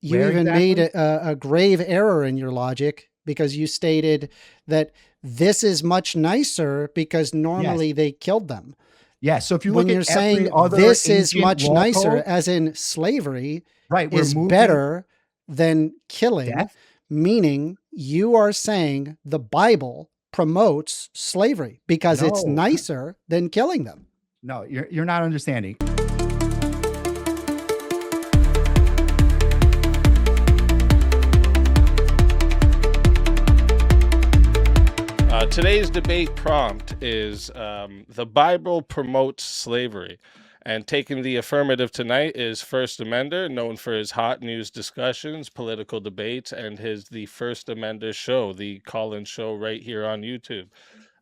You Where even made exactly? a grave error in your logic because you stated that this is much nicer because Yes. normally they killed them. Yes. So if you When look at you're every saying other this is ancient much law nicer, code, as in slavery right, we're is moving better than killing, death. meaning you are saying the Bible promotes slavery because it's No, nicer than killing them. no, you're not understanding. Today's debate prompt is the Bible promotes slavery. And taking the affirmative tonight is First Amender, known for his hot news discussions, political debates, and his The First Amender Show, the call-in show right here on YouTube.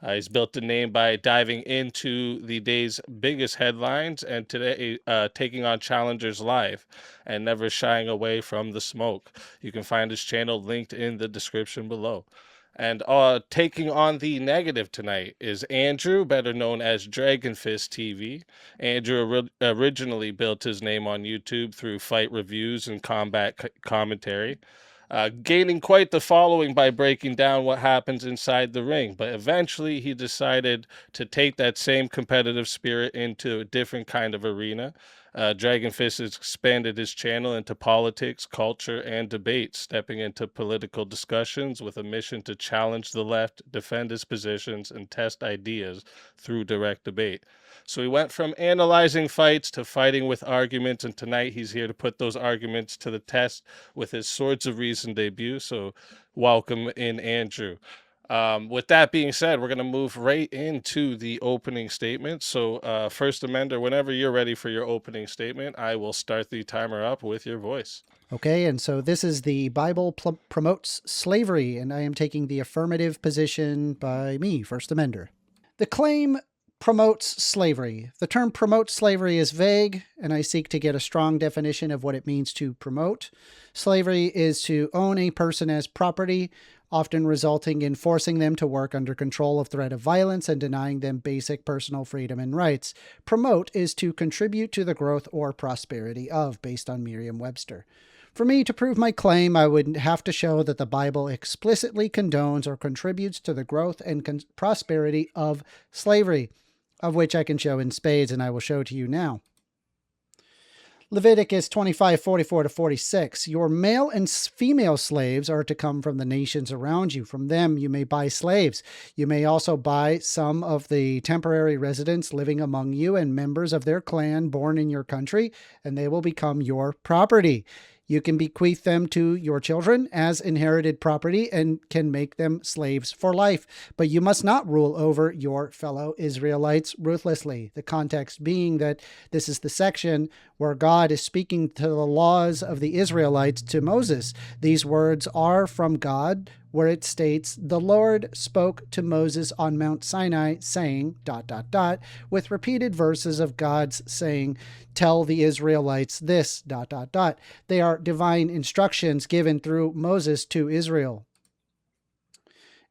He's built the name by diving into the day's biggest headlines and today taking on challengers live and never shying away from the smoke. You can find his channel linked in the description below. And taking on the negative tonight is Andrew, better known as Dragonfist TV. Andrew originally built his name on YouTube through fight reviews and combat commentary, gaining quite the following by breaking down what happens inside the ring. But eventually he decided to take that same competitive spirit into a different kind of arena. Dragonfist has expanded his channel into politics, culture, and debate, stepping into political discussions with a mission to challenge the left, defend his positions, and test ideas through direct debate. So he went from analyzing fights to fighting with arguments, and tonight he's here to put those arguments to the test with his Swords of Reason debut. So welcome in, Andrew. With that being said, we're going to move right into the opening statement. So, First Amender, whenever you're ready for your opening statement, I will start the timer up with your voice. Okay, and so this is the Bible promotes slavery, and I am taking the affirmative position by me, First Amender. The claim promotes slavery. The term promote slavery is vague, and I seek to get a strong definition of what it means to promote. Slavery is to own a person as property, often resulting in forcing them to work under control of threat of violence and denying them basic personal freedom and rights. Promote is to contribute to the growth or prosperity of, based on Merriam-Webster. For me to prove my claim, I would have to show that the Bible explicitly condones or contributes to the growth and prosperity of slavery, of which I can show in spades, and I will show to you now. Leviticus 25:44-46. Your male and female slaves are to come from the nations around you. From them you may buy slaves. You may also buy some of the temporary residents living among you and members of their clan born in your country, and they will become your property. You can bequeath them to your children as inherited property and can make them slaves for life. But you must not rule over your fellow Israelites ruthlessly. The context being that this is the section where God is speaking to the laws of the Israelites to Moses. These words are from God, where it states, "The Lord spoke to Moses on Mount Sinai, saying, ... with repeated verses of God's saying, tell the Israelites this, ... They are divine instructions given through Moses to Israel.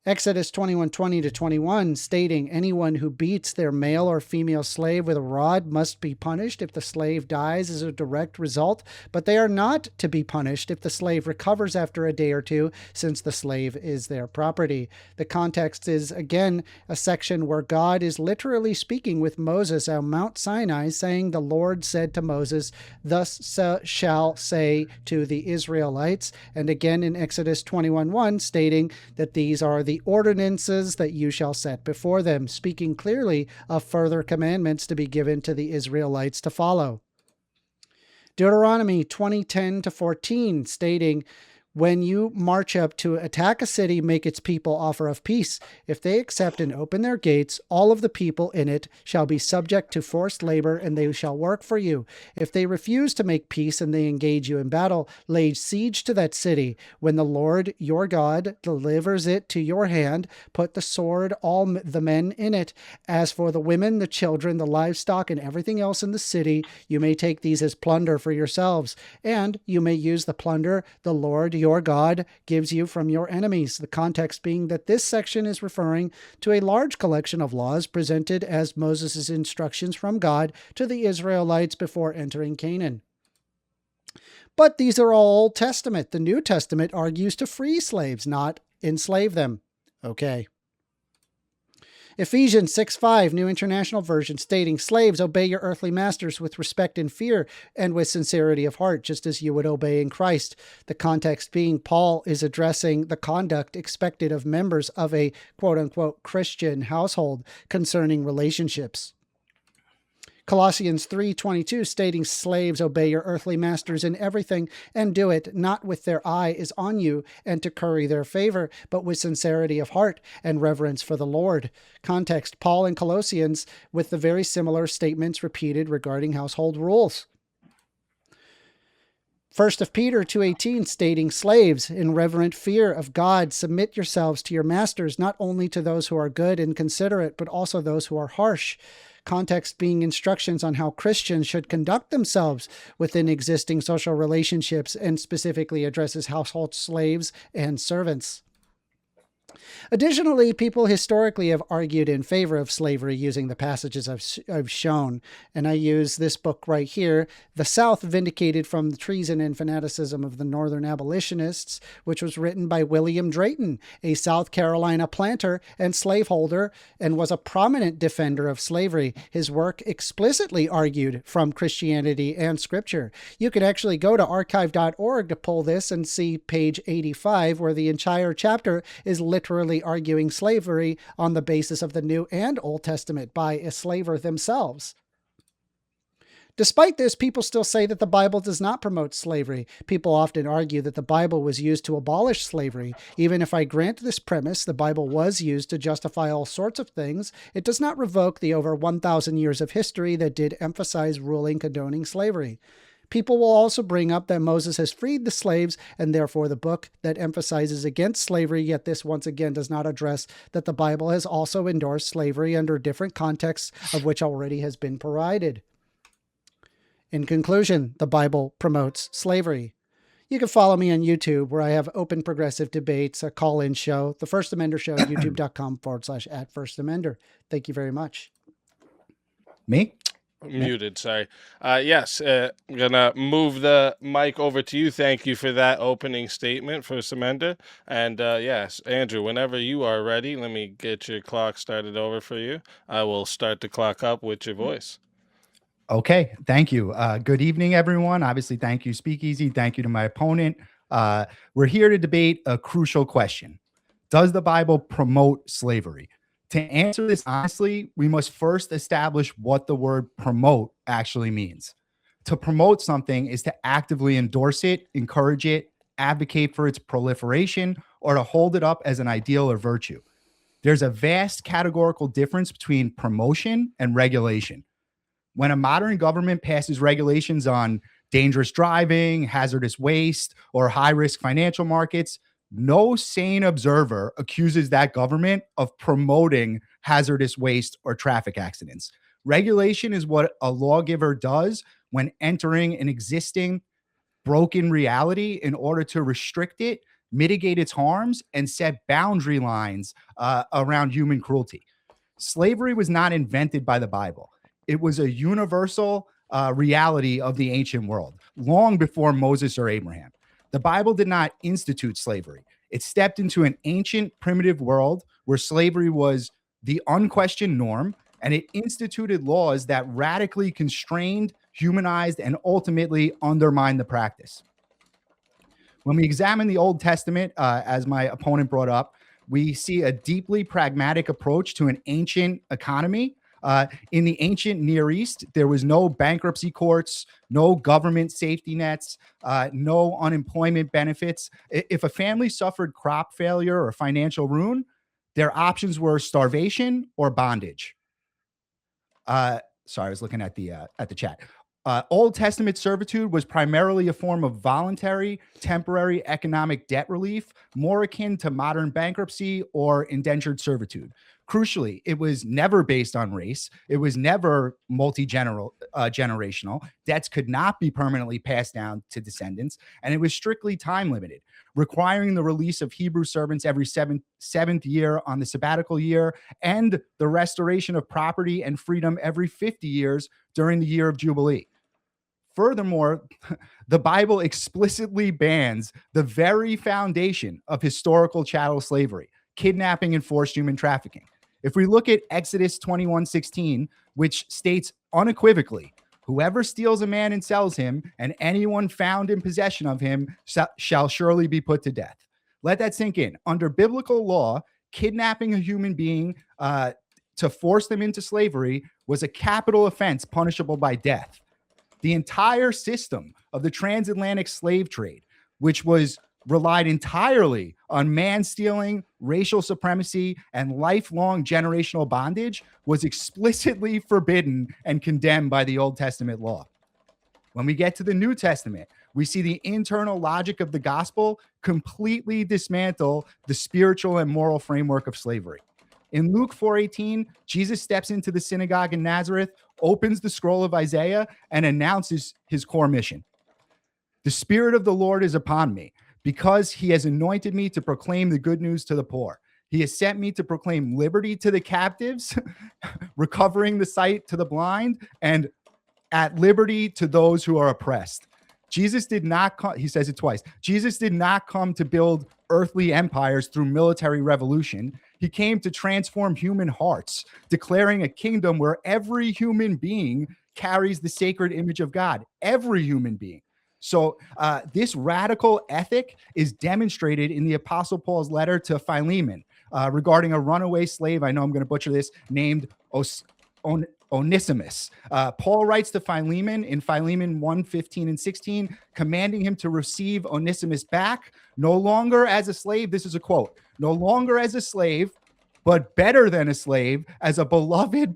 Exodus 21:20-21, stating, anyone who beats their male or female slave with a rod must be punished if the slave dies as a direct result, but they are not to be punished if the slave recovers after a day or two, since the slave is their property. The context is, again, a section where God is literally speaking with Moses on Mount Sinai, saying, the Lord said to Moses, thus shall say to the Israelites, and again in Exodus 21:1, stating that these are the ordinances that you shall set before them, speaking clearly of further commandments to be given to the Israelites to follow. Deuteronomy 20:10-14, stating, when you march up to attack a city, make its people offer of peace. If they accept and open their gates, all of the people in it shall be subject to forced labor, and they shall work for you. If they refuse to make peace and they engage you in battle, lay siege to that city. When the Lord your God delivers it to your hand, put the sword, all the men in it. As for the women, the children, the livestock, and everything else in the city, you may take these as plunder for yourselves, and you may use the plunder the Lord your God gives you from your enemies. The context being that this section is referring to a large collection of laws presented as Moses' instructions from God to the Israelites before entering Canaan. But these are all Old Testament. The New Testament argues to free slaves, not enslave them. Okay. Ephesians 6:5, New International Version, stating, slaves, obey your earthly masters with respect and fear and with sincerity of heart, just as you would obey in Christ. The context being Paul is addressing the conduct expected of members of a quote-unquote Christian household concerning relationships. Colossians 3:22, stating, slaves, obey your earthly masters in everything, and do it not with their eye is on you and to curry their favor, but with sincerity of heart and reverence for the Lord. Context, Paul and Colossians with the very similar statements repeated regarding household rules. 1 of Peter 2:18, stating, slaves, in reverent fear of God, submit yourselves to your masters, not only to those who are good and considerate, but also those who are harsh. Context being instructions on how Christians should conduct themselves within existing social relationships, and specifically addresses household slaves and servants. Additionally, people historically have argued in favor of slavery using the passages I've shown, and I use this book right here, The South Vindicated from the Treason and Fanaticism of the Northern Abolitionists, which was written by William Drayton, a South Carolina planter and slaveholder, and was a prominent defender of slavery. His work explicitly argued from Christianity and Scripture. You could actually go to archive.org to pull this and see page 85, where the entire chapter is literally arguing slavery on the basis of the New and Old Testament by a slaver themselves. Despite this, people still say that the Bible does not promote slavery. People often argue that the Bible was used to abolish slavery. Even if I grant this premise, the Bible was used to justify all sorts of things, it does not revoke the over 1,000 years of history that did emphasize ruling condoning slavery. People will also bring up that Moses has freed the slaves, and therefore the book that emphasizes against slavery, yet this once again does not address that the Bible has also endorsed slavery under different contexts of which already has been provided. In conclusion, the Bible promotes slavery. You can follow me on YouTube, where I have open progressive debates, a call-in show, The First Amender Show, youtube.com/@firstamender. Thank you very much. Me? Muted, sorry. Yes, I'm gonna move the mic over to you. Thank you for that opening statement, First Amender. And yes, Andrew, whenever you are ready, let me get your clock started over for you. I will start the clock up with your voice. Okay, thank you. Good evening, everyone. Obviously, thank you, Speakeasy. Thank you to my opponent. We're here to debate a crucial question. Does the Bible promote slavery? To answer this honestly, we must first establish what the word promote actually means. To promote something is to actively endorse it, encourage it, advocate for its proliferation, or to hold it up as an ideal or virtue. There's a vast categorical difference between promotion and regulation. When a modern government passes regulations on dangerous driving, hazardous waste, or high-risk financial markets, no sane observer accuses that government of promoting hazardous waste or traffic accidents. Regulation is what a lawgiver does when entering an existing broken reality in order to restrict it, mitigate its harms, and set boundary lines around human cruelty. Slavery was not invented by the Bible. It was a universal reality of the ancient world, long before Moses or Abraham. The Bible did not institute slavery. It stepped into an ancient, primitive world where slavery was the unquestioned norm, and it instituted laws that radically constrained, humanized, and ultimately undermined the practice. When we examine the Old Testament, as my opponent brought up, we see a deeply pragmatic approach to an ancient economy. In the ancient Near East, there was no bankruptcy courts, no government safety nets, no unemployment benefits. If a family suffered crop failure or financial ruin, their options were starvation or bondage. Sorry, I was looking at the chat. Old Testament servitude was primarily a form of voluntary, temporary economic debt relief, more akin to modern bankruptcy or indentured servitude. Crucially, it was never based on race. It was never generational. Debts could not be permanently passed down to descendants, and it was strictly time limited, requiring the release of Hebrew servants every seventh year on the sabbatical year, and the restoration of property and freedom every 50 years during the year of Jubilee. Furthermore, the Bible explicitly bans the very foundation of historical chattel slavery, kidnapping and forced human trafficking. If we look at Exodus 21:16, which states unequivocally, whoever steals a man and sells him, and anyone found in possession of him shall surely be put to death. Let that sink in. Under biblical law, kidnapping a human being to force them into slavery was a capital offense punishable by death. The entire system of the transatlantic slave trade, which was relied entirely on man stealing, racial supremacy, and lifelong generational bondage, was explicitly forbidden and condemned by the Old Testament law. When we get to the New Testament, we see the internal logic of the gospel completely dismantle the spiritual and moral framework of slavery. In Luke 4:18, Jesus steps into the synagogue in Nazareth, opens the scroll of Isaiah, and announces his core mission. The Spirit of the Lord is upon me, because he has anointed me to proclaim the good news to the poor. He has sent me to proclaim liberty to the captives, recovering the sight to the blind, and at liberty to those who are oppressed. Jesus did not come, he says it twice. Jesus did not come to build earthly empires through military revolution. He came to transform human hearts, declaring a kingdom where every human being carries the sacred image of God. Every human being. So this radical ethic is demonstrated in the Apostle Paul's letter to Philemon regarding a runaway slave, I know I'm going to butcher this, named Onesimus. Paul writes to Philemon in Philemon 1:15 and 16, commanding him to receive Onesimus back, no longer as a slave. This is a quote, no longer as a slave, but better than a slave, as a beloved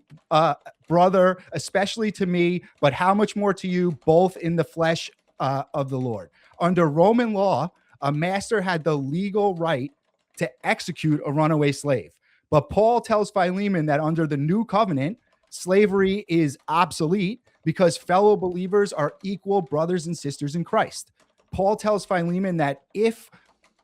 brother, especially to me, but how much more to you, both in the flesh of the Lord. Under Roman law, a master had the legal right to execute a runaway slave. But Paul tells Philemon that under the new covenant, slavery is obsolete because fellow believers are equal brothers and sisters in Christ. Paul tells Philemon that if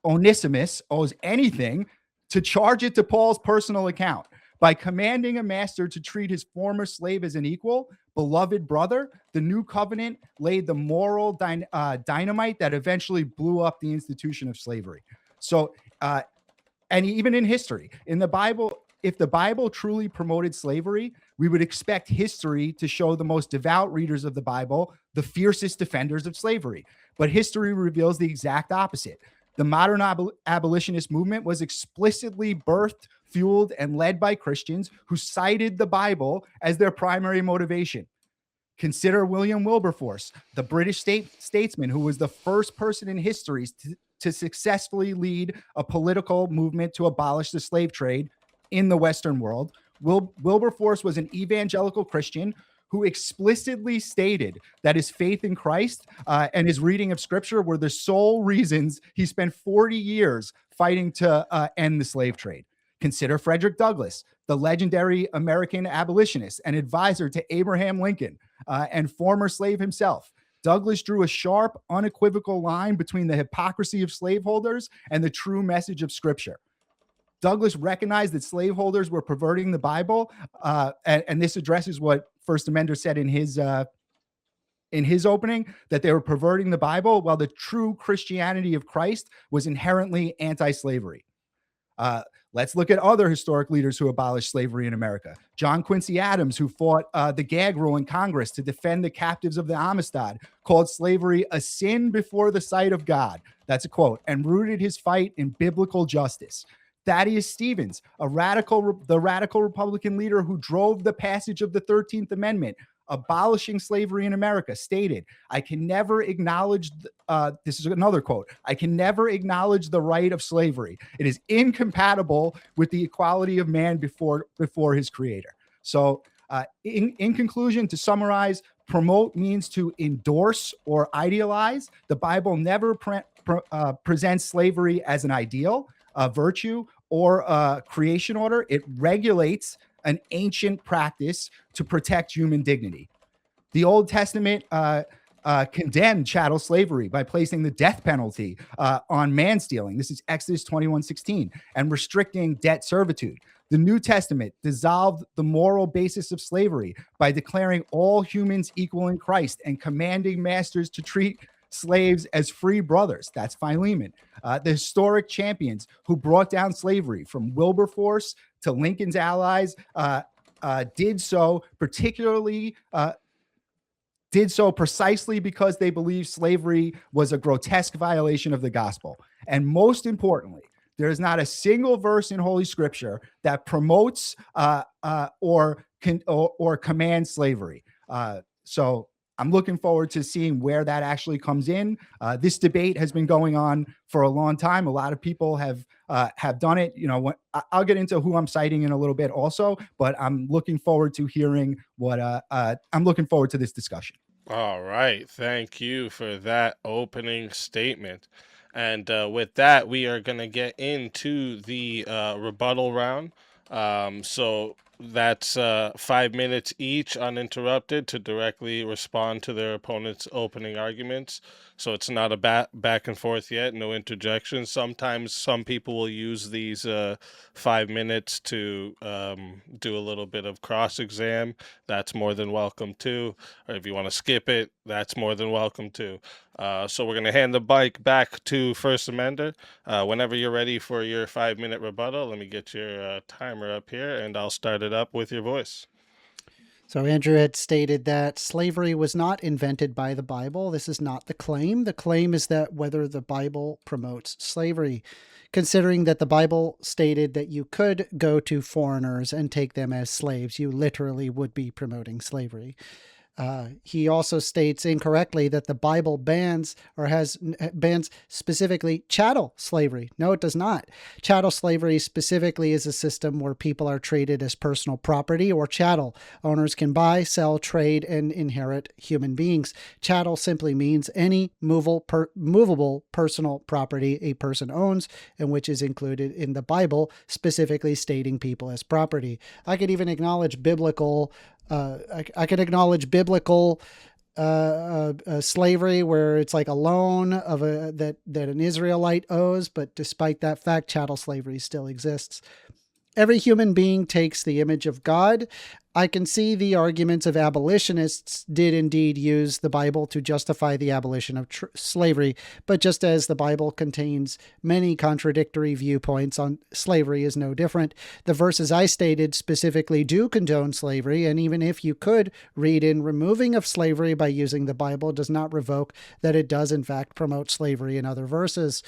Onesimus owes anything, to charge it to Paul's personal account. By commanding a master to treat his former slave as an equal, beloved brother, the new covenant laid the moral dynamite that eventually blew up the institution of slavery. So, and even in history, in the Bible, if the Bible truly promoted slavery, we would expect history to show the most devout readers of the Bible the fiercest defenders of slavery. But history reveals the exact opposite. The modern abolitionist movement was explicitly birthed, fueled, and led by Christians who cited the Bible as their primary motivation. Consider William Wilberforce, the British statesman who was the first person in history to successfully lead a political movement to abolish the slave trade in the Western world. Wilberforce was an evangelical Christian who explicitly stated that his faith in Christ and his reading of scripture were the sole reasons he spent 40 years fighting to end the slave trade. Consider Frederick Douglass, the legendary American abolitionist and advisor to Abraham Lincoln and former slave himself. Douglass drew a sharp, unequivocal line between the hypocrisy of slaveholders and the true message of scripture. Douglass recognized that slaveholders were perverting the Bible, and this addresses what First Amender said in his opening, that they were perverting the Bible, while the true Christianity of Christ was inherently anti-slavery. Let's look at other historic leaders who abolished slavery in America. John Quincy Adams, who fought the gag rule in Congress to defend the captives of the Amistad, called slavery a sin before the sight of God. That's a quote, and rooted his fight in biblical justice. Thaddeus Stevens, the radical Republican leader who drove the passage of the 13th Amendment, abolishing slavery in America, stated, I can never acknowledge, this is another quote, I can never acknowledge the right of slavery. It is incompatible with the equality of man before his creator. So in conclusion, to summarize, promote means to endorse or idealize. The Bible never presents slavery as an ideal, a virtue, or a creation order. It regulates an ancient practice to protect human dignity. The Old Testament condemned chattel slavery by placing the death penalty on man stealing. This is Exodus 21:16, and restricting debt servitude. The New Testament dissolved the moral basis of slavery by declaring all humans equal in Christ and commanding masters to treat slaves as free brothers. That's Philemon. The historic champions who brought down slavery, from Wilberforce to Lincoln's allies, did so precisely because they believed slavery was a grotesque violation of the gospel. And most importantly, there is not a single verse in Holy Scripture that promotes or commands slavery. So I'm looking forward to seeing where that actually comes in. This debate has been going on for a long time. A lot of people have done it. You know, I'll get into who I'm citing in a little bit also, but I'm looking forward to hearing what I'm looking forward to this discussion. All right. Thank you for that opening statement. And with that, we are going to get into the rebuttal round. So that's 5 minutes each, uninterrupted, to directly respond to their opponent's opening arguments. So it's not a back and forth yet, no interjections. Sometimes some people will use these 5 minutes to do a little bit of cross-exam. That's more than welcome too. Or if you want to skip it, that's more than welcome too. So we're going to hand the mic back to First Amender. Whenever you're ready for your 5-minute rebuttal, let me get your timer up here, and I'll start it up with your voice. So Andrew had stated that slavery was not invented by the Bible. This is not the claim. The claim is that whether the Bible promotes slavery, considering that the Bible stated that you could go to foreigners and take them as slaves, you literally would be promoting slavery. He also states incorrectly that the Bible bans specifically chattel slavery. No, it does not. Chattel slavery specifically is a system where people are traded as personal property or chattel. Owners can buy, sell, trade, and inherit human beings. Chattel simply means any movable personal property a person owns, and which is included in the Bible, specifically stating people as property. I could even acknowledge biblical slavery, where it's like a loan of that an Israelite owes, but despite that fact, chattel slavery still exists. Every human being takes the image of God. I can see the arguments of abolitionists did indeed use the Bible to justify the abolition of slavery, but just as the Bible contains many contradictory viewpoints on slavery is no different. The verses I stated specifically do condone slavery, and even if you could read in removing of slavery by using the Bible, does not revoke that it does in fact promote slavery in other verses.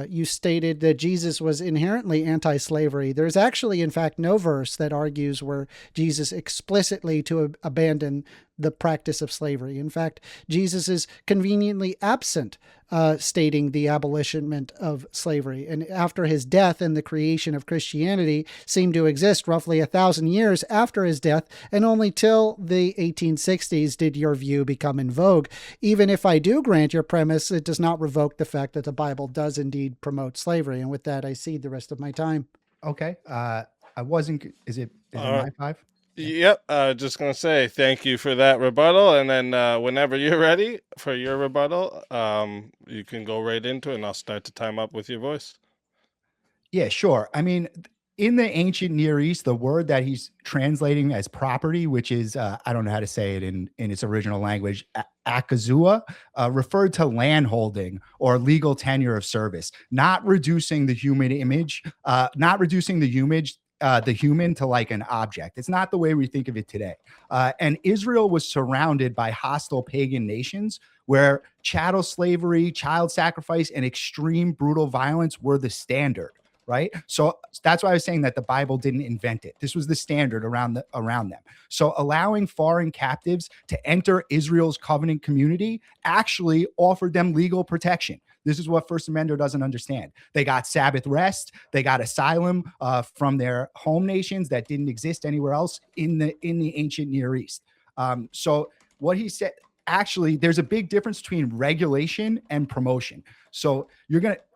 You stated that Jesus was inherently anti-slavery. There's actually, in fact, no verse that argues where Jesus explicitly to abandon the practice of slavery. In fact, Jesus is conveniently absent stating the abolishment of slavery. And after his death and the creation of Christianity seemed to exist roughly 1,000 years after his death, and only till the 1860s did your view become in vogue. Even if I do grant your premise, it does not revoke the fact that the Bible does indeed promote slavery. And with that, I cede the rest of my time. Okay. Is it my 5? Yep. Just going to say thank you for that rebuttal. And then whenever you're ready for your rebuttal, you can go right into it, and I'll start the time up with your voice. Yeah, sure. I mean, in the ancient Near East, the word that he's translating as property, which is, I don't know how to say it in its original language, akazua, referred to land holding or legal tenure of service, not reducing the human image, the human to like an object. It's not the way we think of it today. And Israel was surrounded by hostile pagan nations where chattel slavery, child sacrifice, and extreme brutal violence were the standard, right? So that's why I was saying that the Bible didn't invent it. This was the standard around them. So allowing foreign captives to enter Israel's covenant community actually offered them legal protection. This is what First Amendment doesn't understand. They got Sabbath rest. They got asylum from their home nations that didn't exist anywhere else in the ancient Near East. So what he said, actually, there's a big difference between regulation and promotion. So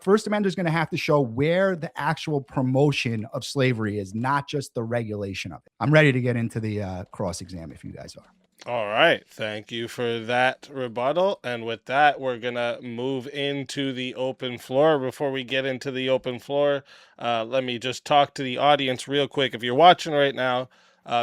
First Amendment is going to have to show where the actual promotion of slavery is, not just the regulation of it. I'm ready to get into the cross-exam if you guys are. All right. Thank you for that rebuttal. And with that, we're going to move into the open floor. Before we get into the open floor, let me just talk to the audience real quick. If you're watching right now,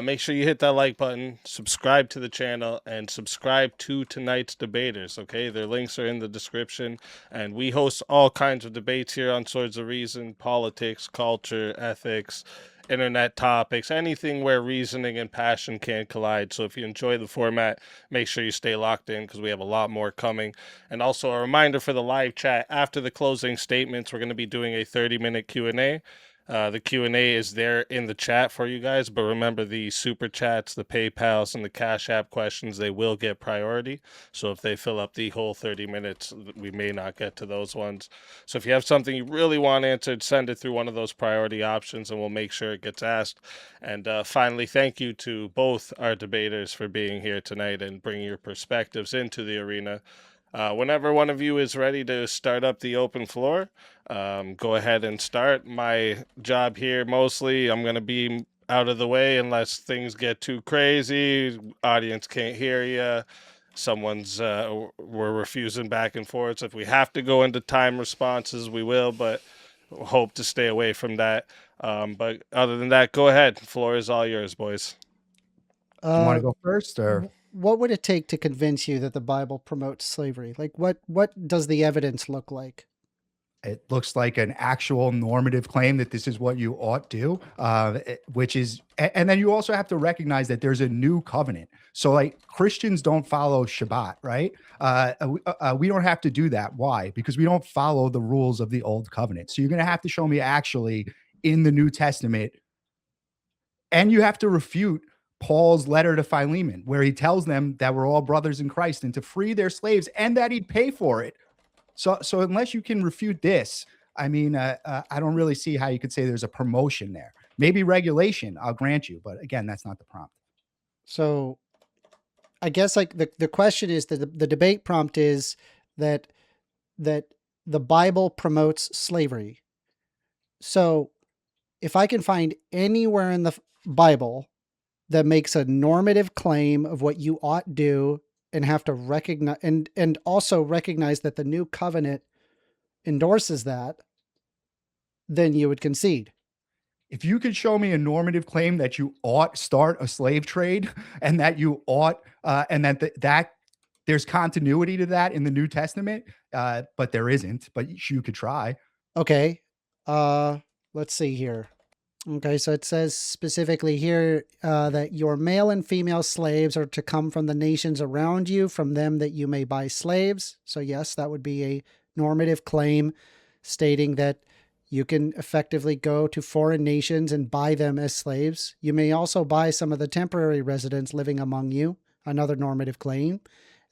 make sure you hit that like button, subscribe to the channel, and subscribe to tonight's debaters. Okay. Their links are in the description. And we host all kinds of debates here on Swords of Reason, politics, culture, ethics, internet topics, anything where reasoning and passion can collide. So if you enjoy the format, make sure you stay locked in because we have a lot more coming. And also a reminder for the live chat, after the closing statements, we're going to be doing a 30-minute Q&A. The Q&A is there in the chat for you guys, but remember the super chats, the PayPals, and the Cash App questions, they will get priority. So if they fill up the whole 30 minutes, we may not get to those ones. So if you have something you really want answered, send it through one of those priority options and we'll make sure it gets asked. And finally, thank you to both our debaters for being here tonight and bringing your perspectives into the arena. Whenever one of you is ready to start up the open floor, go ahead and start. My job here, mostly, I'm going to be out of the way unless things get too crazy, audience can't hear you, someone's we're refusing back and forth. So if we have to go into time responses, we will, but hope to stay away from that. But other than that, go ahead. Floor is all yours, boys. Do you want Uh, to go first, or what would it take to convince you that the Bible promotes slavery? Like, what does the evidence look like? it looks like an actual normative claim that this is what you ought to, which is, and then you also have to recognize that there's a new covenant. So like Christians don't follow Shabbat, right? We don't have to do that. Why? Because we don't follow the rules of the old covenant. So you're going to have to show me actually in the New Testament, and you have to refute Paul's letter to Philemon, where he tells them that we're all brothers in Christ and to free their slaves and that he'd pay for it. So unless you can refute this, I mean, I don't really see how you could say there's a promotion there. Maybe regulation, I'll grant you, but again, that's not the prompt. So I guess like the question is that the debate prompt is that the Bible promotes slavery. So if I can find anywhere in the Bible that makes a normative claim of what you ought do and have to recognize and also recognize that the new covenant endorses that, then you would concede. If you could show me a normative claim that you ought start a slave trade and that you ought, and that there's continuity to that in the New Testament, but there isn't, but you could try. Okay. Let's see here. Okay, so it says specifically here that your male and female slaves are to come from the nations around you, from them that you may buy slaves. So yes, that would be a normative claim stating that you can effectively go to foreign nations and buy them as slaves. You may also buy some of the temporary residents living among you, another normative claim,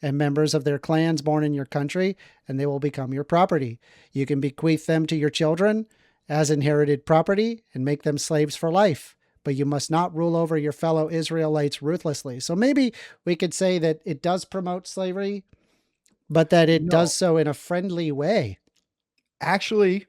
and members of their clans born in your country, and they will become your property. You can bequeath them to your children as inherited property and make them slaves for life, but you must not rule over your fellow Israelites ruthlessly. So maybe we could say that it does promote slavery, but that it does so in a friendly way. Actually,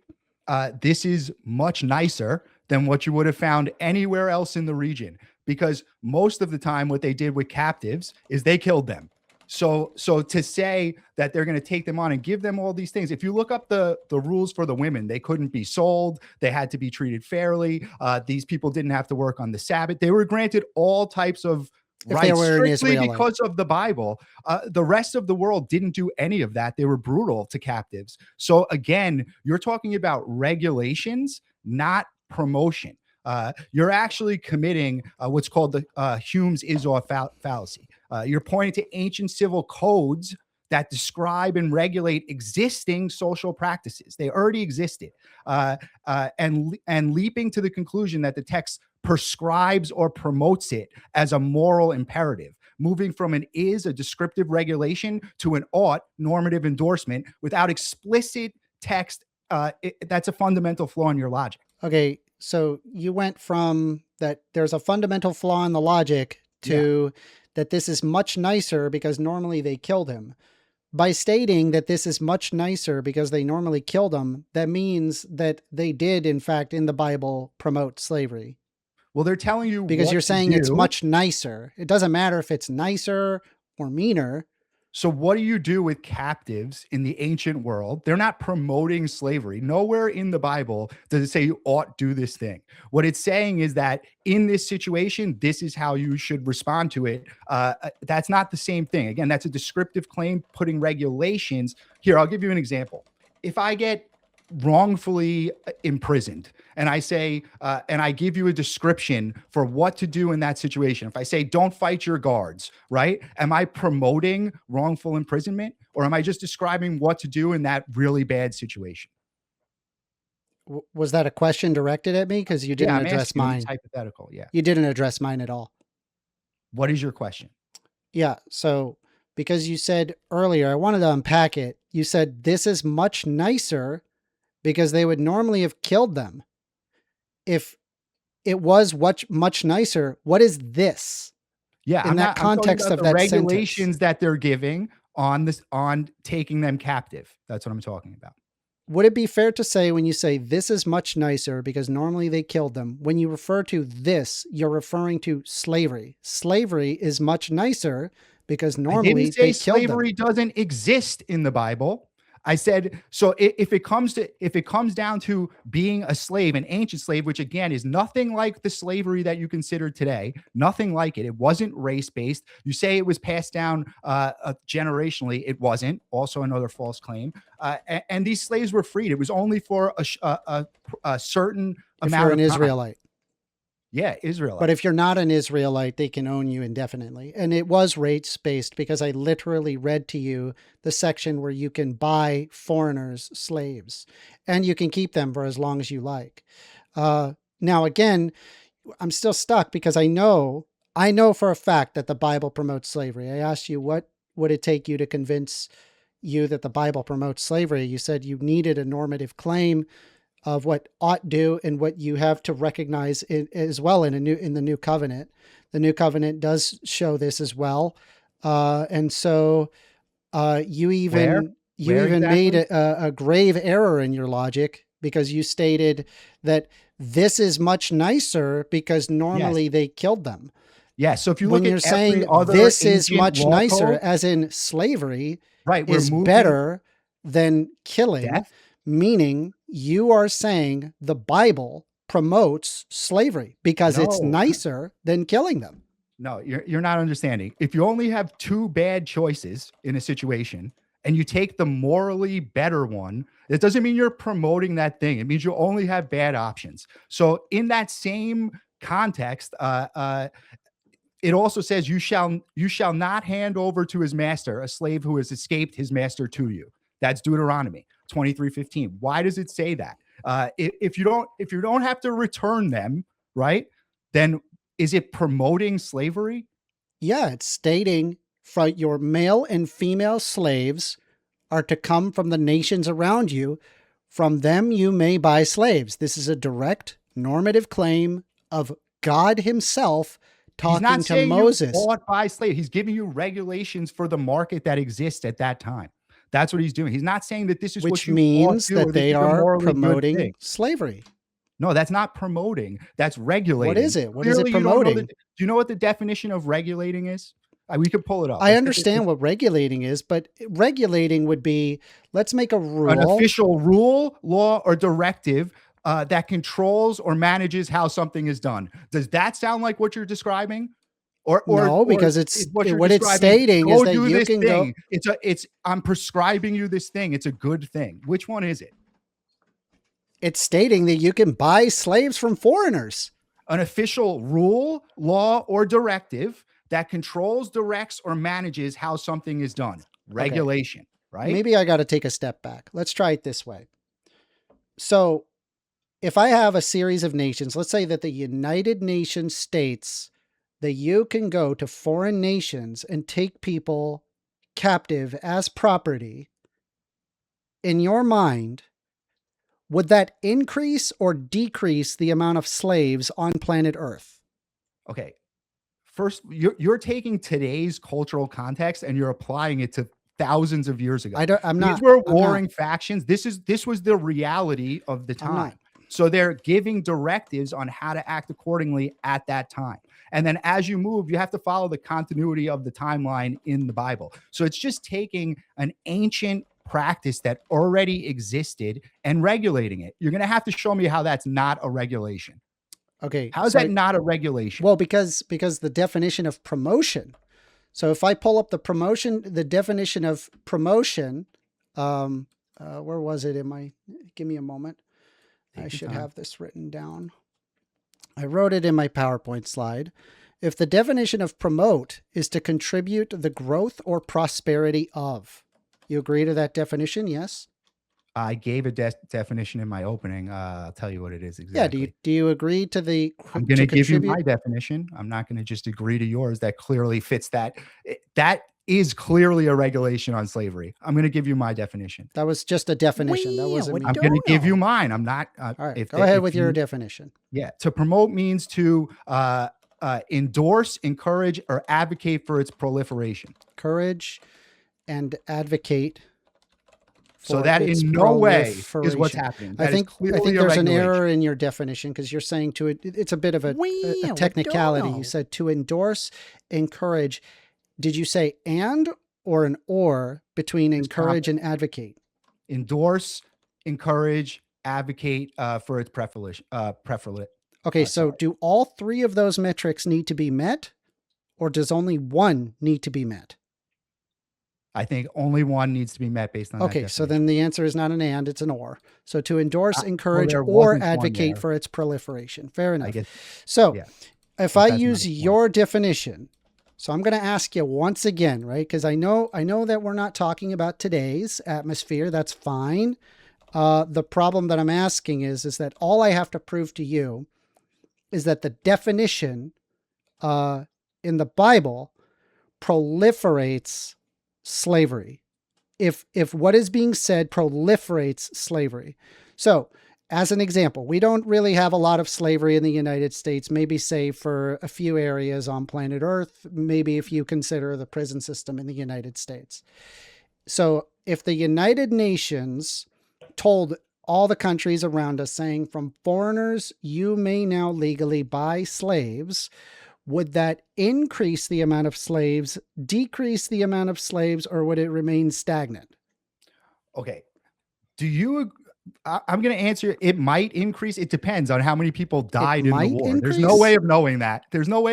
this is much nicer than what you would have found anywhere else in the region, because most of the time what they did with captives is they killed them. So to say that they're going to take them on and give them all these things, if you look up the rules for the women, they couldn't be sold. They had to be treated fairly. These people didn't have to work on the Sabbath. They were granted all types of rights strictly because of the Bible. The rest of the world didn't do any of that. They were brutal to captives. So again, you're talking about regulations, not promotion. You're actually committing what's called the Hume's Isoar fallacy. You're pointing to ancient civil codes that describe and regulate existing social practices. They already existed, and leaping to the conclusion that the text prescribes or promotes it as a moral imperative, moving from an is, a descriptive regulation, to an ought, normative endorsement, without explicit text. That's a fundamental flaw in your logic. Okay, so you went from that there's a fundamental flaw in the logic to that this is much nicer because normally they killed him. By stating that this is much nicer because they normally killed him, that means that they did, in fact, in the Bible, promote slavery. Well, they're telling you because what you're to saying it's do. much nicer. It doesn't matter if it's nicer or meaner. So what do you do with captives in the ancient world? They're not promoting slavery. Nowhere in the Bible does it say you ought do this thing. What it's saying is that in this situation, this is how you should respond to it. That's not the same thing. Again, that's a descriptive claim putting regulations. Here, I'll give you an example. If I get wrongfully imprisoned and I say, and I give you a description for what to do in that situation. If I say, don't fight your guards, right? Am I promoting wrongful imprisonment, or am I just describing what to do in that really bad situation? Was that a question directed at me? Because you didn't Yeah, I'm address asking you, it's mine. hypothetical. Yeah. You didn't address mine at all. What is your question? Yeah. So because you said earlier, I wanted to unpack it. You said this is much nicer because they would normally have killed them. If it was much nicer, what is this? Yeah, In that I'm talking context about of the that regulations sentence, that they're giving on this, on taking them captive. That's what I'm talking about. would it be fair to say when you say this is much nicer because normally they killed them, when you refer to this, you're referring to slavery. Slavery is much nicer because I normally didn't say they killed them. slavery doesn't exist in the Bible. I said, so if it comes down to being a slave, an ancient slave, which again is nothing like the slavery that you consider today, nothing like it. It wasn't race-based. You say it was passed down generationally. It wasn't. Also another false claim. And these slaves were freed. It was only for a certain If amount you're of an time. Israelite. Yeah, Israelite. But if you're not an Israelite, they can own you indefinitely. And it was race-based because I literally read to you the section where you can buy foreigners slaves and you can keep them for as long as you like. Now, again, I'm still stuck because I know for a fact that the Bible promotes slavery. I asked you, what would it take you to convince you that the Bible promotes slavery? You said you needed a normative claim of what ought do and what you have to recognize as well in the new covenant. The new covenant does show this as well. And so you even Where made exactly? a grave error in your logic because you stated that this is much nicer because Yes. normally they killed them. Yeah. So if you When look at you're every saying other this is ancient much law nicer, code, as in slavery right, we're is moving better than killing, death. meaning you are saying the Bible promotes slavery because it's No, nicer than killing them. no, you're not understanding. If you only have two bad choices in a situation and you take the morally better one, it doesn't mean you're promoting that thing. It means you only have bad options. So in that same context, it also says you shall not hand over to his master a slave who has escaped his master to you. That's Deuteronomy 23:15. Why does it say that? If you don't have to return them, right? Then is it promoting slavery? Yeah, it's stating from your male and female slaves are to come from the nations around you. From them you may buy slaves. This is a direct normative claim of God himself He's not talking to saying you Moses, bought by slave. He's giving you regulations for the market that exists at that time. That's what he's doing. He's not saying that this is what which you ought means to do or that this they is a are morally good promoting thing. slavery. No, that's not promoting. That's What regulating. is it? What is it Clearly, you don't know promoting? do you know what the definition of regulating is? We could pull it up. I Let's get understand what regulating is, but regulating would be, let's make a an rule. official rule, law, or directive that controls or manages how something is done. Does that sound like what you're describing? No, Or because is what you're what it's describing, stating is go that do you this can go. thing. I'm prescribing you this thing. It's a good thing. Which one is it? It's stating that you can buy slaves from foreigners. An official rule, law, or directive that controls, directs, or manages how something is done. Regulation, right? Maybe I got to take a step back. Let's try it this way. So if I have a series of nations, let's say that the United Nations states that you can go to foreign nations and take people captive as property, in your mind, would that increase or decrease the amount of slaves on planet Earth? Okay. First, you're taking today's cultural context and you're applying it to thousands of years ago. I'm These not. were I'm not. warring factions. This was the reality of the I'm not. time. So they're giving directives on how to act accordingly at that time. And then as you move, you have to follow the continuity of the timeline in the Bible. So it's just taking an ancient practice that already existed and regulating it. You're going to have to show me how that's not a regulation. Okay. How is so that not a regulation? Well, because the definition of promotion. So if I pull up the definition of promotion, where was it in my, give me a moment. I should have this written down. I wrote it in my PowerPoint slide. If the definition of promote is to contribute the growth or prosperity of, you agree to that definition? Yes. I gave a definition in my opening. I'll tell you what it is exactly. Yeah. Do you agree to the? I'm going to give you my definition. I'm not going to just agree to yours. That clearly fits that. That is clearly a regulation on slavery. I'm going to give you my definition. That was just a definition. That wasn't me. I'm going to give you mine. I'm not. All right. Go ahead with your definition. Yeah. To promote means to endorse, encourage, or advocate for its proliferation. Encourage and advocate. So that in no way is what's happening. I think there's an error in your definition because you're saying it's a bit of a technicality. You said to endorse, encourage. Did you say and or an or between encourage and advocate? Endorse, encourage, advocate for its preference. Okay, so do all three of those metrics need to be met, or does only one need to be met? I think only one needs to be met based on that. Okay, so then the answer is not an and, it's an or. So to endorse, encourage, or advocate for its proliferation. Fair enough. So if I use your definition, so I'm going to ask you once again, right? Because I know that we're not talking about today's atmosphere. That's fine. The problem that I'm asking is that all I have to prove to you is that the definition in the Bible proliferates slavery. If what is being said proliferates slavery. So as an example, we don't really have a lot of slavery in the United States, maybe save for a few areas on planet Earth, maybe if you consider the prison system in the United States. So if the United Nations told all the countries around us saying from foreigners, you may now legally buy slaves, would that increase the amount of slaves, decrease the amount of slaves, or would it remain stagnant? Okay. I'm going to answer, it might increase. It depends on how many people died in the war. Increase? There's no way of knowing that. You're asking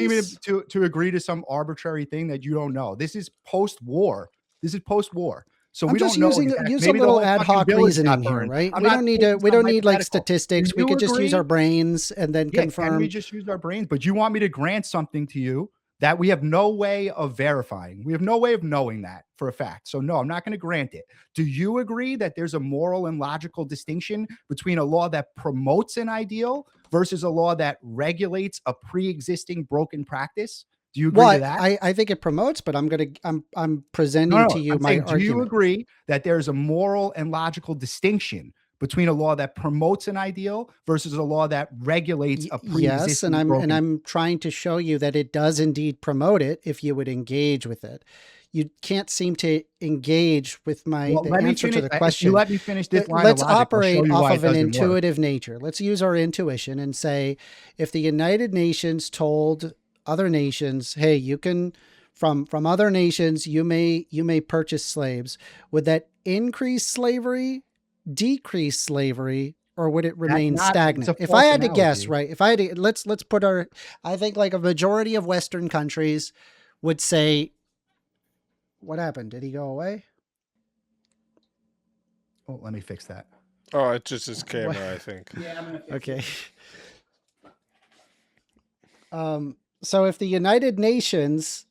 me to agree to some arbitrary thing that you don't know. This is post-war. So we don't know. Use a little ad hoc reasoning here, right? We don't need like statistics. We could just use our brains and then confirm. Can we just use our brains? But you want me to grant something to you that we have no way of verifying. We have no way of knowing that for a fact. So no, I'm not going to grant it. Do you agree that there's a moral and logical distinction between a law that promotes an ideal versus a law that regulates a pre-existing broken practice? Do you agree to that? I think it promotes, but I'm presenting to you my argument. Do you agree that there's a moral and logical distinction between a law that promotes an ideal versus a law that regulates a pre-existing Yes, and I'm trying to show you that it does indeed promote it if you would engage with it. You can't seem to engage with the answer to the question. You let me finish this line Let's of logic, operate off of an intuitive nature. Let's use our intuition and say, if the United Nations told other nations, hey, you can from other nations, you may purchase slaves, would that increase slavery, decrease slavery, or would it remain stagnant? If I had to guess, right? If I had to, let's put I think like a majority of Western countries would say, what happened? Did he go away? Oh, let me fix that. Oh, it's just his camera, I think. Yeah, I'm gonna fix it. So if the United Nations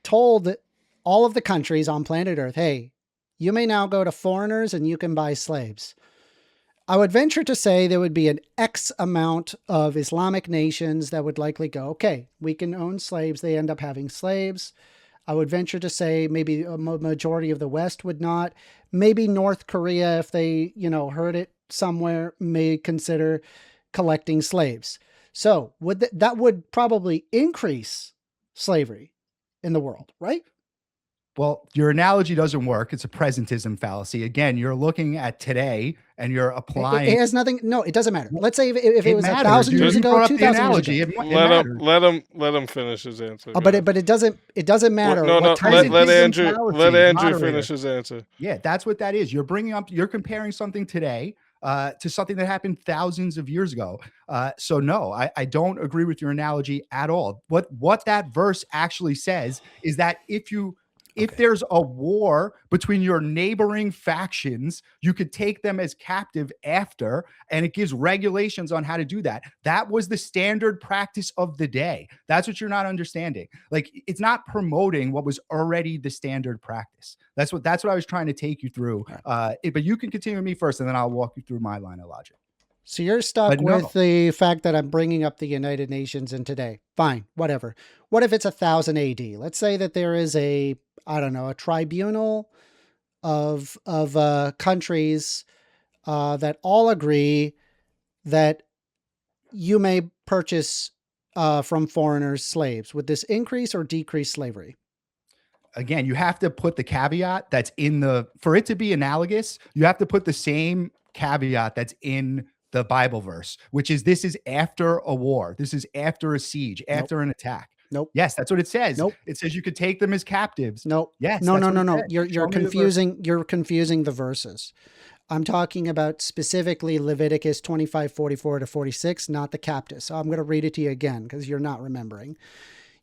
told all of the countries on planet Earth, hey, you may now go to foreigners and you can buy slaves, I would venture to say there would be an X amount of Islamic nations that would likely go, okay, we can own slaves. They end up having slaves. I would venture to say maybe a majority of the West would not. Maybe North Korea, if they, heard it somewhere, may consider collecting slaves. So that would probably increase slavery in the world, right? Well, your analogy doesn't work. It's a presentism fallacy. Again, you're looking at today and you're applying. It has nothing. No, it doesn't matter. Let's say if it It was matters. 1,000 You years ago, brought up the 2,000 years ago. analogy. It matters. Let him finish his answer. Oh, but it doesn't matter. No, what time let Presentism Andrew fallacy, finish his answer. Yeah, that's what that is. You're comparing something today to something that happened thousands of years ago. So no, I don't agree with your analogy at all. What that verse actually says is that if there's a war between your neighboring factions, you could take them as captive after, and it gives regulations on how to do that. That was the standard practice of the day. That's what you're not understanding. Like, it's not promoting what was already the standard practice. That's what I was trying to take you through. But you can continue with me first, and then I'll walk you through my line of logic. So you're stuck with the fact that I'm bringing up the United Nations in today. Fine, whatever. What if it's 1000 AD? Let's say that there is a tribunal of countries that all agree that you may purchase from foreigners slaves. Would this increase or decrease slavery? Again, you have to put the caveat that's for it to be analogous, you have to put the same caveat that's in the Bible verse, which is this is after a war. This is after a siege, after an attack. Nope. Yes, that's what it says. Nope. It says you could take them as captives. Nope. Yes. No. You're confusing the verses. I'm talking about specifically Leviticus 25:44-46, not the captives. So I'm going to read it to you again because you're not remembering.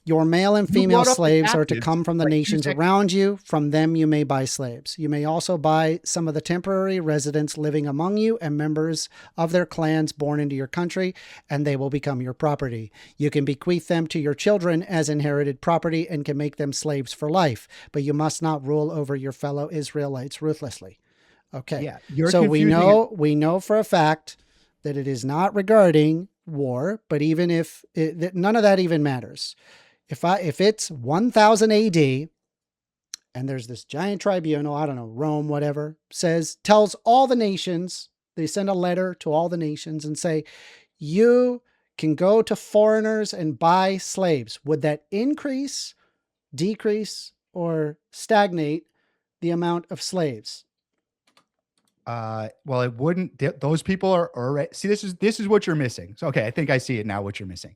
Your male and female slaves are to come from the nations around you. From them you may buy slaves. You may also buy some of the temporary residents living among you and members of their clans born into your country, and they will become your property. You can bequeath them to your children as inherited property and can make them slaves for life, but you must not rule over your fellow Israelites ruthlessly. Okay. Yeah, so we know for a fact that it is not regarding war, but even if none of that even matters. If it's 1000 AD and there's this giant tribunal, I don't know, Rome, whatever, tells all the nations, they send a letter to all the nations and say, you can go to foreigners and buy slaves. Would that increase, decrease, or stagnate the amount of slaves? Well, it wouldn't. Those people are already. See, this is what you're missing. So, okay, I think I see it now. What you're missing.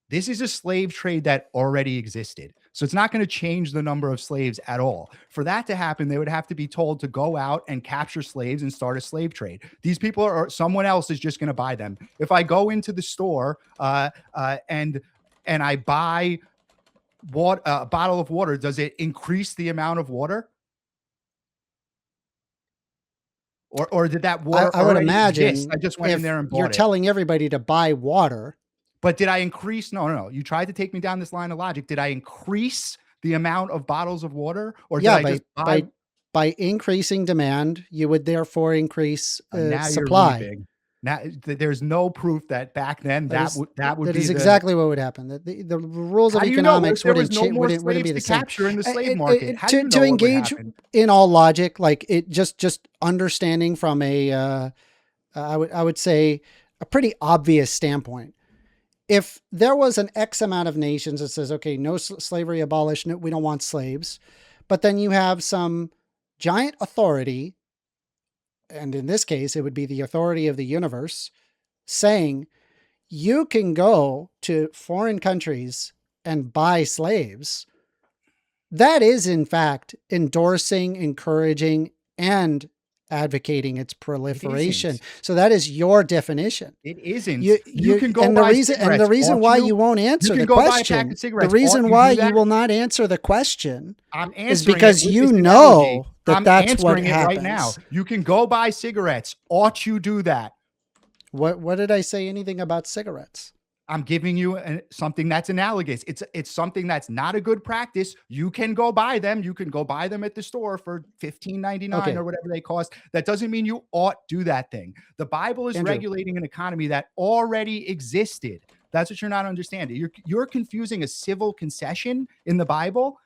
This is a slave trade that already existed. So it's not going to change the number of slaves at all. For that to happen, they would have to be told to go out and capture slaves and start a slave trade. These people someone else is just going to buy them. If I go into the store and I buy a bottle of water, does it increase the amount of water? Or did that water? I would imagine exist? I just went in there and bought it. You're telling everybody to buy water. But did I increase? No. You tried to take me down this line of logic. Did I increase the amount of bottles of water? Or did I just buy? By increasing demand, you would therefore increase supply. Now there's no proof that back then that is exactly what would happen. The rules of economics wouldn't be the same. Capture in the slave market. To engage in all logic, like it just understanding from I would say a pretty obvious standpoint. If there was an X amount of nations that says, okay, no slavery, abolish, no, we don't want slaves, but then you have some giant authority, and in this case, it would be the authority of the universe, saying you can go to foreign countries and buy slaves, that is, in fact, endorsing, encouraging, and advocating its proliferation. So that is your definition. It isn't. You can go buy cigarettes. And the reason why you won't answer the question, the reason why you will not answer the question is because you know that's what happens. Right now. You can go buy cigarettes. Ought you do that? What did I say anything about cigarettes? I'm giving you something that's analogous. It's something that's not a good practice. You can go buy them. You can go buy them at the store for $15.99 or whatever they cost. That doesn't mean you ought do that thing. The Bible is regulating an economy that already existed. That's what you're not understanding. You're confusing a civil concession in the Bible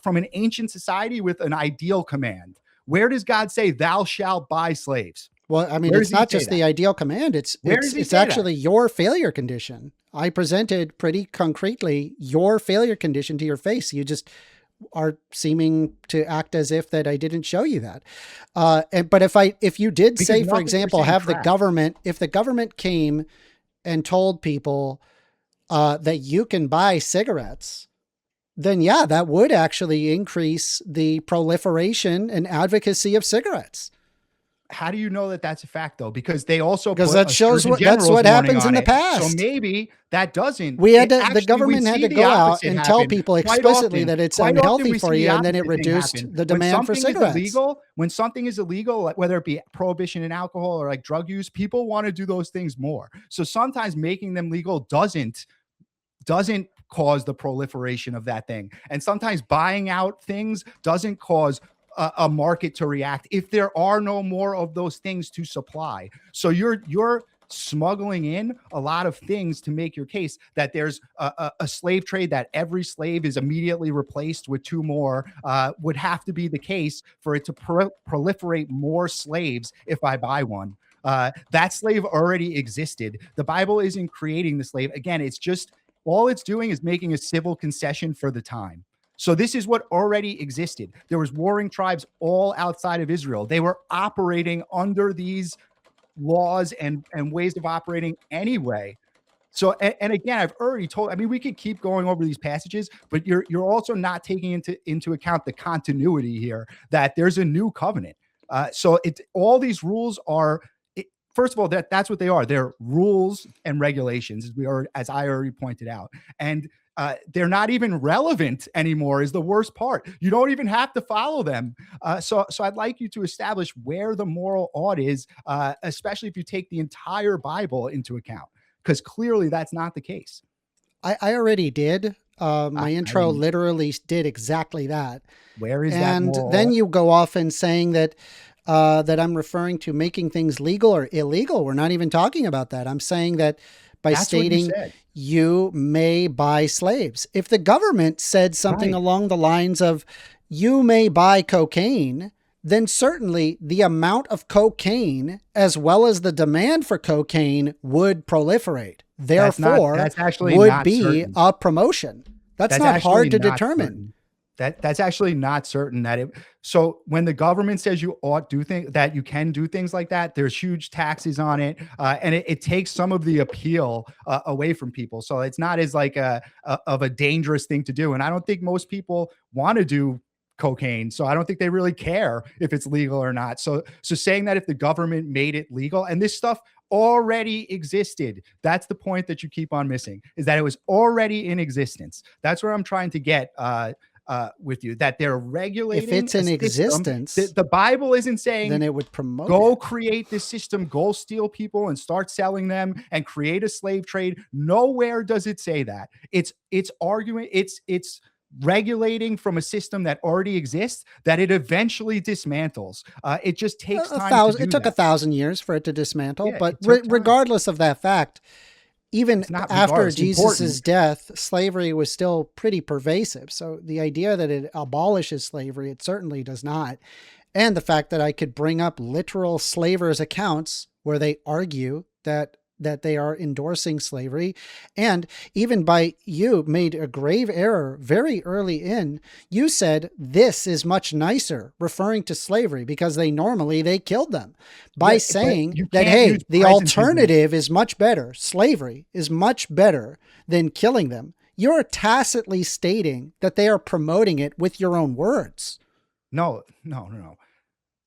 from an ancient society with an ideal command. Where does God say, "Thou shalt buy slaves"? Well, I mean, it's not just the ideal command. It's actually your failure condition. I presented pretty concretely your failure condition to your face. You just are seeming to act as if that I didn't show you that. But if you did Because say, for nothing you're example, saying have the tracks. government, if the government came and told people that you can buy cigarettes, then yeah, that would actually increase the proliferation and advocacy of cigarettes. How do you know that that's a fact though? Because they also Because put that a shows Surgeon that's General's what warning happens in on the it. So past. maybe that doesn't. The Actually, we government had see to the go out opposite and tell happen people quite explicitly often. that it's Quite often unhealthy we for see the you, and then it opposite thing reduced happen. the When demand for something is cigarettes. illegal, when something is illegal, like whether it be prohibition in alcohol or like drug use, people want to do those things more. So sometimes making them legal doesn't cause the proliferation of that thing. And sometimes buying out things doesn't cause a market to react if there are no more of those things to supply. So you're smuggling in a lot of things to make your case that there's a slave trade, that every slave is immediately replaced with two more, would have to be the case for it to proliferate more slaves if I buy one. That slave already existed. The Bible isn't creating the slave. Again, it's just all it's doing is making a civil concession for the time. So this is what already existed. There was warring tribes all outside of Israel. They were operating under these laws and ways of operating anyway. So, and again, I've already told, I mean, we could keep going over these passages, but you're also not taking into account the continuity here, that there's a new covenant. So all these rules are, first of all, that's what they are. They're rules and regulations, as I already pointed out. And they're not even relevant anymore is the worst part. You don't even have to follow them. So I'd like you to establish where the moral ought is, especially if you take the entire Bible into account, because clearly that's not the case. I already did. My intro literally did exactly that. Where is and that moral then ought? you go off and saying that that I'm referring to making things legal or illegal. We're not even talking about that. I'm saying that by That's what you stating said. you may buy slaves. If the government said something Right. along the lines of you may buy cocaine, then certainly the amount of cocaine as well as the demand for cocaine would proliferate. Therefore, That's actually would not be certain. a promotion. That's not actually hard to not determine. certain. That's actually not certain that it. So when the government says you ought do things, that you can do things like that, there's huge taxes on it, and it takes some of the appeal away from people. So it's not as like of a dangerous thing to do. And I don't think most people want to do cocaine, so I don't think they really care if it's legal or not. So saying that if the government made it legal, and this stuff already existed, that's the point that you keep on missing, is that it was already in existence. That's where I'm trying to get with you, that they're regulating. If it's in existence, the Bible isn't saying then it would promote go it. create this system, go steal people and start selling them and create a slave trade. Nowhere does it say that. It's arguing, it's regulating from a system that already exists that it eventually dismantles. It just takes time to do It took that. 1,000 years for it to dismantle, Yeah, but it took time. regardless of that fact, even It's not after regardless, Jesus's important. death, slavery was still pretty pervasive. So the idea that it abolishes slavery, it certainly does not. And the fact that I could bring up literal slavers' accounts where they argue that they are endorsing slavery. And even by you made a grave error very early in. You said this is much nicer, referring to slavery because they killed them, by Yeah, saying you that, can't hey, use the presentism. alternative is much better. Slavery is much better than killing them. You're tacitly stating that they are promoting it with your own words. No.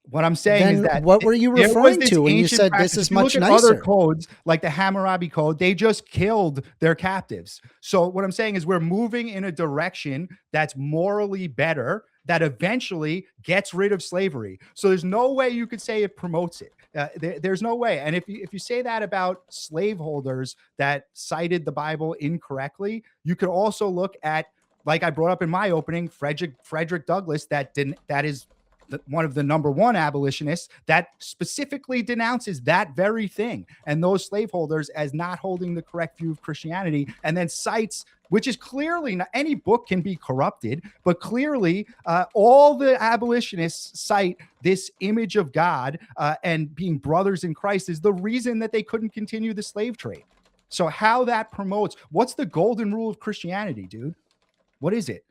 What I'm saying is Then that what were you there was referring this to when you ancient said practice. this is If you much look at other nicer? codes, like the Hammurabi Code, they just killed their captives. So what I'm saying is we're moving in a direction that's morally better, that eventually gets rid of slavery. So there's no way you could say it promotes it. There's no way. And if you say that about slaveholders that cited the Bible incorrectly, you could also look at, like I brought up in my opening, Frederick Douglass, that is one of the number one abolitionists that specifically denounces that very thing and those slaveholders as not holding the correct view of Christianity, and then cites, which is clearly not, any book can be corrupted, but clearly all the abolitionists cite this image of God and being brothers in Christ is the reason that they couldn't continue the slave trade. So how that promotes, what's the golden rule of Christianity, dude? What is it?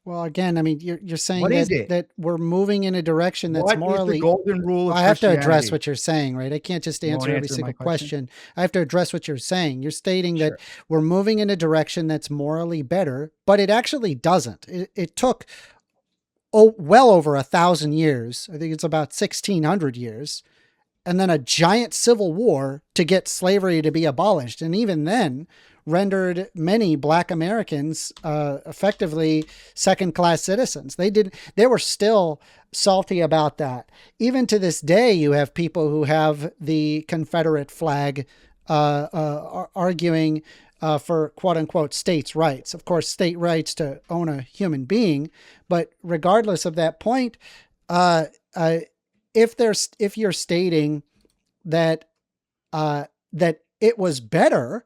Well, again, I mean, you're saying What is that it? we're moving in a direction that's What is the morally. golden rule of I have to address Christianity? what you're saying, right? I can't just You won't answer every answer my single question? question. I have to address what you're saying. You're stating that Sure. we're moving in a direction that's morally better, but it actually doesn't. It took well over 1,000 years. I think it's about 1,600 years, and then a giant civil war to get slavery to be abolished. And even then, rendered many Black Americans effectively second-class citizens. They were still salty about that. Even to this day, you have people who have the Confederate flag arguing for quote unquote states' rights. Of course, state rights to own a human being, but regardless of that point, uh, uh, if you're stating that that it was better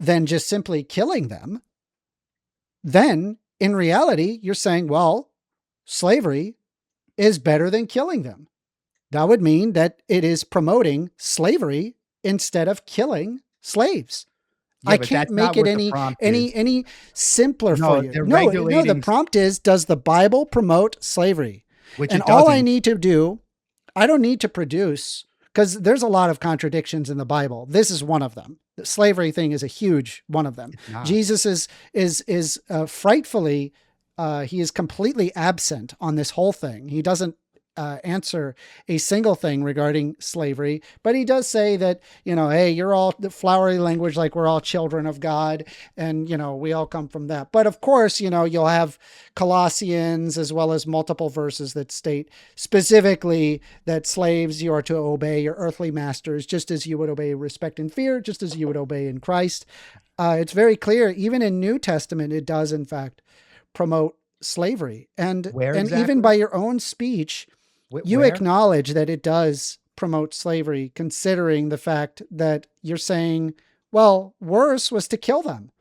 than just simply killing them, then in reality, you're saying, well, slavery is better than killing them. That would mean that it is promoting slavery instead of killing slaves. Yeah, I but can't that's make not it what the prompt is. any simpler for No, you. they're No, the regulating, prompt is, does the Bible promote slavery? which And it all I doesn't. need to do, I don't need to produce, because there's a lot of contradictions in the Bible. This is one of them. The slavery thing is a huge one of them. It's not. Jesus is frightfully, he is completely absent on this whole thing. He doesn't answer a single thing regarding slavery, but he does say that, hey, you're all the flowery language, like we're all children of God, and, we all come from that. But of course, you'll have Colossians as well as multiple verses that state specifically that slaves, you are to obey your earthly masters, just as you would obey respect and fear, just as you would obey in Christ. It's very clear, even in New Testament, it does in fact promote slavery. And Where even exactly? by your own speech, you Where? acknowledge that it does promote slavery, considering the fact that you're saying, well, worse was to kill them.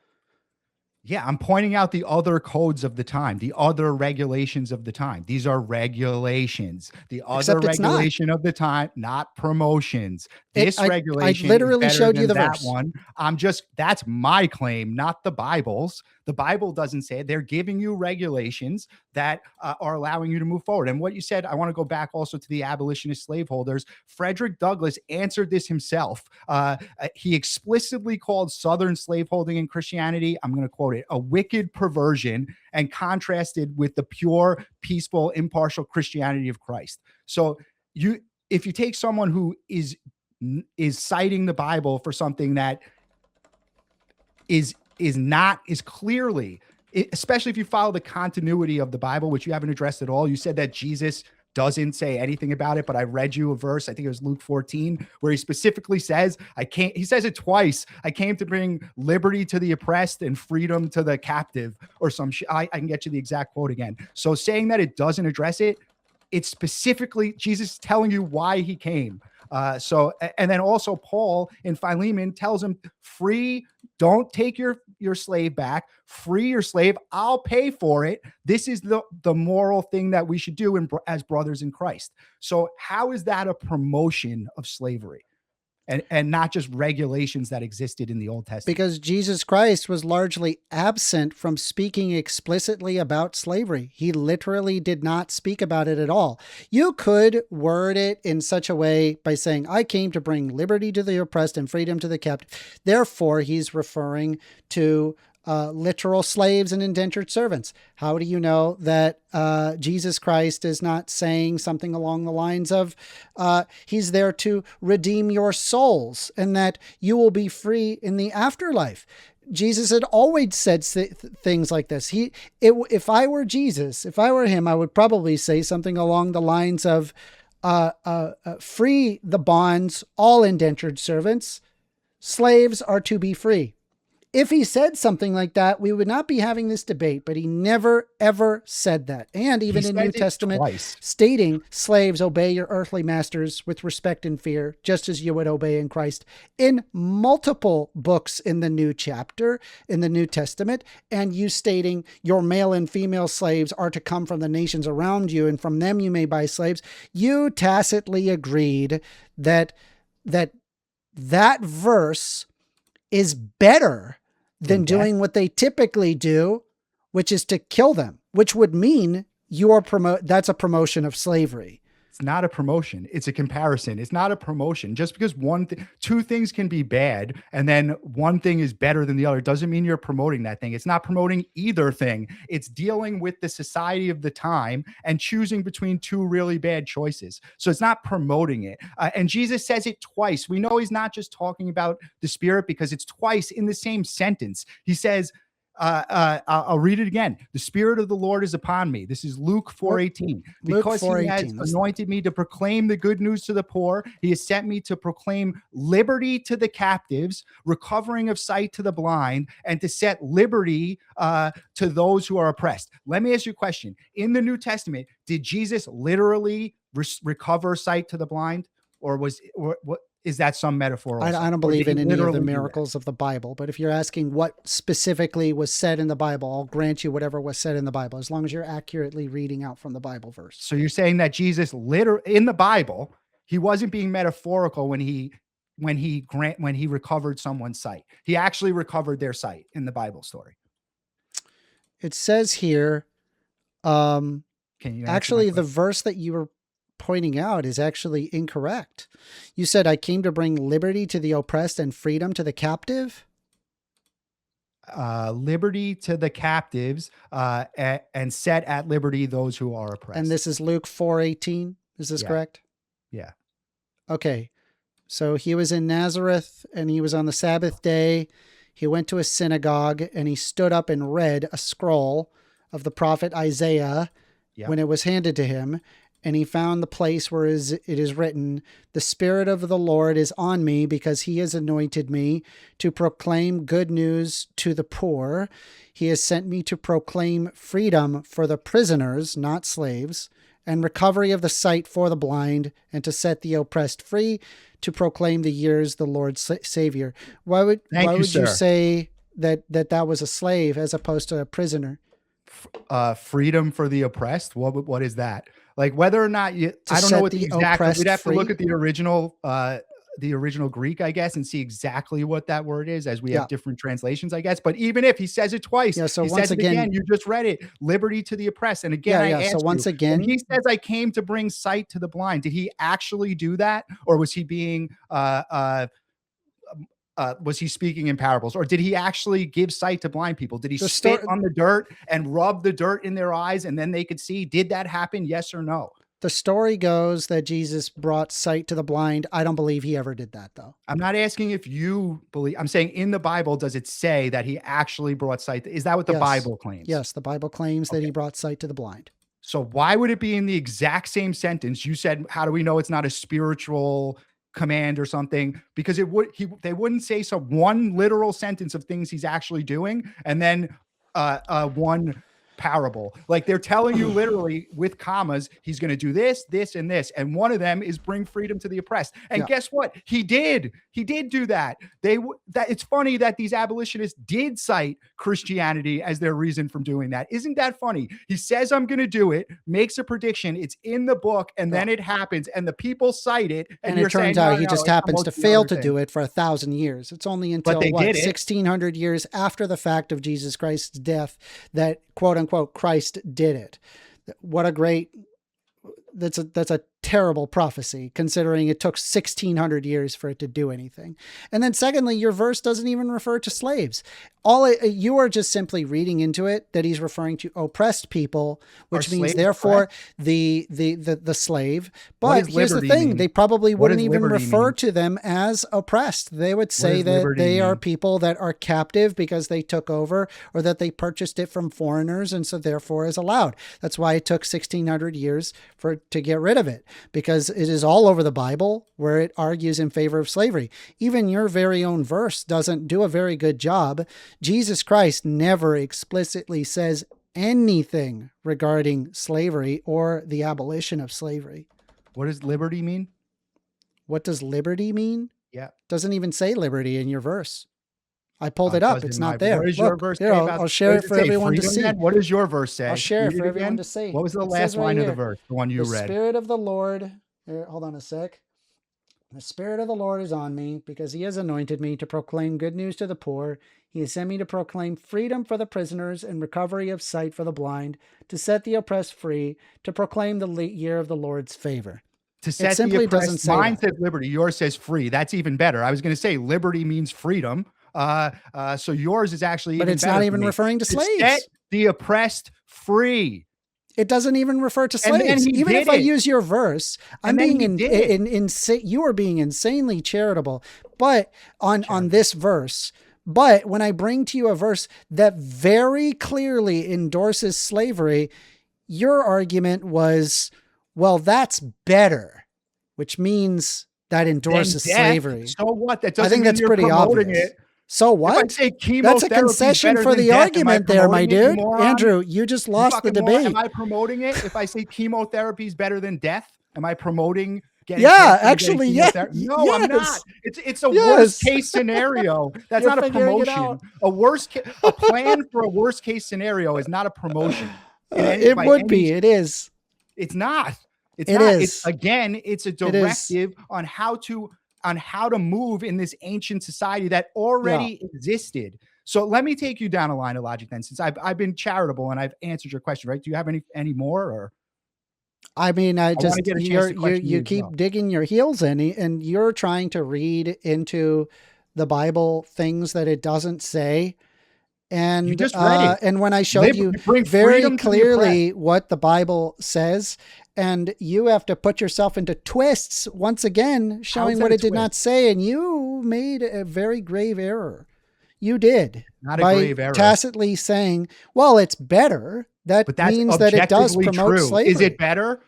Yeah, I'm pointing out the other codes of the time, the other regulations of the time. These are regulations. The other Except it's not. regulation of the time, not promotions. It, This I regulation is literally better showed you than the that verse. one. That's my claim, not the Bible's. The Bible doesn't say it. They're giving you regulations that are allowing you to move forward. And what you said, I want to go back also to the abolitionist slaveholders. Frederick Douglass answered this himself. He explicitly called Southern slaveholding in Christianity, I'm going to quote it, a wicked perversion, and contrasted with the pure, peaceful, impartial Christianity of Christ. So if you take someone who is citing the Bible for something that is clearly, especially if you follow the continuity of the Bible, which you haven't addressed at all. You said that Jesus doesn't say anything about it, but I read you a verse, I think it was Luke 14, where he specifically says, he says it twice, I came to bring liberty to the oppressed and freedom to the captive, or some I can get you the exact quote again. So saying that it doesn't address it, it's specifically Jesus telling you why he came. And then also Paul in Philemon tells him, free, don't take your slave back, free your slave, I'll pay for it. This is the moral thing that we should do as brothers in Christ. So how is that a promotion of slavery? And not just regulations that existed in the Old Testament? Because Jesus Christ was largely absent from speaking explicitly about slavery. He literally did not speak about it at all. You could word it in such a way by saying, I came to bring liberty to the oppressed and freedom to the captive. Therefore, he's referring to literal slaves and indentured servants. How do you know that Jesus Christ is not saying something along the lines of he's there to redeem your souls and that you will be free in the afterlife? Jesus had always said things like this. If I were Jesus, if I were him, I would probably say something along the lines of free the bonds, all indentured servants, slaves are to be free. If he said something like that, we would not be having this debate, but he never, ever said that. And even in New Testament, stating slaves, obey your earthly masters with respect and fear, just as you would obey in Christ, in multiple books in the New Chapter, in the New Testament, and you stating your male and female slaves are to come from the nations around you, and from them you may buy slaves. You tacitly agreed that verse is better than doing what they typically do, which is to kill them, which would mean that's a promotion of slavery. It's not a promotion. It's a comparison. It's not a promotion. Just because two things can be bad and then one thing is better than the other doesn't mean you're promoting that thing. It's not promoting either thing. It's dealing with the society of the time and choosing between two really bad choices. So it's not promoting it. And Jesus says it twice. We know he's not just talking about the Spirit because it's twice in the same sentence. He says, I'll read it again. The Spirit of the Lord is upon me. This is Luke 4:18. Because he has anointed me to proclaim the good news to the poor. He has sent me to proclaim liberty to the captives, recovering of sight to the blind, and to set liberty to those who are oppressed. Let me ask you a question. In the New Testament, did Jesus literally recover sight to the blind? Or what? Is that some metaphor? I don't believe in any of the miracles of the Bible, but if you're asking what specifically was said in the Bible, I'll grant you whatever was said in the Bible, as long as you're accurately reading out from the Bible verse. So you're saying that Jesus in the Bible, he wasn't being metaphorical when he recovered someone's sight. He actually recovered their sight in the Bible story. It says here, actually the verse that you were pointing out is actually incorrect. You said, I came to bring liberty to the oppressed and freedom to the captive. Liberty to the captives and set at liberty those who are oppressed. And this is Luke 4:18. Is this correct? Yeah. Okay. So he was in Nazareth and he was on the Sabbath day. He went to a synagogue and he stood up and read a scroll of the prophet Isaiah when it was handed to him. And he found the place where it is written, the Spirit of the Lord is on me because he has anointed me to proclaim good news to the poor. He has sent me to proclaim freedom for the prisoners, not slaves, and recovery of the sight for the blind, and to set the oppressed free, to proclaim the years the Lord's Savior. Why would you say that was a slave as opposed to a prisoner? Freedom for the oppressed. What is that? Like whether or not I don't know what the exact. We'd have to look at the original Greek, I guess, and see exactly what that word is, as we have different translations, I guess. But even if he says it twice, so he once says again, it again, you just read it, liberty to the oppressed. And again, I asked so once you, again, he says, I came to bring sight to the blind. Did he actually do that? Or was he being, was he speaking in parables, or did he actually give sight to blind people? Did he spit on the dirt and rub the dirt in their eyes and then they could see? Did that happen? Yes or no? The story goes that Jesus brought sight to the blind. I don't believe he ever did that, though. I'm not asking if you believe. I'm saying in the Bible, does it say that he actually brought sight? Is that what the Bible claims? Yes, the Bible claims that he brought sight to the blind. So why would it be in the exact same sentence? You said, how do we know it's not a spiritual command or something? Because they wouldn't say one literal sentence of things he's actually doing and then one parable. Like they're telling you literally with commas, he's going to do this, this, and this. And one of them is bring freedom to the oppressed. And guess what? He did do that. It's funny that these abolitionists did cite Christianity as their reason for doing that. Isn't that funny? He says, I'm going to do it, makes a prediction. It's in the book. And then it happens and the people cite it. And it turns out he just happens to fail to do it for 1,000 years. It's only until 1,600 years after the fact of Jesus Christ's death that quote unquote Christ did it. What a great, that's a terrible prophecy considering it took 1,600 years for it to do anything. And then secondly, your verse doesn't even refer to slaves. You are just simply reading into it that he's referring to oppressed people, which means therefore the slave. But here's the thing, they probably wouldn't even refer to them as oppressed. They would say that they are people that are captive because they took over or that they purchased it from foreigners and so therefore is allowed. That's why it took 1,600 years to get rid of it, because it is all over the Bible where it argues in favor of slavery. Even your very own verse doesn't do a very good job. Jesus Christ never explicitly says anything regarding slavery or the abolition of slavery. What does liberty mean? What does liberty mean? Yeah. Doesn't even say liberty in your verse. I pulled it up. It's not there. What does your verse say? I'll share it for everyone to see. What does your verse say? I'll share it for everyone to see. What was the last line of the verse? The one you read. The Spirit of the Lord. Here, hold on a sec. The Spirit of the Lord is on me, because he has anointed me to proclaim good news to the poor. He has sent me to proclaim freedom for the prisoners and recovery of sight for the blind, to set the oppressed free, to proclaim the year of the Lord's favor. To It set the simply doesn't oppressed, say mine that. says liberty. Yours says free. That's even better. I was going to say liberty means freedom. So yours is actually But even it's better not for even me. referring to To set slaves. the oppressed free. It doesn't even refer to And then slaves. he Even did if I it. use your verse, I'm And then being he did it. you are being insanely charitable, but on this verse. But when I bring to you a verse that very clearly endorses slavery, your argument was, well, that's better, which means that Then endorses death. slavery. So what? That I doesn't think mean that's you're pretty promoting obvious. it. So If I what? say That's a chemotherapy is concession better for than the death, am I argument there, my promoting it, you dude. moron? Andrew, you just You lost the fucking moron. Am debate. I promoting it? If I say chemotherapy is better than death, am I promoting getting Yeah, cancer and getting actually, yeah. chemotherapy? No, I'm not. Yes. It's a worst Yes. case scenario. That's You're not a figuring it promotion. out. A plan for a worst case scenario is not a promotion It by would any. be. It is. It's not. It's It not. It's is. again, it's a It is. directive on how to move in this ancient society that already existed. So let me take you down a line of logic then, since I've been charitable and I've answered your question, right? Do you have any more, or I mean, I want to get a chance to question you you as keep well. digging your heels in, and you're trying to read into the Bible things that it doesn't say. You And just read it. and when I showed you Bring very freedom to the oppressed. clearly what the Bible says, and you have to put yourself into twists once again, showing that what a it did not twist? say, and you made a very grave error. You did, Not a by grave error. tacitly saying, "Well, it's better." That But that's means that it does objectively promote true. slavery. Is it better?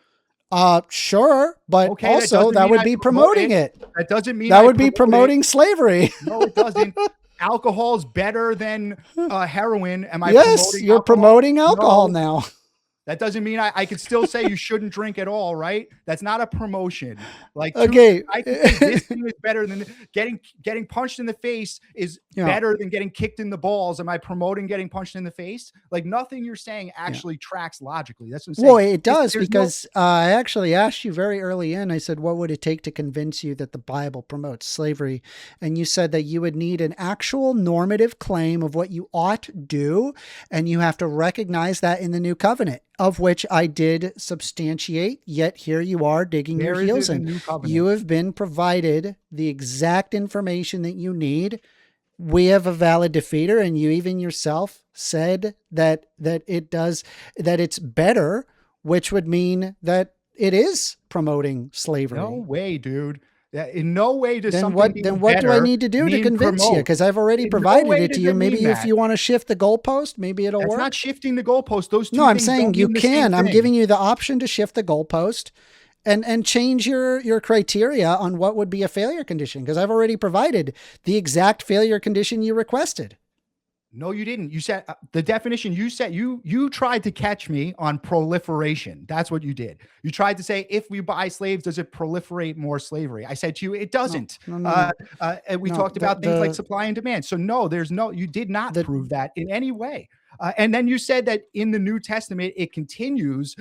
Sure, but Okay, that also doesn't that mean would I be promote promoting it. That doesn't mean That I would be promote it. promoting slavery. No, it doesn't. Alcohol is better than heroin. Am I Yes, promoting you're alcohol? promoting alcohol No. now. That doesn't mean I could still say you shouldn't drink at all, right? That's not a promotion. Like, Okay. I can say this thing is better than getting punched in the face is Yeah. better than getting kicked in the balls. Am I promoting getting punched in the face? Like, nothing you're saying actually tracks logically. That's what I'm saying. Well, it does, There's because I actually asked you very early in, I said, what would it take to convince you that the Bible promotes slavery? And you said that you would need an actual normative claim of what you ought to do, and you have to recognize that in the new covenant, of which I did substantiate, yet here you are digging Where your is it heels in the in. new covenant? You have been provided the exact information that you need. We have a valid defeater, and you even yourself said that it's better, which would mean that it is promoting slavery. No way, dude. In no way does Then something what? being Then what do I better need to do to mean convince you? promote. Because I've already In no provided way it to does you. it Maybe mean if that. you want to shift the goalpost, maybe it'll That's work. not shifting the goalpost. Those two No, I'm things saying don't you mean the same can. I'm thing. giving you the option to shift the goalpost and change your criteria on what would be a failure condition, because I've already provided the exact failure condition you requested. No, you didn't. You said the definition you said, you tried to catch me on proliferation. That's what you did. You tried to say, if we buy slaves, does it proliferate more slavery? I said to you, it doesn't. No. And we No, talked about things like supply and demand. So no, you did not prove that in any way. And then you said that in the New Testament, it continues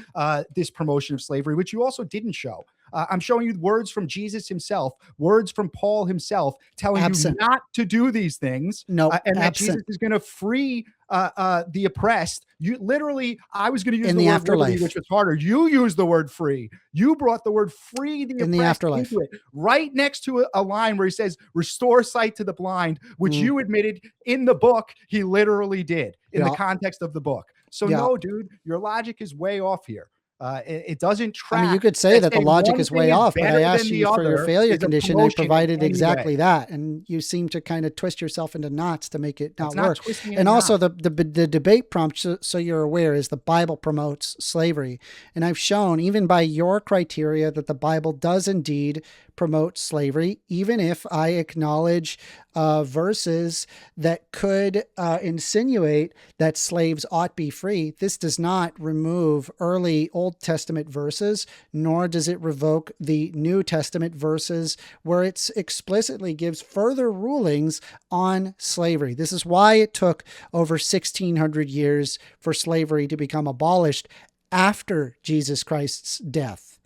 this promotion of slavery, which you also didn't show. I'm showing you words from Jesus himself, words from Paul himself, telling Absent. you not to do these things. No, and that absent. Jesus is going to free the oppressed. You literally, I was going to use In the the word afterlife. liberty, which was harder. You used the word free. You brought the word free the In the oppressed afterlife. into it, right next to a line where he says, restore sight to the blind, which you admitted in the book he literally did in the context of the book. So no, dude, your logic is way off here. It doesn't track. I mean, you could say that the logic is way off, but I asked you for your failure condition. I provided exactly that. And you seem to kind of twist yourself into knots to make it not work. And also the debate prompt, so you're aware, is the Bible promotes slavery. And I've shown, even by your criteria, that the Bible does indeed promote slavery, even if I acknowledge verses that could insinuate that slaves ought be free. This does not remove early Old Testament verses, nor does it revoke the New Testament verses where it explicitly gives further rulings on slavery. This is why it took over 1,600 years for slavery to become abolished after Jesus Christ's death.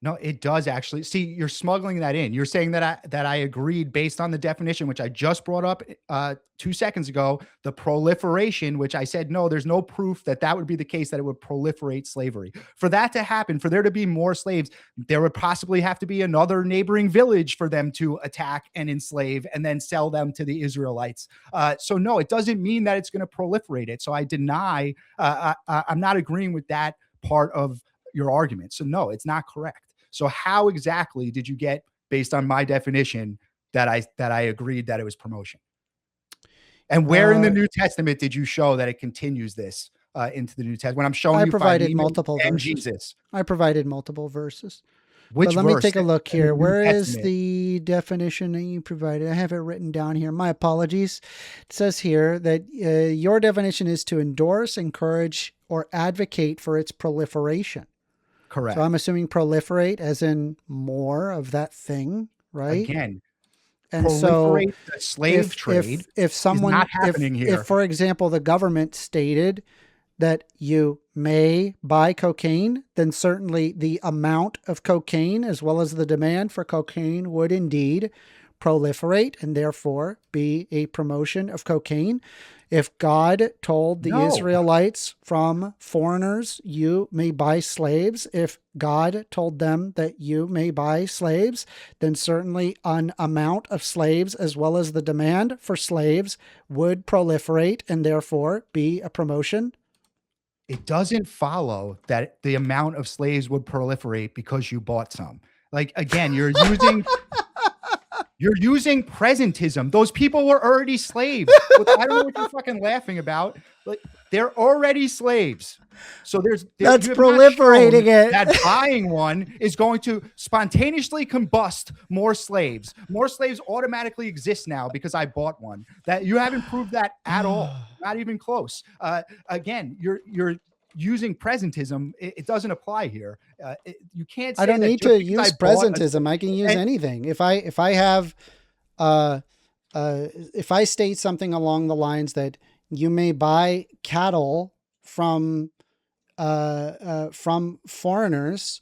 No, it does actually. See, you're smuggling that in. You're saying that I agreed based on the definition, which I just brought up 2 seconds ago, the proliferation, which I said, no, there's no proof that that would be the case, that it would proliferate slavery. For that to happen, for there to be more slaves, there would possibly have to be another neighboring village for them to attack and enslave and then sell them to the Israelites. So no, it doesn't mean that it's going to proliferate it. So I deny, I'm not agreeing with that part of your argument. So no, it's not correct. So how exactly did you get, based on my definition, that I agreed that it was promotion? And where in the New Testament did you show that it continues this into the New Testament? When I'm showing I you provided multiple and verses. Jesus. I provided multiple verses. Which But let me verse take a look in the here. New Where is Testament? the definition that you provided? I have it written down here. My apologies. It says here that your definition is to endorse, encourage, or advocate for its proliferation. Correct. So I'm assuming proliferate as in more of that thing, right? Again, And so proliferate the slave trade if someone, is not happening here. if, for example, the government stated that you may buy cocaine, then certainly the amount of cocaine as well as the demand for cocaine would indeed proliferate and therefore be a promotion of cocaine. If God told the No. Israelites from foreigners, you may buy slaves, if God told them that you may buy slaves, then certainly an amount of slaves as well as the demand for slaves would proliferate and therefore be a promotion. It doesn't follow that the amount of slaves would proliferate because you bought some. Like, again, you're using presentism. Those people were already slaves. I don't know what you're fucking laughing about. Like, they're already slaves. So That's you have not proliferating shown it. that buying one is going to spontaneously combust more slaves. More slaves automatically exist now because I bought one. That you haven't proved that at all. Not even close. Again, you're using presentism. It doesn't apply here. You can't say I don't that need just to because I use bought a- presentism. I can use anything. If I have, if I state something along the lines that you may buy cattle from foreigners,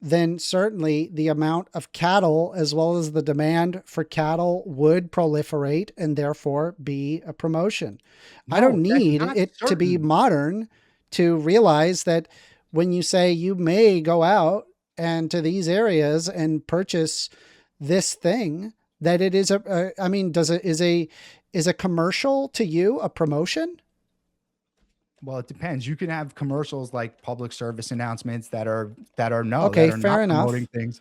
then certainly the amount of cattle as well as the demand for cattle would proliferate and therefore be a promotion. I don't No, that's need not it to be certain. modern to realize that when you say you may go out and to these areas and purchase this thing, that it is I mean, is a commercial to you a promotion? Well, it depends. You can have commercials like public service announcements that are Okay, that are fair not enough. promoting things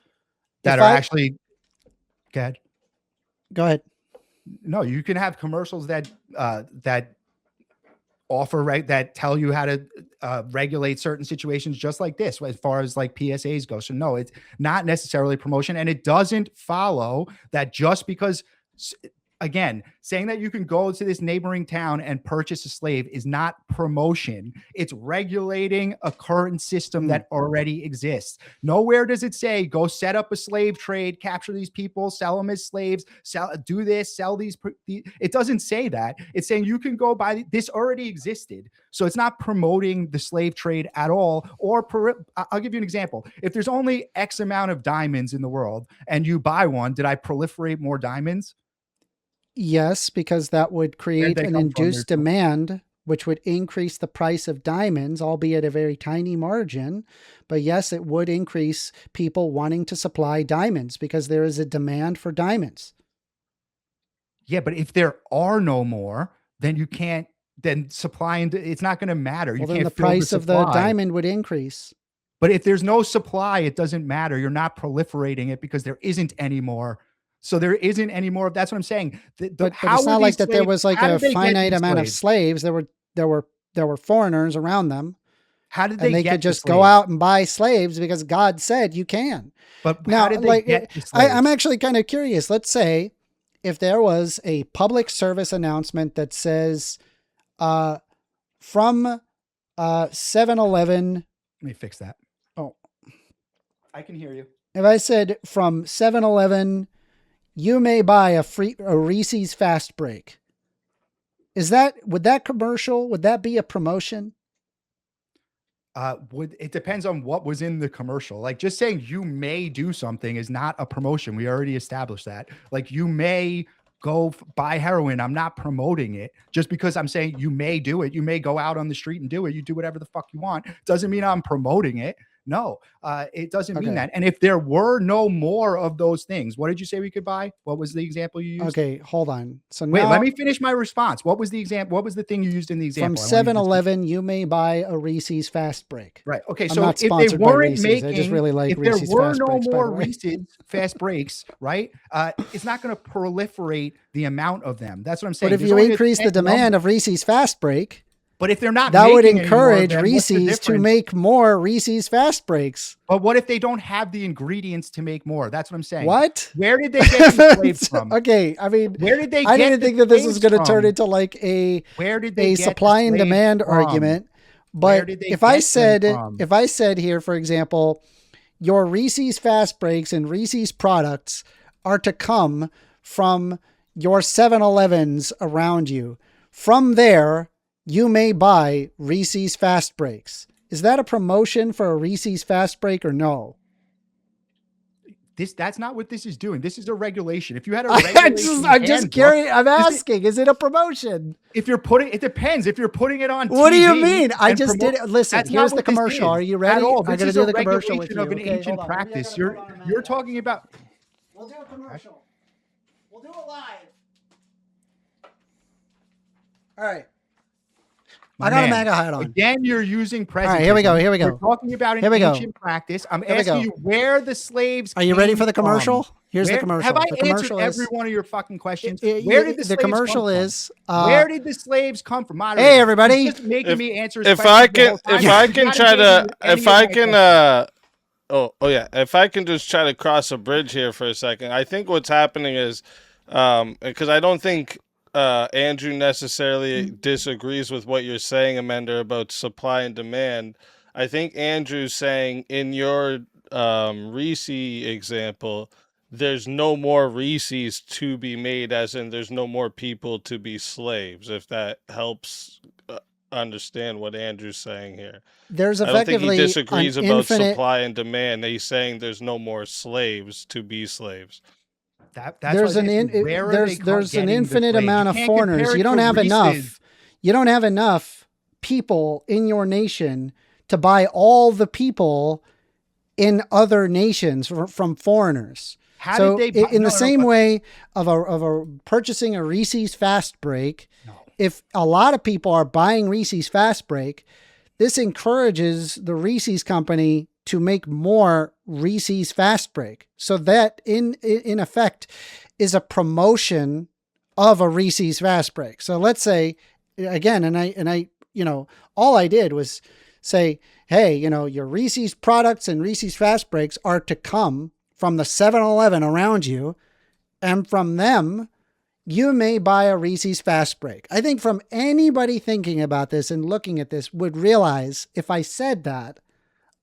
that If are I actually. Go ahead. Go ahead. No, you can have commercials that that offer that tell you how to regulate certain situations, just like this, as far as like PSAs go. So no, it's not necessarily promotion, and it doesn't follow that just because. Again, saying that you can go to this neighboring town and purchase a slave is not promotion. It's regulating a current system that already exists. Nowhere does it say go set up a slave trade, capture these people, sell them as slaves, do this, sell these. It doesn't say that. It's saying you can go buy this already existed. So it's not promoting the slave trade at all. Or I'll give you an example. If there's only X amount of diamonds in the world and you buy one, did I proliferate more diamonds? Yes, because that would create they an come from? induced demand, which would increase the price of diamonds, albeit a very tiny margin. But yes, it would increase people wanting to supply diamonds because there is a demand for diamonds. Yeah, but if there are no more, then you can't. Then supply and it's not going to matter. You Well, then can't the fill price of the supply. diamond would increase. But if there's no supply, it doesn't matter. You're not proliferating it because there isn't any more. So there isn't any more. That's what I'm saying. But it's not like that there was like a finite amount of slaves. There were foreigners around them. How did And they could just go out and buy slaves because God said you can. But now, how did they get the slaves? I'm actually kind of curious. Let's say if there was a public service announcement that says from 7-Eleven. Let me fix that. Oh, I can hear you. If I said from 7-Eleven, you may buy a Reese's Fast Break. Would that commercial, would that be a promotion? It depends on what was in the commercial. Like just saying you may do something is not a promotion. We already established that. Like you may go buy heroin. I'm not promoting it just because I'm saying you may do it. You may go out on the street and do it. You do whatever the fuck you want. Doesn't mean I'm promoting it. No, it doesn't mean that. And if there were no more of those things, what did you say we could buy? What was the example you used? Okay, hold on. So wait, now, let me finish my response. What was the example? What was the thing you used in the example? From 7-Eleven, you may buy a Reese's Fast Break. Right. Okay. I'm So not if they sponsored by weren't Reese's. making, I just really like if there Reese's were Fast no Breaks, by more the way. Reese's Fast Breaks, right? It's not going to proliferate the amount of them. That's what I'm saying. But if There's you only a increase the set demand number. of Reese's Fast Break, But if they're not, that would making any more of encourage them, what's the Reese's to difference? make more Reese's Fast Breaks. But what if they don't have the ingredients to make more? That's what I'm saying. What? Where did they get the slaves from? Okay, I mean, Where did they? I get didn't the think that this was slaves going to turn from? into like Where did they a get supply the and slaves demand from? argument. Where But did they if I get them from? said here, for example, your Reese's Fast Breaks and Reese's products are to come from your 7-Elevens around you. From there, you may buy Reese's Fast Breaks. Is that a promotion for a Reese's Fast Break or no? That's not what this is doing. This is a regulation. If you had a regulation, I'm just handbook, curious. I'm asking, is it a promotion? if you're putting, it depends. If you're putting it on What do you TV mean? I and just did it. Listen, that's not here's the what this commercial. is Are you ready? at all. I'm This going to is do a the commercial with regulation you. of an Okay, ancient hold on. Maybe I practice. gotta hold on a minute. You're talking about. We'll do a commercial. We'll do it live. All right. I got a MAGA hat on. Again, you're using presentism. All right, here we go. Here we go. We're talking about an Here we go. ancient practice. I'm Here we asking go. you where the slaves Are you ready came for the commercial? from. Here's the Where- commercial. Have I The commercial answered is- every one of your fucking questions? It- Where did the the slaves commercial come from? is, Where did the slaves come from? Moderator, Hey, everybody. you're just making me answer. his If questions I the can, whole time. if I You're can not try to, engaging with any if of I my can, questions. oh yeah, if I can just try to cross a bridge here for a second. I think what's happening is, because I don't think Andrew necessarily disagrees with what you're saying, Amender, about supply and demand. I think Andrew's saying in your Reese example, there's no more Reese's to be made, as in there's no more people to be slaves, if that helps understand what Andrew's saying here. There's I don't think he effectively disagrees an about infinite. supply and demand. He's saying there's no more slaves to be slaves. That's There's what an I said. Where are they there's an getting the infinite slaves? amount You of can't foreigners. compare it You don't to have Reese's. enough. You don't have enough people in your nation to buy all the people in other nations from foreigners. How So did they buy- in no, the no, same but- way of a purchasing a Reese's Fast Break, No. if a lot of people are buying Reese's Fast Break, this encourages the Reese's company to make more Reese's Fast Break. So that in effect is a promotion of a Reese's Fast Break. So let's say again, and I, all I did was say, hey, your Reese's products and Reese's Fast Breaks are to come from the 7-Eleven around you, and from them, you may buy a Reese's Fast Break. I think from anybody thinking about this and looking at this would realize if I said that,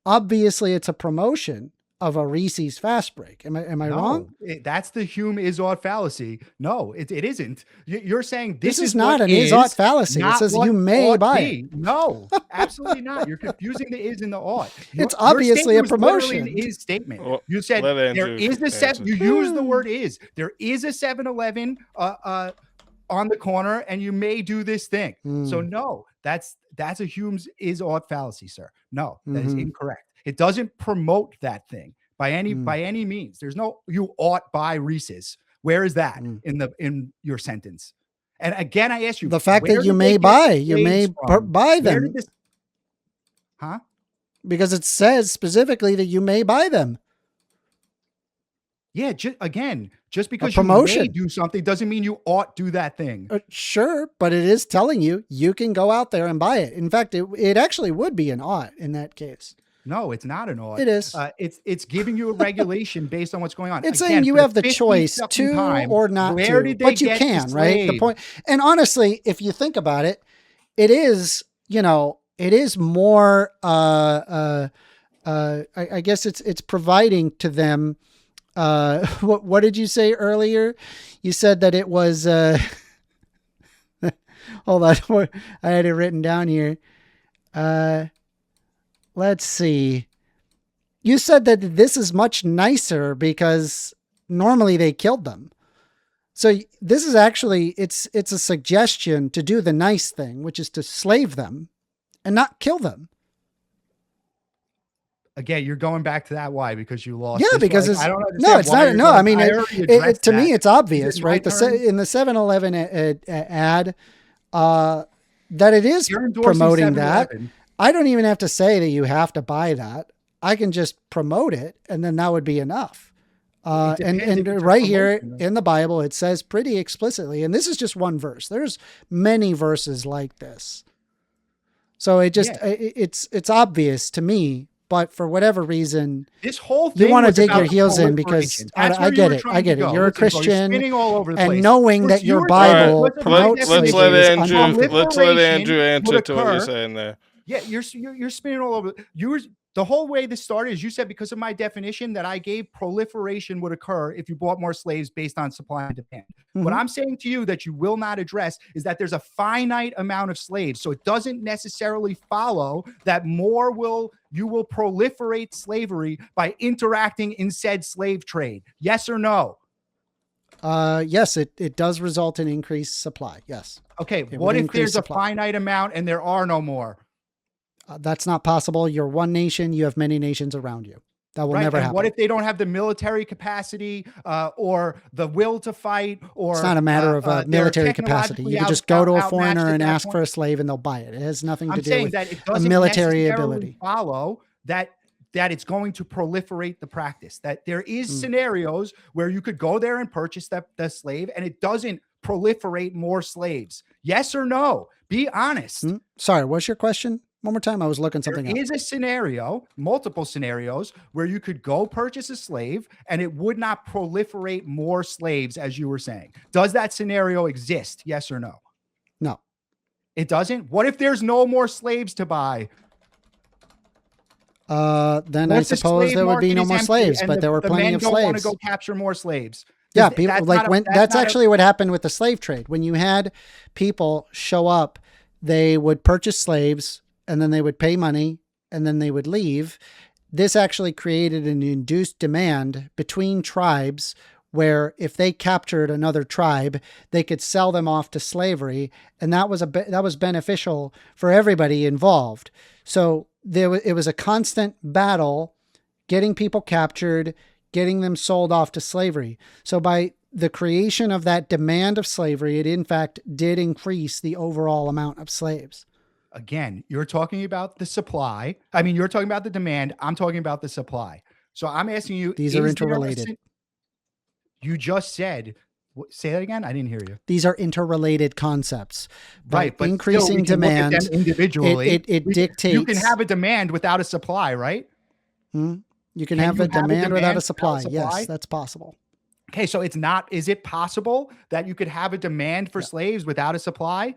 obviously it's a promotion of a Reese's Fast Break. Am I wrong? That's the Hume is-ought fallacy. No, it isn't. You're saying This is is not what an is-ought fallacy. It not says what you may ought buy be. No, absolutely not. You're confusing the is and the ought. It's Your obviously a statement was literally promotion. an is statement. Well, You said let there Andrew is a answer. seven. You use the word is. There is a 7-Eleven on the corner, and you may do this thing. So no, that's a Hume's is-ought fallacy, sir. No, that is incorrect. It doesn't promote that thing by any means. There's no you ought buy Reese's. Where is that in your sentence? And again, I ask you The fact where that you did may they get buy, the you may slaves from? buy Where them did this? Huh? because it says specifically that you may buy them. Yeah. Just because you may promotion. do something doesn't mean you ought do that thing. Sure, but it is telling you can go out there and buy it. In fact, it actually would be an ought in that case. No, it's not an ought. It is. It's giving you a regulation based on what's going on. It's Again, saying you for the have the 50th choice fucking to time, or not where to, did they but you get the can, right? The slave? point, and honestly, if you think about it, it is, it is more, I guess it's providing to them. What did you say earlier? You said that it was, hold on, I had it written down here. let's see. You said that this is much nicer because normally they killed them. So this is actually, it's a suggestion to do the nice thing, which is to slave them and not kill them. Again, you're going back to that. Why? Because you lost. Yeah, this because one. it's I don't no, understand it's why not. you're No, going- I mean, already addressed to me, that. it's obvious, Is it right? my turn? In the 7-Eleven ad, that it is You're endorsing promoting that. 7-Eleven. I don't even have to say that you have to buy that. I can just promote it, and then that would be enough. It depends if And it's a right here promotion, in the Bible, it says pretty explicitly, and this is just one verse. There's many verses like this. So it just it's obvious to me, but for whatever reason, This whole thing you want to was dig your about heels in because proliferation. That's I where you get were it. trying I get to it. go. You're a Listen, bro, you're Christian, spinning all over the and place. knowing First, that your you were Bible saying- promotes Let's slavery let is Andrew unbiblical. answer to what you're occur. saying there. Yeah, you're spinning all over. The whole way this started is you said because of my definition that I gave, proliferation would occur if you bought more slaves based on supply and demand. What I'm saying to you that you will not address is that there's a finite amount of slaves. So it doesn't necessarily follow that you will proliferate slavery by interacting in said slave trade. Yes or no? Yes, it does result in increased supply. Yes. Okay, It what would if there's increase a supply. finite amount and there are no more? That's not possible. You're one nation. You have many nations around you. That will never and happen. what if they don't have the military capacity or the will to fight? Or it's not a matter of they're military capacity. technologically You can just go to a outmatched foreigner at and that ask point? for a slave and they'll buy it. It has nothing to I'm do saying with that it a doesn't military necessarily ability. follow that it's going to proliferate the practice. That there is scenarios where you could go there and purchase the slave and it doesn't proliferate more slaves. Yes or no? Be honest. Sorry, what's your question? One more time. I was looking something up. There is a scenario, multiple scenarios, where you could go purchase a slave and it would not proliferate more slaves, as you were saying. Does that scenario exist? Yes or no? No. It doesn't? What if there's no more slaves to buy? Then I suppose there would be no more slaves, but there were plenty of slaves. Men don't want to slaves. go capture more slaves. Yeah, people that's actually what happened with the slave trade. When you had people show up, they would purchase slaves and then they would pay money and then they would leave. This actually created an induced demand between tribes where if they captured another tribe, they could sell them off to slavery. And that was beneficial for everybody involved. So it was a constant battle getting people captured, getting them sold off to slavery. So by the creation of that demand of slavery, it in fact did increase the overall amount of slaves. Again, you're talking about the supply. I mean, you're talking about the demand. I'm talking about the supply. So I'm asking you, these are interrelated. You just said, say that again. I didn't hear you. These are interrelated concepts, right? But increasing demand individually, it dictates. You can have a demand without a supply, right? You can have a demand without a supply. Yes, that's possible. Okay, so is it possible that you could have a demand for slaves without a supply?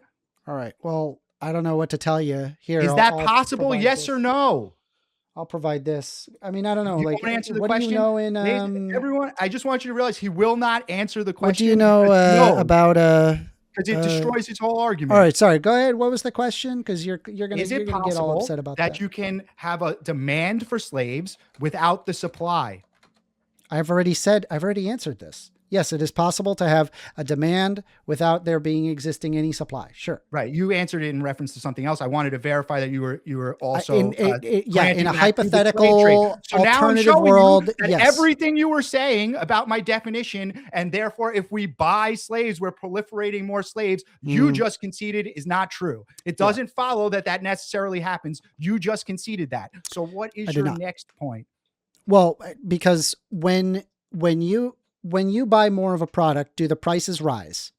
All right. Well, I don't know what to tell you here. Is that possible? Yes or no? I'll provide this. I mean, I don't know. Like, answer the what question? do you know in everyone? I just want you to realize he will not answer the question. What do you know about because it destroys his whole argument. All right, sorry. Go ahead. What was the question? Because you're gonna get all upset about that. That you can have a demand for slaves without the supply? I've already answered this. Yes, it is possible to have a demand without there being existing any supply. Sure. Right. You answered it in reference to something else. I wanted to verify that you were also in a hypothetical alternative world. That everything you were saying about my definition, and therefore if we buy slaves, we're proliferating more slaves, you just conceded is not true. It doesn't follow that necessarily happens. You just conceded that. So what is your next point? Well, because when you buy more of a product, do the prices rise?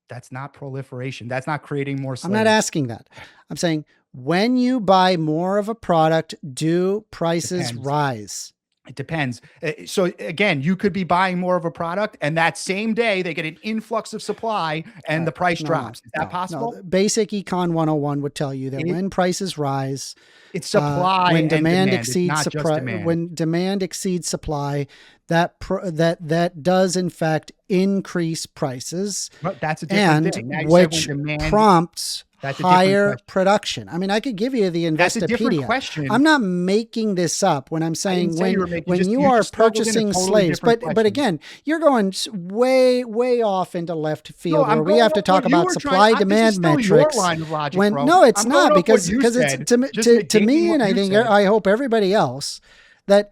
That's not proliferation. That's not creating more slaves. I'm not asking that. I'm saying when you buy more of a product, do prices rise? It depends. So again, you could be buying more of a product and that same day they get an influx of supply and the price drops. Is that possible? No. Basic Econ 101 would tell you that when prices rise, it's supply when and demand exceeds supply. When demand exceeds supply, that does in fact increase prices. But that's a different thing. Which prompts That's a different higher question. production. I mean, I could give you the That's a different Investopedia. question. I'm not making this up when I'm I saying didn't say you were making. when you you are just smuggled in a purchasing totally slaves, different but question. again, you're going way off into left No, field I'm where we going have to off talk what you about were supply trying. This is demand still your metrics. line of logic, When bro. no, it's I'm going not, off what you because it's said, just to negating me, what and I you think said. I hope everybody else, that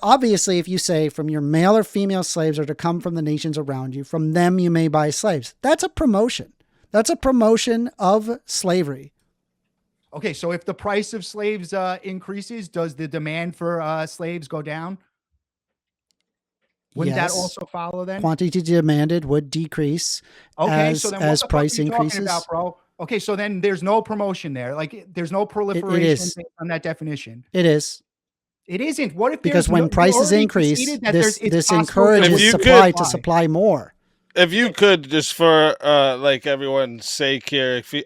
obviously if you say from your male or female slaves are to come from the nations around you, from them you may buy slaves. That's a promotion. That's a promotion of slavery. Okay, so if the price of slaves increases, does the demand for slaves go down? Wouldn't that Yes. also follow then? Quantity demanded would decrease Okay, as so then what the fuck price are you talking increases. about, bro? Okay, so then there's no promotion there. Like there's no proliferation is. based on that definition. It is. It isn't. What if Because there's when you prices already increase, conceded that this it's this possible there encourages If you would be supply could- to supply more. If you could, just for like everyone's sake here, if you,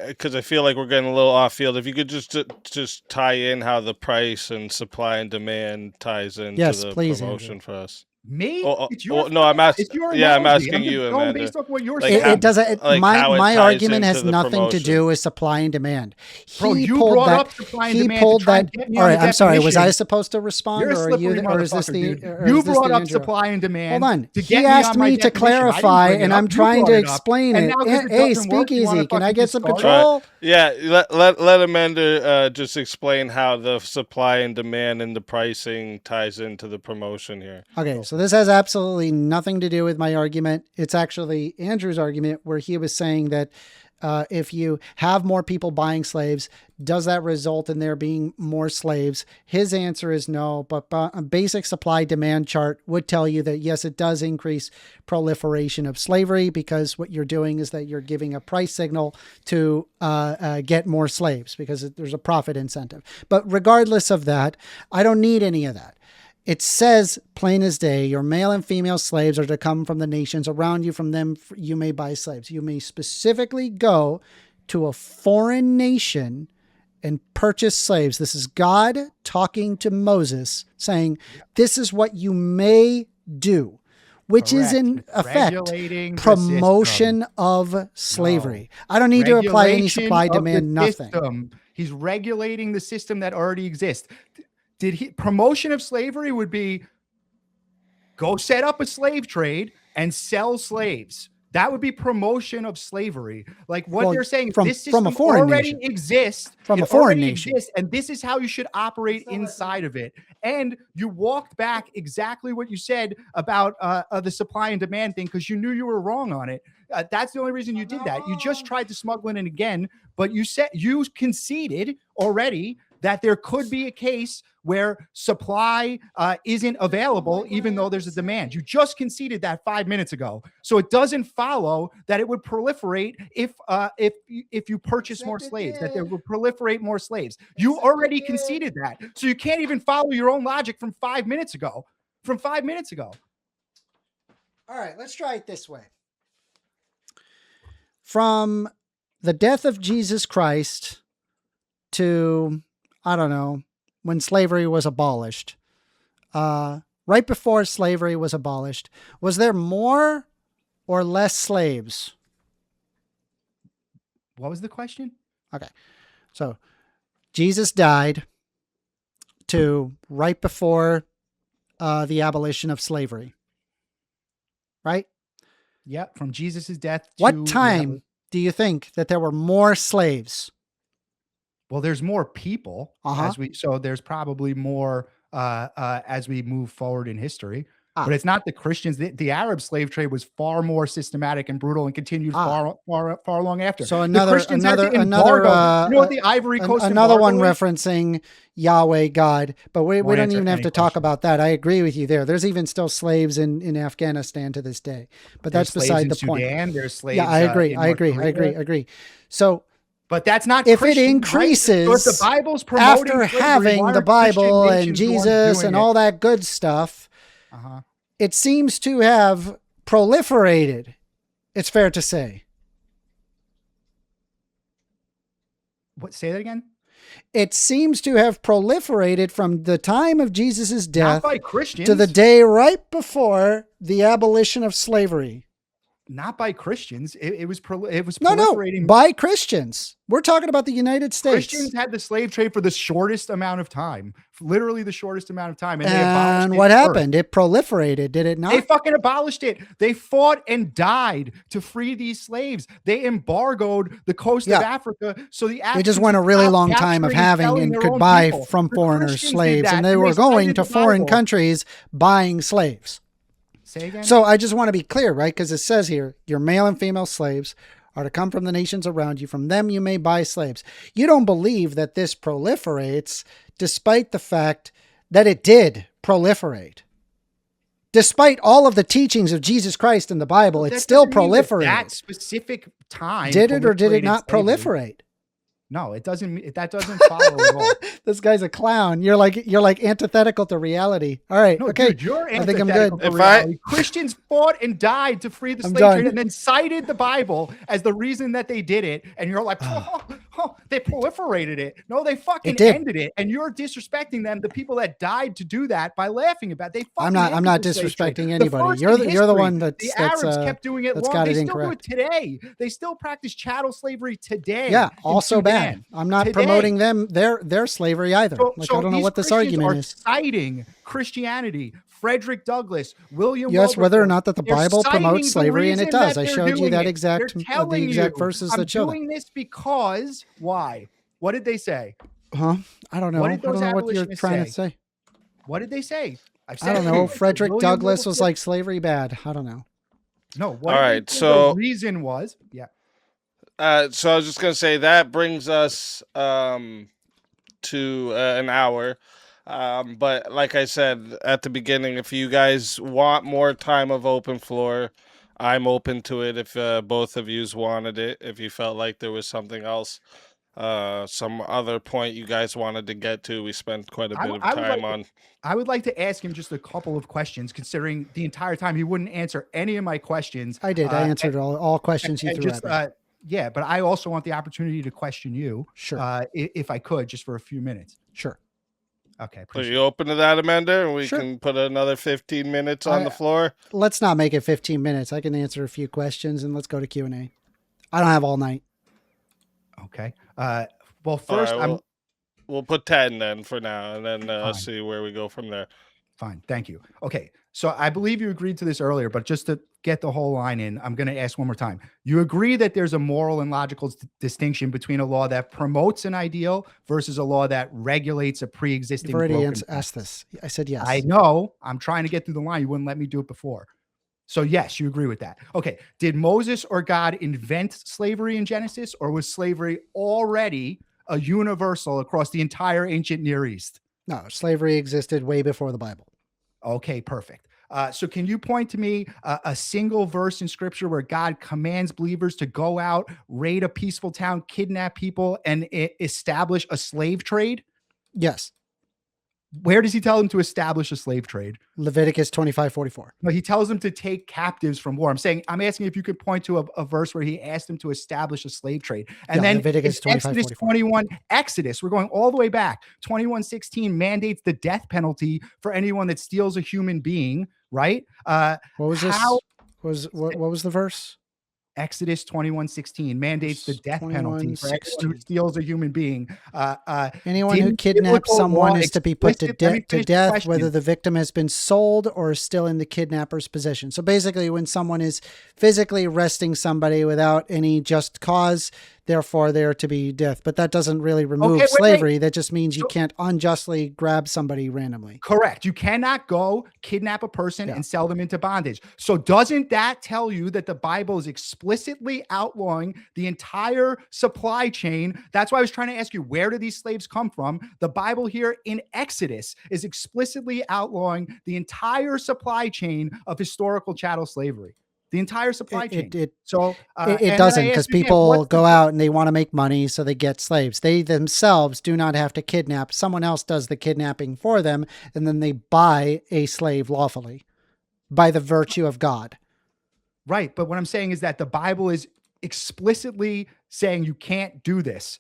because I feel like we're getting a little off field. If you could just tie in how the price and supply and demand ties into Yes, the please, promotion Andrew. for us. Me? Oh, It's your no, I'm asking. it's your Yeah, I'm analogy. asking just you, going Amanda. based off what you're Like saying. how- It doesn't. like how it my ties argument has into the nothing to promotion. do with supply and demand. Bro, He you pulled brought that. up supply and He demand to pulled try and that. get me All on right, the I'm sorry. Was I definition. supposed to respond, You're a or are you? slippery Or is this motherfucker, the? dude. Or You is this brought the up Andrew? supply and demand. Hold on. To He get me asked on my me to definition. I didn't clarify, bring it and up. I'm You trying brought to it up. explain And it. now 'cause it Hey, doesn't work, you Speakeasy, wanna can I fucking get some discard it? control? Yeah, let Amanda just explain how the supply and demand and the pricing ties into the promotion here. Okay, so this has absolutely nothing to do with my argument. It's actually Andrew's argument, where he was saying that if you have more people buying slaves, does that result in there being more slaves? His answer is no, but a basic supply demand chart would tell you that yes, it does increase proliferation of slavery, because what you're doing is that you're giving a price signal to get more slaves, because there's a profit incentive. But regardless of that, I don't need any of that. It says plain as day, your male and female slaves are to come from the nations around you. From them you may buy slaves. You may specifically go to a foreign nation and purchase slaves. This is God talking to Moses, saying, this is what you may do, which is in Correct. effect Regulating the promotion system. of slavery. I don't need to apply any Regulation supply, of the demand, nothing. system. He's regulating the system that already exists. Promotion of slavery would be go set up a slave trade and sell slaves. That would be promotion of slavery. Like what Well, they're saying, from this system a foreign already nation. exists. From It a foreign already nation. exists, and this is how you should operate inside of it. And you walked back exactly what you said about the supply and demand thing, because you knew you were wrong on it. That's the only reason you did that. You just tried to smuggle it in again, but you conceded already that there could be a case where supply isn't available, even though there's a demand. You just conceded that 5 minutes ago. So it doesn't follow that it would proliferate if you purchase more slaves, that there would proliferate more slaves. You already conceded that. So you can't even follow your own logic from 5 minutes ago. From 5 minutes ago. All right, let's try it this way. From the death of Jesus Christ to, I don't know, when slavery was abolished, right before slavery was abolished, was there more or less slaves? What was the question? Okay. So Jesus died to right before the abolition of slavery, right? Yep, from Jesus's death to What time do you think that there were more slaves? Well, there's more people so there's probably more as we move forward in history. But it's not the Christians. The Arab slave trade was far more systematic and brutal and continued far long after. So the Christians had to embargo. You know what the Ivory Coast another one embargo is? referencing Yahweh God, but we don't answer even have any to talk question. about that. I agree with you there. There's even still slaves in Afghanistan to this day, but There's that's beside slaves the in point. Sudan, there's slaves. Yeah, I agree. in I North Korea. agree. So But that's not if Christian, it increases, right? So if the Bible's promoting after slavery, having why the aren't Bible Christian and nations the ones Jesus doing and it? all that good stuff, it seems to have proliferated. It's fair to say. What? Say that again. It seems to have proliferated from the time of Jesus's Not death by Christians. to the day right before the abolition of slavery. not by Christians. It was No, proliferating. by Christians. We're talking about the United States. Christians had the slave trade for the shortest amount of time, literally the shortest amount of time. And they abolished it what first. happened? It proliferated, did it not? They fucking abolished it. They fought and died to free these slaves. They embargoed the coast of Africa. So the They just went a really long time of having and could buy from foreigners slaves. And they were going to foreign countries buying slaves. Say again? So I just want to be clear, right? Because it says here, your male and female slaves are to come from the nations around you. From them you may buy slaves. You don't believe that this proliferates, despite the fact that it did proliferate. Despite all of the teachings of Jesus Christ in the Bible, it still proliferated. That specific time. Did it or did it not proliferate? No, it doesn't. That doesn't follow at all. This guy's a clown. You're like antithetical to reality. All right. No, okay. Dude, you're I think I'm good. Christians fought and died to free the slave trade and then cited the Bible as the reason that they did it. And you're like, they proliferated it. No, they fucking ended it. And you're disrespecting them, the people that died to do that, by laughing about it. I'm not disrespecting anybody. You're the one that's the Arabs kept doing it long. They still do it today. They still practice chattel slavery today. Yeah, also bad. I'm not promoting them their slavery either. I don't know what this argument is. Citing Christianity, Frederick Douglass, William. Yes, whether or not that the Bible promotes slavery, and it does. I showed you that exact verses that show that. I'm doing this because why? What did they say? Huh? I don't know. I don't know what you're trying to say. What did they say? I don't know. Frederick Douglass was like slavery bad. I don't know. No. All right. So the reason was, yeah. So I was just gonna say that brings us to an hour. But like I said at the beginning, if you guys want more time of open floor, I'm open to it. If both of yous wanted it, if you felt like there was something else, some other point you guys wanted to get to, we spent quite a bit of time on. I would like to ask him just a couple of questions, considering the entire time he wouldn't answer any of my questions. I did. I answered all questions he threw at me. Yeah, but I also want the opportunity to question you. Sure. If I could, just for a few minutes. Sure. Okay. Are you open to that, Amanda? And we can put another 15 minutes on the floor. Let's not make it 15 minutes. I can answer a few questions and let's go to Q&A. I don't have all night. Okay. Well, first, we'll put 10 then for now, and then see where we go from there. Fine. Thank you. Okay. So I believe you agreed to this earlier, but just to get the whole line in, I'm going to ask one more time. You agree that there's a moral and logical distinction between a law that promotes an ideal versus a law that regulates a pre-existing. You've already asked this. I said yes. I know. I'm trying to get through the line. You wouldn't let me do it before. So yes, you agree with that. Okay. Did Moses or God invent slavery in Genesis, or was slavery already a universal across the entire ancient Near East? No, slavery existed way before the Bible. Okay, perfect. So can you point to me a single verse in scripture where God commands believers to go out, raid a peaceful town, kidnap people, and establish a slave trade? Yes. Where does he tell them to establish a slave trade? Leviticus 25:44. No, he tells them to take captives from war. I'm asking if you could point to a verse where he asked them to establish a slave trade. And then Leviticus 25:44. Exodus 21, Exodus, we're going all the way back. 21:16 mandates the death penalty for anyone that steals a human being, right? What was this? What was the verse? Exodus 21:16 mandates the death penalty for anyone who steals a human being. Anyone who kidnaps someone is to be put to death, whether the victim has been sold or is still in the kidnapper's possession. So basically, when someone is physically arresting somebody without any just cause, therefore they're to be death. But that doesn't really remove slavery. That just means you can't unjustly grab somebody randomly. Correct. You cannot go kidnap a person and sell them into bondage. So doesn't that tell you that the Bible is explicitly outlawing the entire supply chain? That's why I was trying to ask you, where do these slaves come from? The Bible here in Exodus is explicitly outlawing the entire supply chain of historical chattel slavery. The entire supply chain. It doesn't, because people go out and they want to make money, so they get slaves. They themselves do not have to kidnap. Someone else does the kidnapping for them, and then they buy a slave lawfully by the virtue of God. Right. But what I'm saying is that the Bible is explicitly saying you can't do this.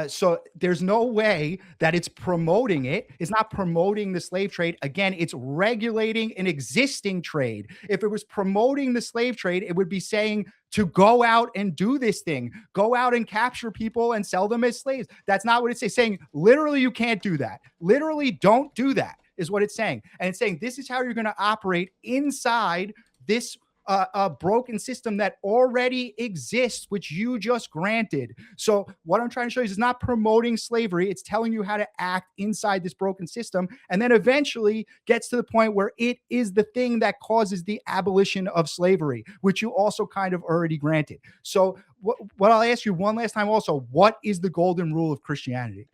So there's no way that it's promoting it. It's not promoting the slave trade. Again, it's regulating an existing trade. If it was promoting the slave trade, it would be saying to go out and do this thing, go out and capture people and sell them as slaves. That's not what it's saying. Literally, you can't do that. Literally, don't do that is what it's saying. And it's saying this is how you're going to operate inside this a broken system that already exists, which you just granted. So what I'm trying to show you is not promoting slavery. It's telling you how to act inside this broken system, and then eventually gets to the point where it is the thing that causes the abolition of slavery, which you also kind of already granted. So what I'll ask you one last time also, what is the golden rule of Christianity?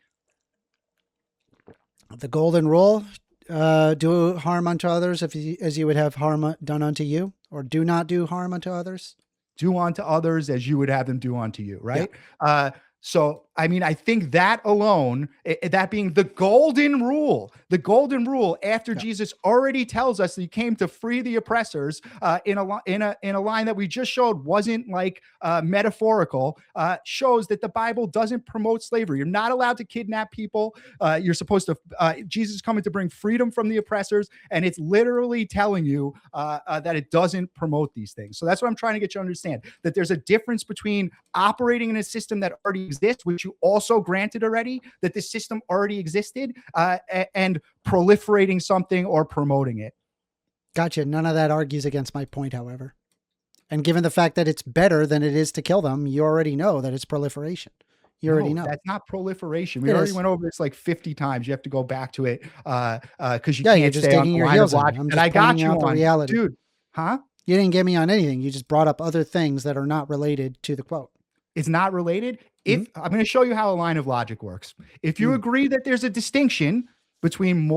The golden rule, do harm unto others as you would have harm done unto you, or do not do harm unto others. Do unto others as you would have them do unto you, right? Yeah. So, I mean, I think that alone, that being the golden rule after Jesus already tells us that he came to free the oppressors in a line that we just showed wasn't like metaphorical, shows that the Bible doesn't promote slavery. You're not allowed to kidnap people. You're supposed to, Jesus is coming to bring freedom from the oppressors. And it's literally telling you that it doesn't promote these things. So that's what I'm trying to get you to understand, that there's a difference between operating in a system that already exists, which you also granted already, that the system already existed, and proliferating something or promoting it. Gotcha. None of that argues against my point, however. And given the fact that it's better than it is to kill them, you already know that it's proliferation. You already know. That's not proliferation. We already went over this like 50 times. You have to go back to it because you can't you're just stay on digging the your line heels of in. logic. I'm And just I got pointing you out the on, reality. dude. Huh? You didn't get me on anything. You just brought up other things that are not related to the quote. It's not related. If I'm going to show you how a line of logic works. If you agree that there's a distinction between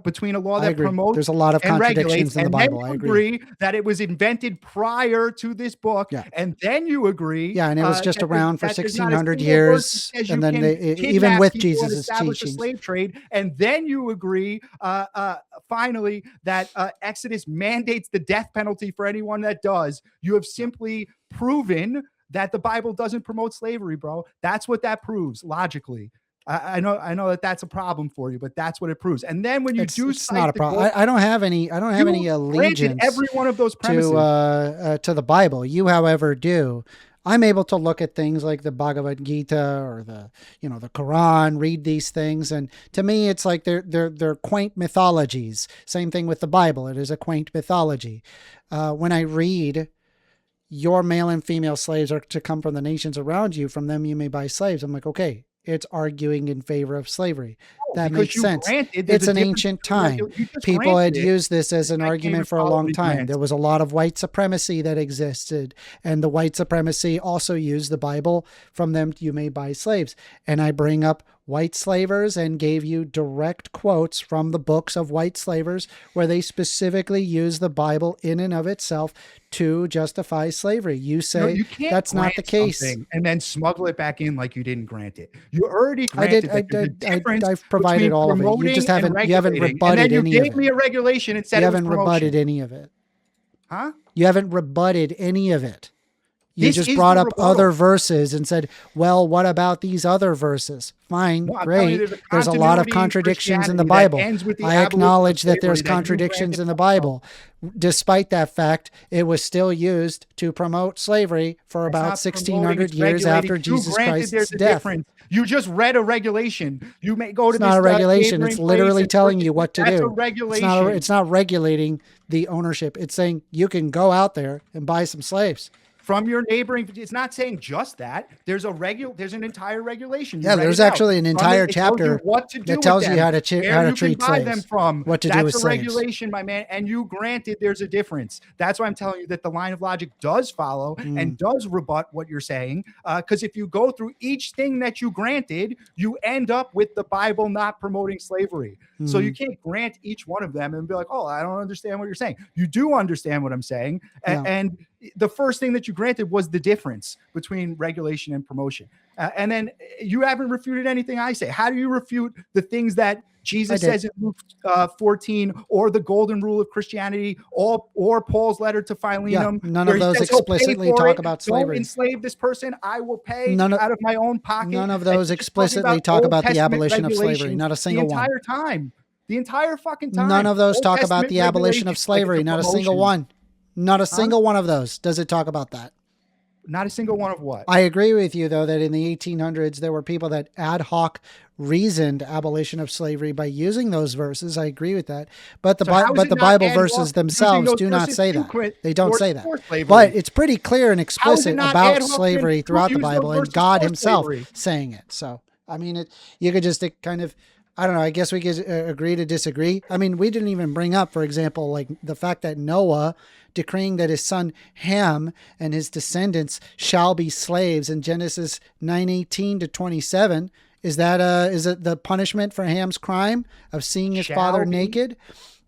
between a law that promotes, there's a lot of contradictions in the Bible. I agree that it was invented prior to this book, and then you agree, and it was just around for 1,600 years, and then even with Jesus' teachings, slave trade, and then you agree, finally, that Exodus mandates the death penalty for anyone that does. You have simply proven that the Bible doesn't promote slavery, bro. That's what that proves logically. I know that that's a problem for you, but that's what it proves. And then when you it's not a problem. I don't have any allegiance every one of those premises to the Bible. You, however, do. I'm able to look at things like the Bhagavad Gita or the Quran, read these things, and to me, it's like they're quaint mythologies. Same thing with the Bible; it is a quaint mythology. When I read, your male and female slaves are to come from the nations around you; from them you may buy slaves. I'm like, okay, it's arguing in favor of slavery. That makes sense. It's an ancient time. People had used this as an argument for a long time. There was a lot of white supremacy that existed, and the white supremacy also used the Bible. From them you may buy slaves. And I bring up white slavers and gave you direct quotes from the books of white slavers where they specifically use the Bible in and of itself to justify slavery. You say that's not the case. And then smuggle it back in like you didn't grant it. You already granted it. I've provided all of it. You just haven't rebutted any of it. And then you gave me a regulation and said you haven't rebutted any of it. Huh? You haven't rebutted any of it. You just brought up other verses and said, well, what about these other verses? Fine, great. There's a lot of contradictions in the Bible. I acknowledge that there's contradictions in the Bible. Despite that fact, it was still used to promote slavery for about 1,600 years after Jesus Christ's death. You just read a regulation. You may go to It's not a regulation. It's literally telling you what to do. That's a regulation. It's not regulating the ownership. It's saying you can go out there and buy some slaves. From your neighboring, it's not saying just that. There's an entire regulation. Yeah, there's actually an entire chapter that tells you how to treat slaves. Them from. What to do with slaves. That's a regulation, my man. And you granted there's a difference. That's why I'm telling you that the line of logic does follow and does rebut what you're saying. Because if you go through each thing that you granted, you end up with the Bible not promoting slavery. So you can't grant each one of them and be like, oh, I don't understand what you're saying. You do understand what I'm saying. And the first thing that you granted was the difference between regulation and promotion. And then you haven't refuted anything I say. How do you refute the things that Jesus did. says in Luke 14, or the golden rule of Christianity, or Paul's letter to Philemon, none where of he those says he'll pay explicitly for talk it. about Don't slavery. enslave this person. I will pay None of out of my own pocket. None of And those he's just talking explicitly about talk Old about the Testament abolition of slavery. regulations Not a the single one. entire time. The entire fucking time. None of those Old talk about Testament the abolition of regulations, like it's slavery. Not a single promotion. one. Not a single one of those does it talk about that. Not a single one of what? I agree with you, though, that in the 1800s, there were people that ad hoc reasoned abolition of slavery by using those verses. I agree with that. But the, So how is but it the not Bible ad hoc verses using themselves those do not verses say to that. quit They don't for- say that. for slavery? But it's pretty clear and How is it explicit not about ad hoc slavery to throughout the use those Bible and verses God for himself slavery? saying it. So, I mean, you could just kind of, I don't know, I guess we could agree to disagree. I mean, we didn't even bring up, for example, like the fact that Noah decreeing that his son Ham and his descendants shall be slaves in Genesis 9:18 to 27. Is it the punishment for Ham's crime of seeing his father naked?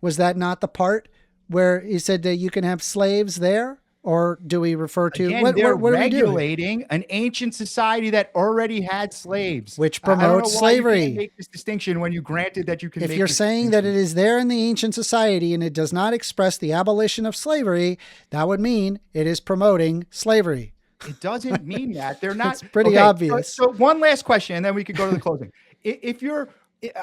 Was that not the part where he said that you can have slaves there? Or do we refer to Again, what they're are we doing? regulating an ancient society that already had slaves, Which I don't know promotes why you slavery. can't make this distinction when you granted that you can. If make you're this saying that distinction. it is there in the ancient society and it does not express the abolition of slavery, that would mean it is promoting slavery. It doesn't mean that. They're not. It's pretty Okay, obvious. So one last question, and then we could go to the closing. If you're,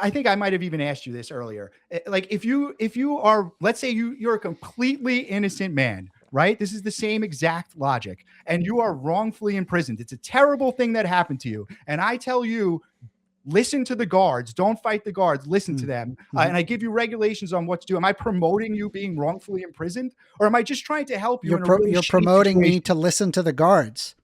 I think I might have even asked you this earlier. Like if you are, let's say you're a completely innocent man, right? This is the same exact logic, and you are wrongfully imprisoned. It's a terrible thing that happened to you, and I tell you, listen to the guards. Don't fight the guards. Listen to them. And I give you regulations on what to do. Am I promoting you being wrongfully imprisoned, or am I just trying to help you? You're promoting me to listen to the guards.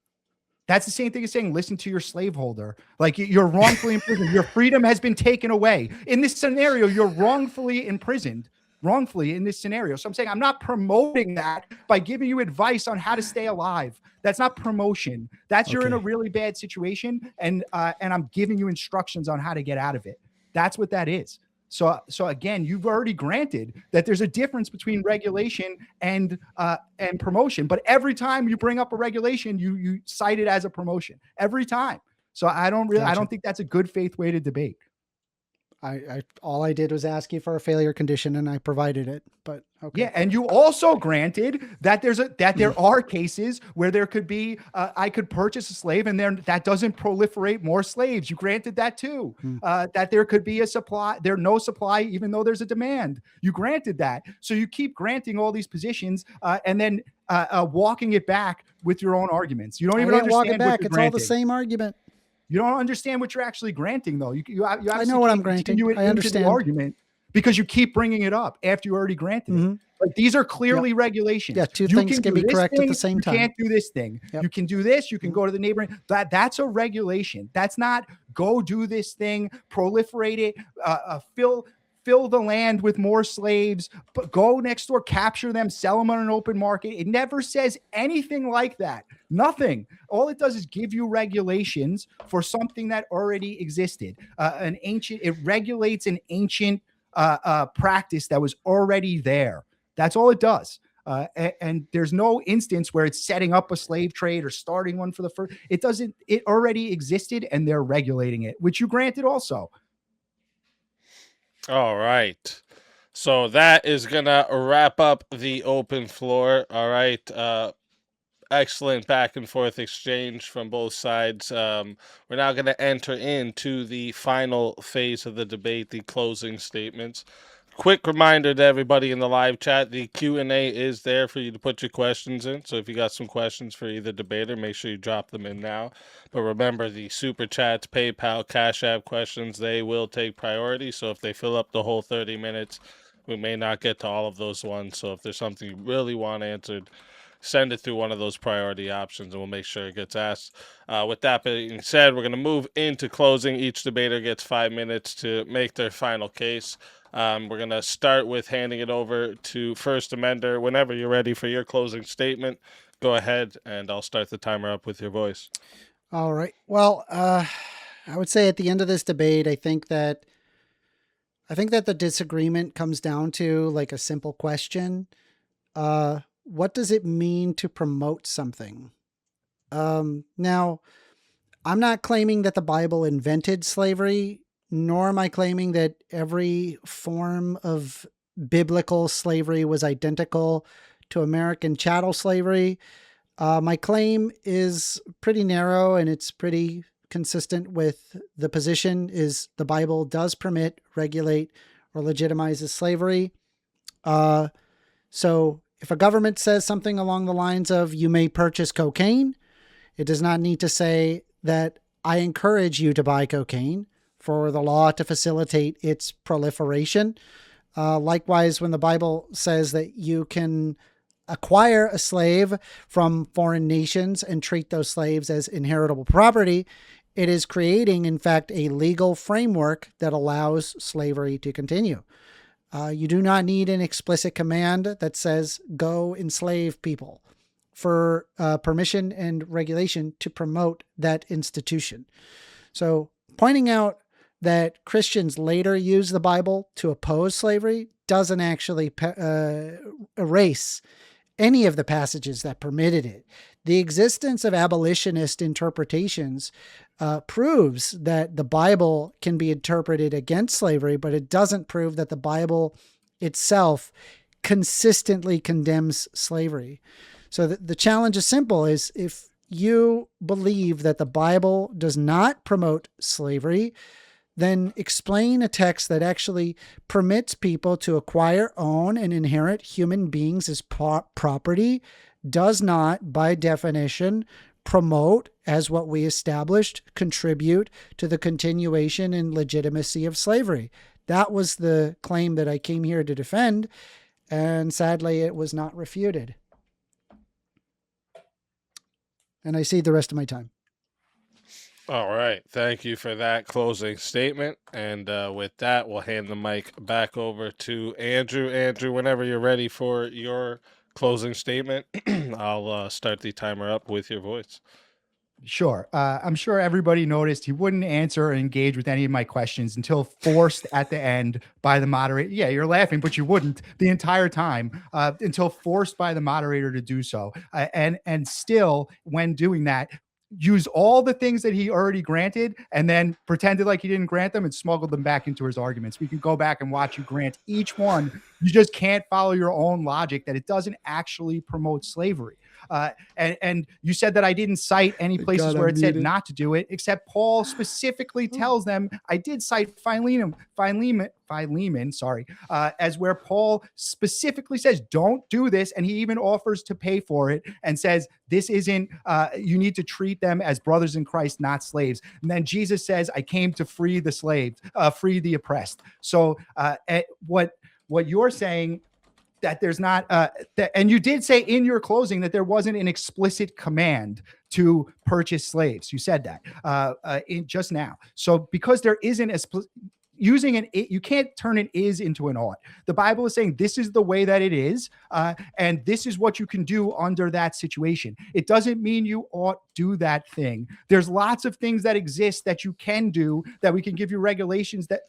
That's the same thing as saying, listen to your slaveholder. Like you're wrongfully imprisoned. Your freedom has been taken away. In this scenario, you're wrongfully imprisoned. Wrongfully in this scenario. So I'm saying I'm not promoting that by giving you advice on how to stay alive. That's not promotion. That's you're in a really bad situation, and I'm giving you instructions on how to get out of it. That's what that is. So again, you've already granted that there's a difference between regulation and promotion. But every time you bring up a regulation, you cite it as a promotion every time. So I don't think that's a good faith way to debate. I all I did was ask you for a failure condition and I provided it, but okay. Yeah, and you also granted that there are cases where there could be I could purchase a slave and then that doesn't proliferate more slaves. You granted that too. That there could be a supply, no supply even though there's a demand. You granted that. So you keep granting all these positions and then walking it back with your own arguments. You don't even understand walk it back. What you're It's granting. all the same argument. You don't understand what you're actually granting, though. You I know what I'm granting. I understand the argument because you keep bringing it up after you already granted it. Like these are clearly regulations. Yeah, two things can be correct at the same time. You can't do this thing. You can do this. You can go to the neighboring. That's a regulation. That's not go do this thing, proliferate it, fill the land with more slaves, but go next door, capture them, sell them on an open market. It never says anything like that. Nothing. All it does is give you regulations for something that already existed. It regulates an ancient practice that was already there. That's all it does. And there's no instance where it's setting up a slave trade or starting one for the first. It doesn't. It already existed, and they're regulating it, which you granted also. All right. So that is going to wrap up the open floor. All right. Excellent back and forth exchange from both sides. We're now going to enter into the final phase of the debate, the closing statements. Quick reminder to everybody in the live chat, the Q&A is there for you to put your questions in. So if you got some questions for either debater, make sure you drop them in now. But remember, the Super Chats, PayPal, Cash App questions, they will take priority. So if they fill up the whole 30 minutes, we may not get to all of those ones. So if there's something you really want answered, send it through one of those priority options and we'll make sure it gets asked. With that being said, we're going to move into closing. Each debater gets 5 minutes to make their final case. We're going to start with handing it over to First Amender. Whenever you're ready for your closing statement, go ahead and I'll start the timer up with your voice. All right. Well, I would say at the end of this debate, I think that the disagreement comes down to like a simple question. What does it mean to promote something? Now, I'm not claiming that the Bible invented slavery nor am I claiming that every form of biblical slavery was identical to American chattel slavery. My claim is pretty narrow, and it's pretty consistent with the position is the Bible does permit, regulate, or legitimizes slavery. So if a government says something along the lines of you may purchase cocaine, it does not need to say that I encourage you to buy cocaine for the law to facilitate its proliferation. Likewise, when the Bible says that you can acquire a slave from foreign nations and treat those slaves as inheritable property, it is creating, in fact, a legal framework that allows slavery to continue. You do not need an explicit command that says, go enslave people for permission and regulation to promote that institution. So pointing out that Christians later use the Bible to oppose slavery doesn't actually erase any of the passages that permitted it. The existence of abolitionist interpretations proves that the Bible can be interpreted against slavery, but it doesn't prove that the Bible itself consistently condemns slavery. So the challenge is simple: is if you believe that the Bible does not promote slavery, then explain a text that actually permits people to acquire, own, and inherit human beings as property, does not, by definition, promote, as what we established, contribute to the continuation and legitimacy of slavery. That was the claim that I came here to defend, and sadly, it was not refuted. And I cede the rest of my time. All right. Thank you for that closing statement. And with that, we'll hand the mic back over to Andrew. Andrew, whenever you're ready for your closing statement, I'll start the timer up with your voice. Sure. I'm sure everybody noticed he wouldn't answer or engage with any of my questions until forced at the end by the moderator. Yeah, you're laughing, but you wouldn't the entire time until forced by the moderator to do so. And still, when doing that, use all the things that he already granted and then pretended like he didn't grant them and smuggled them back into his arguments. We can go back and watch you grant each one. You just can't follow your own logic that it doesn't actually promote slavery. And you said that I didn't cite any places where it said not to do it, except Paul specifically tells them. I did cite Philemon, as where Paul specifically says, don't do this. And he even offers to pay for it and says, this isn't, you need to treat them as brothers in Christ, not slaves. And then Jesus says, I came to free the slaves, free the oppressed. So what you're saying, that there's not, and you did say in your closing that there wasn't an explicit command to purchase slaves. You said that in just now. So because there isn't using an it, you can't turn an is into an ought. The Bible is saying this is the way that it is, and this is what you can do under that situation. It doesn't mean you ought do that thing. There's lots of things that exist that you can do that we can give you regulations that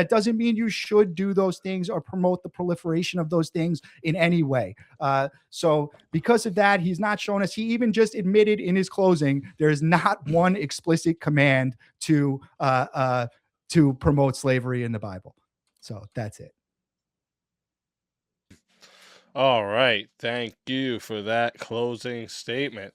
doesn't mean you should do those things or promote the proliferation of those things in any way. So because of that, he's not showing us. He even just admitted in his closing there is not one explicit command to promote slavery in the Bible. So that's it. All right. Thank you for that closing statement.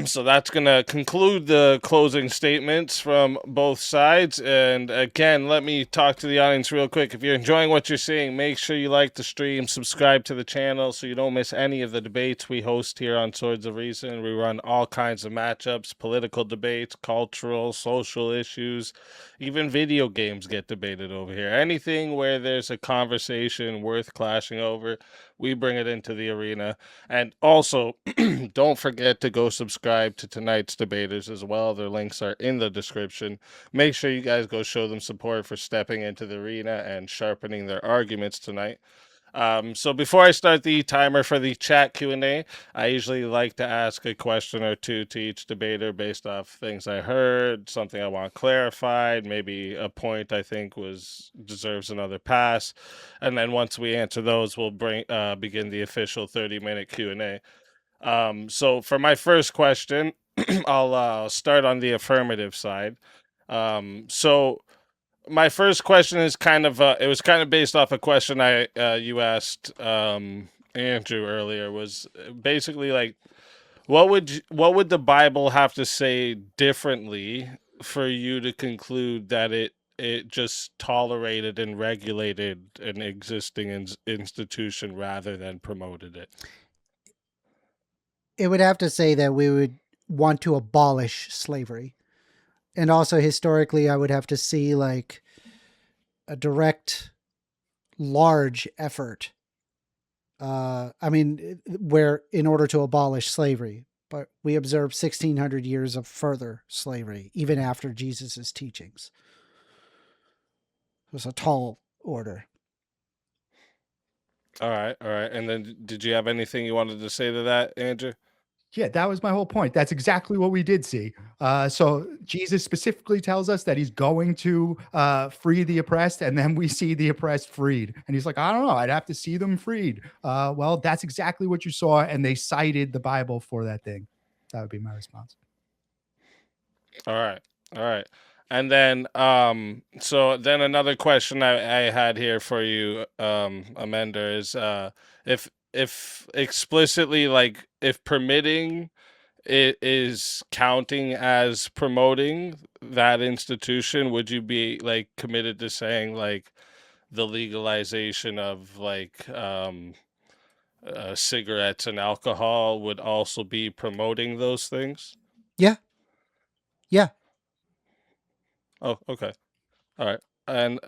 So that's going to conclude the closing statements from both sides. And again, let me talk to the audience real quick. If you're enjoying what you're seeing, make sure you like the stream, subscribe to the channel so you don't miss any of the debates we host here on Swords of Reason. We run all kinds of matchups, political debates, cultural, social issues, even video games get debated over here. Anything where there's a conversation worth clashing over, we bring it into the arena. And also, don't forget to go subscribe to tonight's debaters as well. Their links are in the description. Make sure you guys go show them support for stepping into the arena and sharpening their arguments tonight. So before I start the timer for the chat Q&A, I usually like to ask a question or two to each debater based off things I heard, something I want clarified, maybe a point I think deserves another pass. And then once we answer those, we'll begin the official 30-minute Q&A. So for my first question, I'll start on the affirmative side. So my first question is kind of it was kind of based off a question you asked Andrew earlier, was basically like, what would the Bible have to say differently for you to conclude that it just tolerated and regulated an existing institution rather than promoted it? It would have to say that we would want to abolish slavery. And also historically, I would have to see like a direct, large effort. Where in order to abolish slavery, but we observe 1600 years of further slavery, even after Jesus's teachings. It was a tall order. All right. And then did you have anything you wanted to say to that, Andrew? Yeah, that was my whole point. That's exactly what we did see. So Jesus specifically tells us that he's going to free the oppressed, and then we see the oppressed freed. And he's like, I don't know, I'd have to see them freed. Well, that's exactly what you saw, and they cited the Bible for that thing. That would be my response. All right. And then, so then another question I had here for you, Amender, is if explicitly, like, if permitting it is counting as promoting that institution, would you be like committed to saying like the legalization of like cigarettes and alcohol would also be promoting those things? Yeah. Oh, okay. All right. And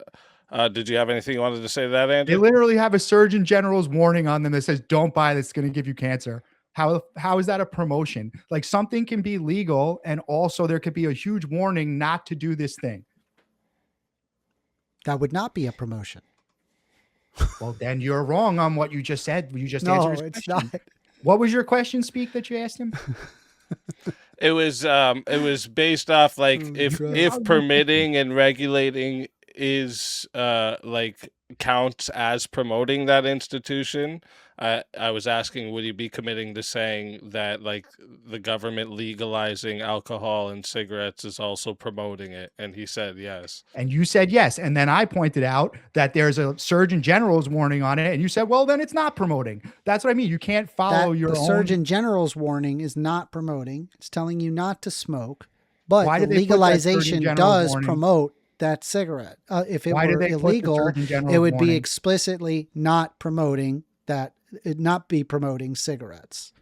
did you have anything you wanted to say to that, They Andrew? literally have a Surgeon General's warning on them that says, don't buy this, it's going to give you cancer. How is that a promotion? Like, something can be legal, and also there could be a huge warning not to do this thing. That would not be a promotion. Well, then you're wrong on what you just said. You just No, answered his it's question. not. What was your question, Speak, that you asked him? It was based off like Oh, if God. permitting and regulating is like counts as promoting that institution. I was asking, would you be committing to saying that like the government legalizing alcohol and cigarettes is also promoting it? And he said yes. And you said yes. And then I pointed out that there's a Surgeon General's warning on it. And you said, well, then it's not promoting. That's what I mean. You can't follow your The own. Surgeon General's warning is not promoting. It's telling you not to smoke. But Why the did they put that Surgeon legalization General's does warning? promote that cigarette. If it Why did were they put the illegal, Surgeon General's it would warning? be explicitly not promoting that. It not be promoting cigarettes.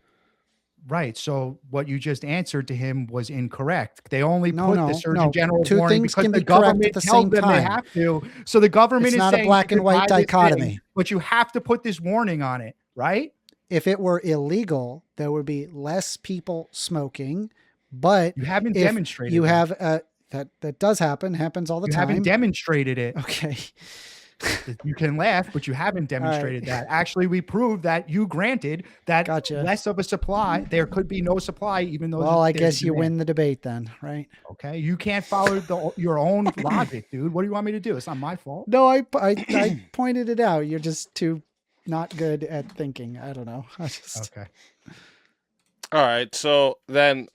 Right. So what you just answered to him was incorrect. They only No, put no, the Surgeon no. General's Two warning things because can the be correct at government the tells same them they time. have to. So the government It's is not a saying black you and can white buy this dichotomy. thing, but you have to put this warning on it, right? If it were illegal, there would be less people smoking. But You haven't if demonstrated you that. have that does happens all the You time. haven't demonstrated it. Okay. You can laugh, but you haven't demonstrated that. Actually, we proved that you granted that Gotcha. less of a supply. There could be no supply, even though. Well, I there's guess you demand. win the debate then, right? Okay, you can't follow your own logic, dude. What do you want me to do? It's not my fault. No, I pointed it out. You're just too not good at thinking. I don't know. Okay. All right. So then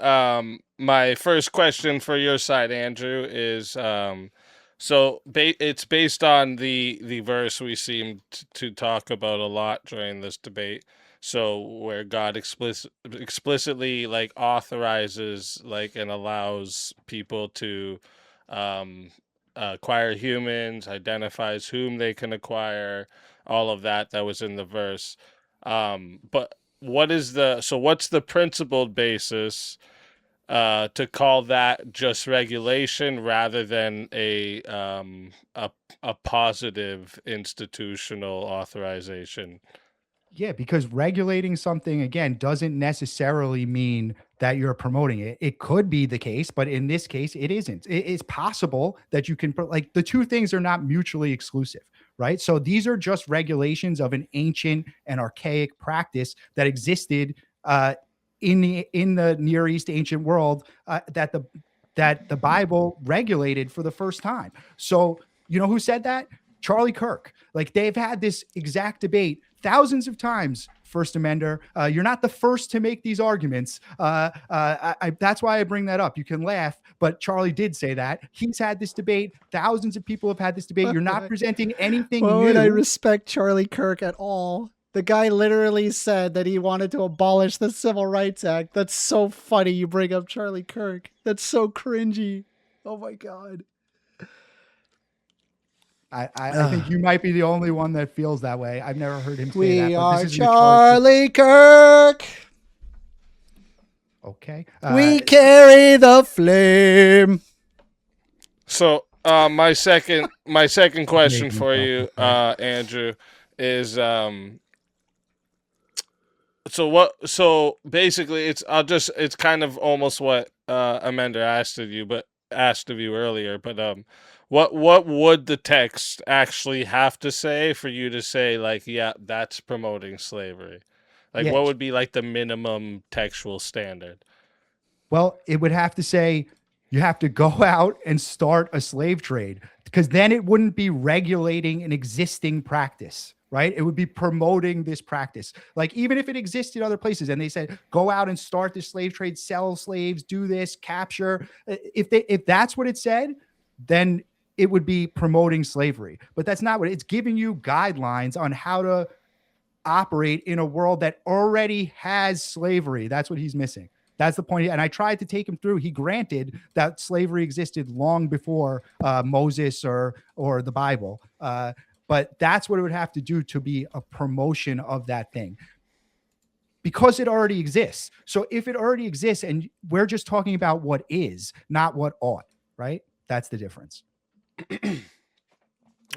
my first question for your side, Andrew, is it's based on the verse we seem to talk about a lot during this debate. So where God explicitly like authorizes like and allows people to acquire humans, identifies whom they can acquire, all of that was in the verse. But what's the principled basis to call that just regulation rather than a positive institutional authorization? Yeah, because regulating something, again, doesn't necessarily mean that you're promoting it. It could be the case, but in this case, it isn't. It's possible that you can put, like, the two things are not mutually exclusive, right? So these are just regulations of an ancient and archaic practice that existed in the Near East ancient world that the Bible regulated for the first time. So you know who said that? Charlie Kirk. Like, they've had this exact debate thousands of times. First Amender, you're not the first to make these arguments. That's why I bring that up. You can laugh, but Charlie did say that. He's had this debate. Thousands of people have had this debate. You're not presenting anything Why new. would I respect Charlie Kirk at all? The guy literally said that he wanted to abolish the Civil Rights Act. That's so funny you bring up Charlie Kirk. That's so cringy. Oh my God. I think you might be the only one that feels that way. I've never heard him say that. We but are this isn't a Charlie Kirk. Okay. We carry the flame. So my second question for you, Andrew, is so basically it's kind of almost what Amanda asked of you earlier, but what would the text actually have to say for you to say, like, yeah, that's promoting slavery? Like, what would be like the minimum textual standard? Well, it would have to say you have to go out and start a slave trade, because then it wouldn't be regulating an existing practice, right? It would be promoting this practice. Like, even if it existed other places and they said, go out and start the slave trade, sell slaves, do this, capture. If that's what it said, then it would be promoting slavery. But that's not what it's giving you guidelines on how to operate in a world that already has slavery. That's what he's missing. That's the point. And I tried to take him through. He granted that slavery existed long before Moses or the Bible. But that's what it would have to do to be a promotion of that thing, because it already exists. So if it already exists and we're just talking about what is, not what ought, right? That's the difference.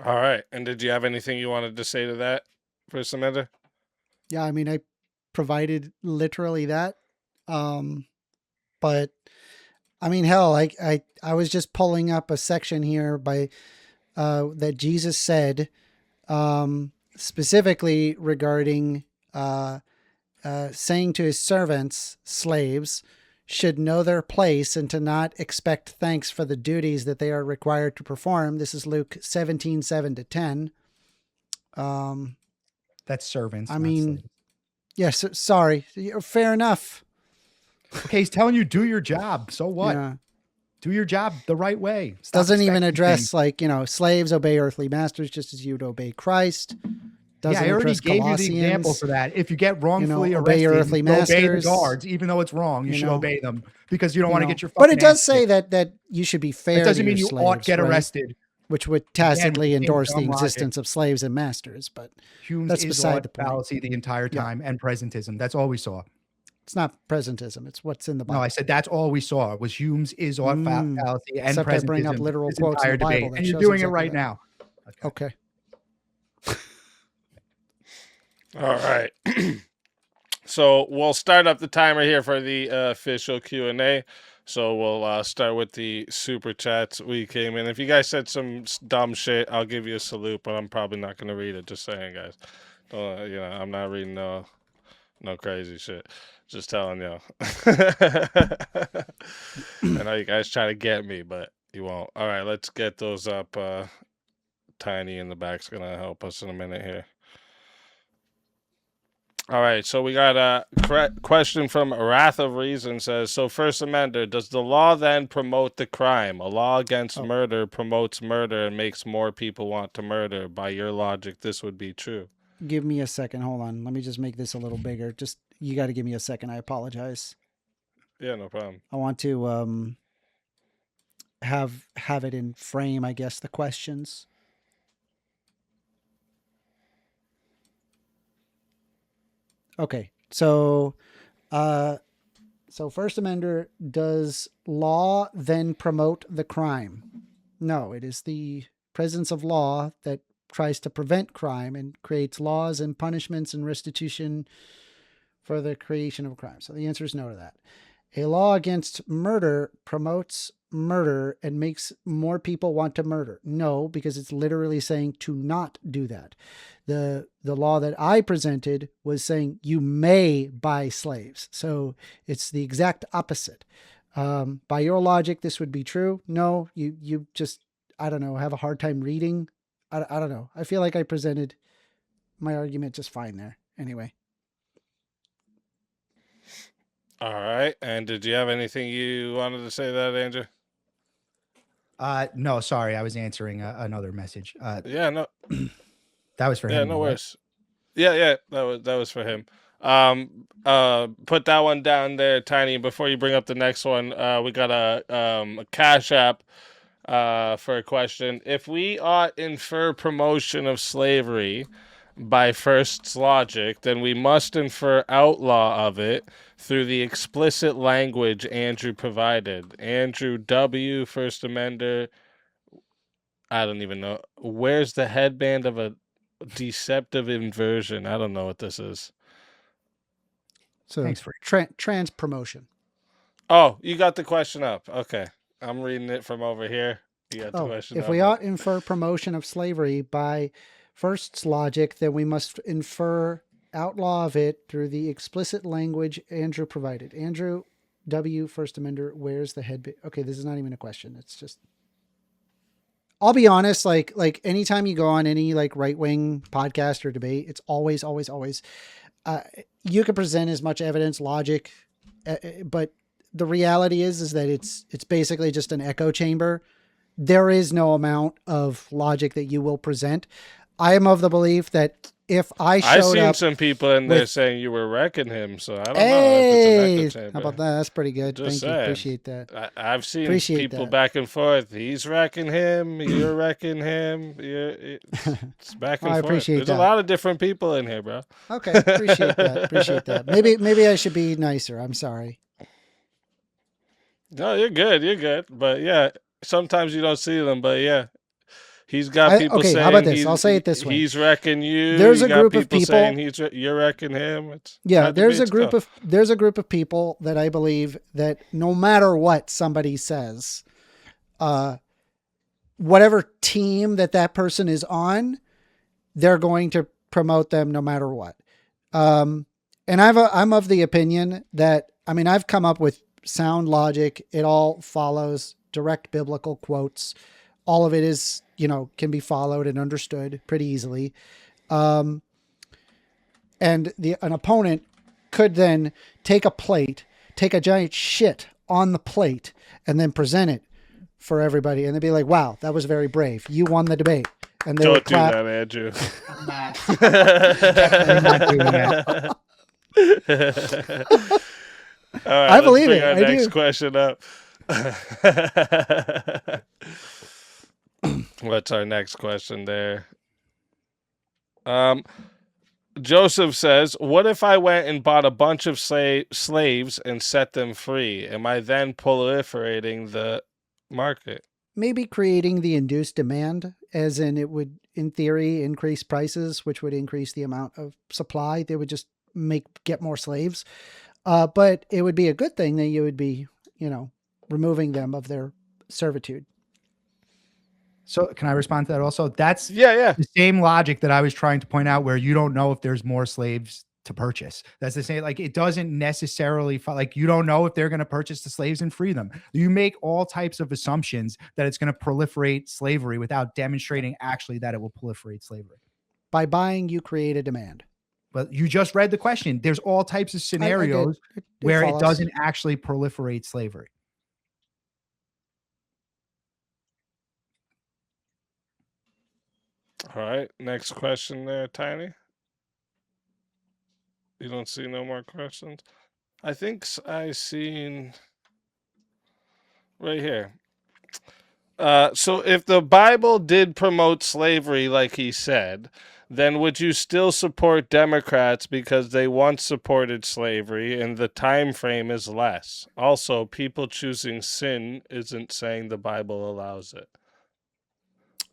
All right. And did you have anything you wanted to say to that, First Amender? Yeah, I mean, I provided literally that. But I mean, hell, I was just pulling up a section here by that Jesus said specifically regarding saying to his servants, slaves, should know their place and to not expect thanks for the duties that they are required to perform. This is Luke 17:7-10. That's servants. I mean, yes, sorry. Fair enough. Okay, he's telling you do your job. So what? Yeah. Do your job the right way. Doesn't even address like, slaves obey earthly masters just as you'd obey Christ. Doesn't I already gave you the example for that. If you get wrongfully arrested, obey your earthly masters. Obey the guards, even though it's wrong. You should obey them because you don't want to get your. But it does say that you should be fair. It doesn't mean you ought get arrested, which would tacitly endorse the existence of slaves and masters. But Hume's that's beside the point. Fallacy the entire time and presentism. That's all we saw. It's not presentism. It's what's in the Bible. No, I said that's all we saw was Hume's is ought fallacy and except presentism. I bring up literal quotes in the Bible. And you're doing it right now. Okay. All right. So we'll start up the timer here for the official Q&A. So we'll start with the super chats we came in. If you guys said some dumb shit, I'll give you a salute, but I'm probably not going to read it. Just saying, guys. I'm not reading no crazy shit. Just telling you. I know you guys try to get me, but you won't. All right, let's get those up. Tiny in the back's going to help us in a minute here. All right, so we got a question from Wrath of Reason says, so First Amender, does the law then promote the crime? A law against murder promotes murder and makes more people want to murder. By your logic, this would be true. Give me a second. Hold on. Let me just make this a little bigger. You got to give me a second. I apologize. Yeah, no problem. I want to have it in frame, I guess, the questions. Okay, so First Amender, does law then promote the crime? No, it is the presence of law that tries to prevent crime and creates laws and punishments and restitution for the creation of crime. So the answer is no to that. A law against murder promotes murder and makes more people want to murder. No, because it's literally saying to not do that. The law that I presented was saying you may buy slaves. So it's the exact opposite. By your logic, this would be true. No, you just, I don't know, have a hard time reading I don't know. I feel like I presented my argument just fine there. Anyway. All right. And did you have anything you wanted to say that, Andrew? No, sorry, I was answering another message. Yeah, no. That was for Yeah, him. no though, right? worries. Yeah, that was for him. Put that one down there, Tiny. Before you bring up the next one, we got a Cash App for a question. If we ought infer promotion of slavery by first's logic, then we must infer outlaw of it through the explicit language Andrew provided. Andrew W., First Amender. I don't even know. Where's the headband of a deceptive inversion? I don't know what this is. So Thanks for trans promotion. Oh, you got the question up. Okay. I'm reading it from over here. You got the question if up. we ought infer promotion of slavery by first's logic, then we must infer outlaw of it through the explicit language Andrew provided. Andrew W., First Amender, where's the headband? Okay, this is not even a question. It's just, I'll be honest, like anytime you go on any like right-wing podcast or debate, it's always, you can present as much evidence, logic, but the reality is that it's basically just an echo chamber. There is no amount of logic that you will present. I am of the belief that if I showed seen up, some people in there with- saying you were wrecking him, so I don't know hey, if it's an echo chamber. how about that? That's pretty good. Just Thank you. saying. Appreciate that. I've seen Appreciate people that. back and forth. He's wrecking him. You're wrecking him. It's back and I forth. appreciate There's that. a lot of different people in here, bro. Okay, appreciate that. Appreciate that. Maybe I should be nicer. I'm sorry. No, you're good. You're good. But yeah, sometimes you don't see them. But yeah, he's got people saying, how about this? I'll say it this way. He's wrecking you. There's You a got group of people saying you're wrecking him. It's Yeah, that there's a debate's group of people that I believe that no matter what somebody says, whatever team that person is on, they're going to promote them no matter what. And I'm of the opinion that, I mean, I've come up with sound logic. It all follows direct biblical quotes. All of it is, can be followed and understood pretty easily. And an opponent could then take a giant shit on the plate, and then present it for everybody. And they'd be like, wow, that was very brave. You won the debate. And they would Don't do clap. that, Andrew. I'm not doing that. All right, I believe let's it. bring I our next do. question up. What's our next question there? Joseph says, what if I went and bought a bunch of slaves and set them free? Am I then proliferating the market? Maybe creating the induced demand, as in it would, in theory, increase prices, which would increase the amount of supply. They would just get more slaves. But it would be a good thing that you would be, removing them of their servitude. So can I respond to that also? That's Yeah. the same logic that I was trying to point out, where you don't know if there's more slaves to purchase. That's the same, like, it doesn't necessarily like, you don't know if they're going to purchase the slaves and free them. You make all types of assumptions that it's going to proliferate slavery without demonstrating actually that it will proliferate slavery. By buying, you create a demand. But you just read the question. There's all types of scenarios where it follows. doesn't actually proliferate slavery. All right, next question there, Tiny. You don't see no more questions? I think I seen right here. So if the Bible did promote slavery like he said, then would you still support Democrats because they once supported slavery and the time frame is less? Also, people choosing sin isn't saying the Bible allows it.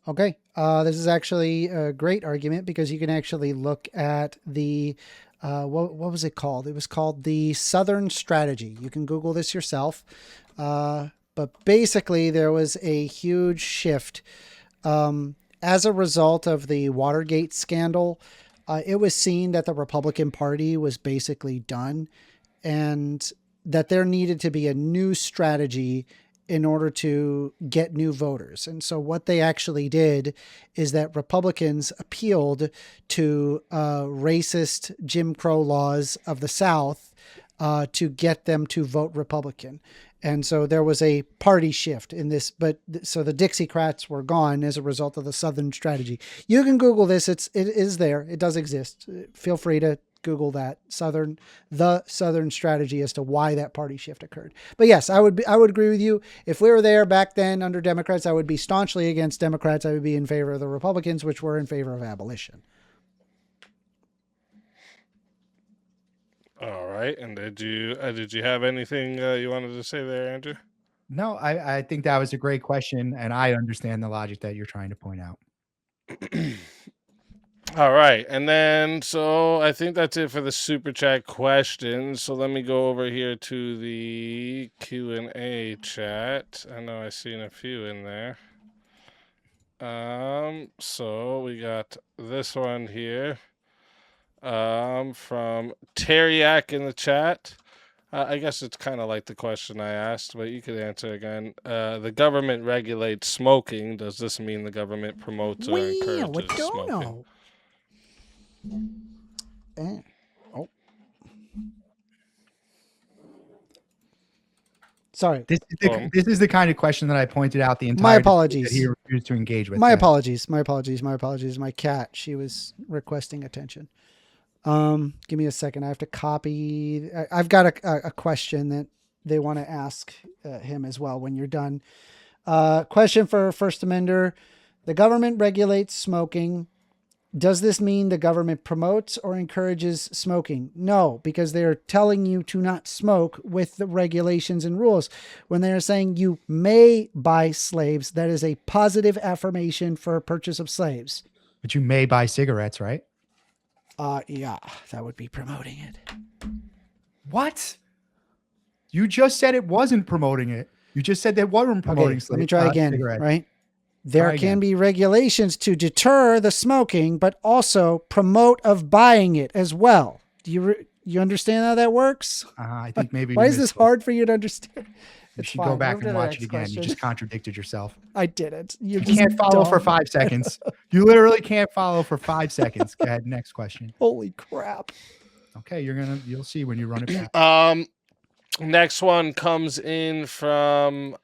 Okay. This is actually a great argument, because you can actually look at the, what was it called? It was called the Southern Strategy. You can Google this yourself. But basically there was a huge shift. As a result of the Watergate scandal, it was seen that the Republican Party was basically done, and that there needed to be a new strategy in order to get new voters. And so what they actually did is that Republicans appealed to racist Jim Crow laws of the South to get them to vote Republican. And so there was a party shift in this, but so the Dixiecrats were gone as a result of the Southern strategy. You can Google this. It is there. It does exist. Feel free to Google that the Southern strategy as to why that party shift occurred. But yes, I would agree with you. If we were there back then under Democrats, I would be staunchly against Democrats. I would be in favor of the Republicans, which were in favor of abolition. All right. And did you have anything you wanted to say there, Andrew? No, I think that was a great question, and I understand the logic that you're trying to point out. All right, and then so I think that's it for the super chat questions. So let me go over here to the Q&A chat. I know I've seen a few in there. So we got this one here from Teriak in the chat. I guess it's kind of like the question I asked, but you could answer again. The government regulates smoking. Does this mean the government promotes or encourages smoking? Sorry. This is the kind of question that I pointed out the entire My apologies. That he refused to engage with. My apologies. My cat, she was requesting attention. Give me a second. I have to copy. I've got a question that they want to ask him as well when you're done. Question for First Amender. The government regulates smoking. Does this mean the government promotes or encourages smoking? No, because they're telling you to not smoke with the regulations and rules. When they're saying you may buy slaves, that is a positive affirmation for purchase of slaves. But you may buy cigarettes, right? Yeah, that would be promoting it. What? You just said it wasn't promoting it. You just said that wasn't promoting slaves. Let me try again, cigarettes. Right? There can be regulations to deter the smoking, but also promote of buying it as well. Do you understand how that works? I think maybe. Why is this hard for you to understand? You should go back and watch it again. You just contradicted yourself. I didn't. You can't follow for 5 seconds. You literally can't follow for 5 seconds. Go ahead. Next question. Holy crap. Okay, you'll see when you run it back. Next one comes in from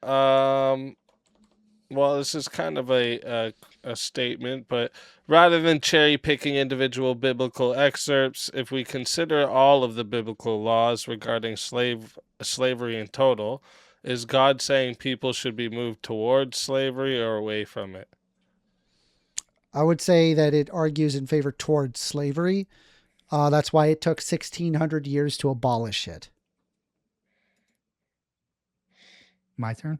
well, this is kind of a statement, but rather than cherry picking individual biblical excerpts, if we consider all of the biblical laws regarding slavery in total, is God saying people should be moved towards slavery or away from it? I would say that it argues in favor towards slavery. That's why it took 1,600 years to abolish it. My turn?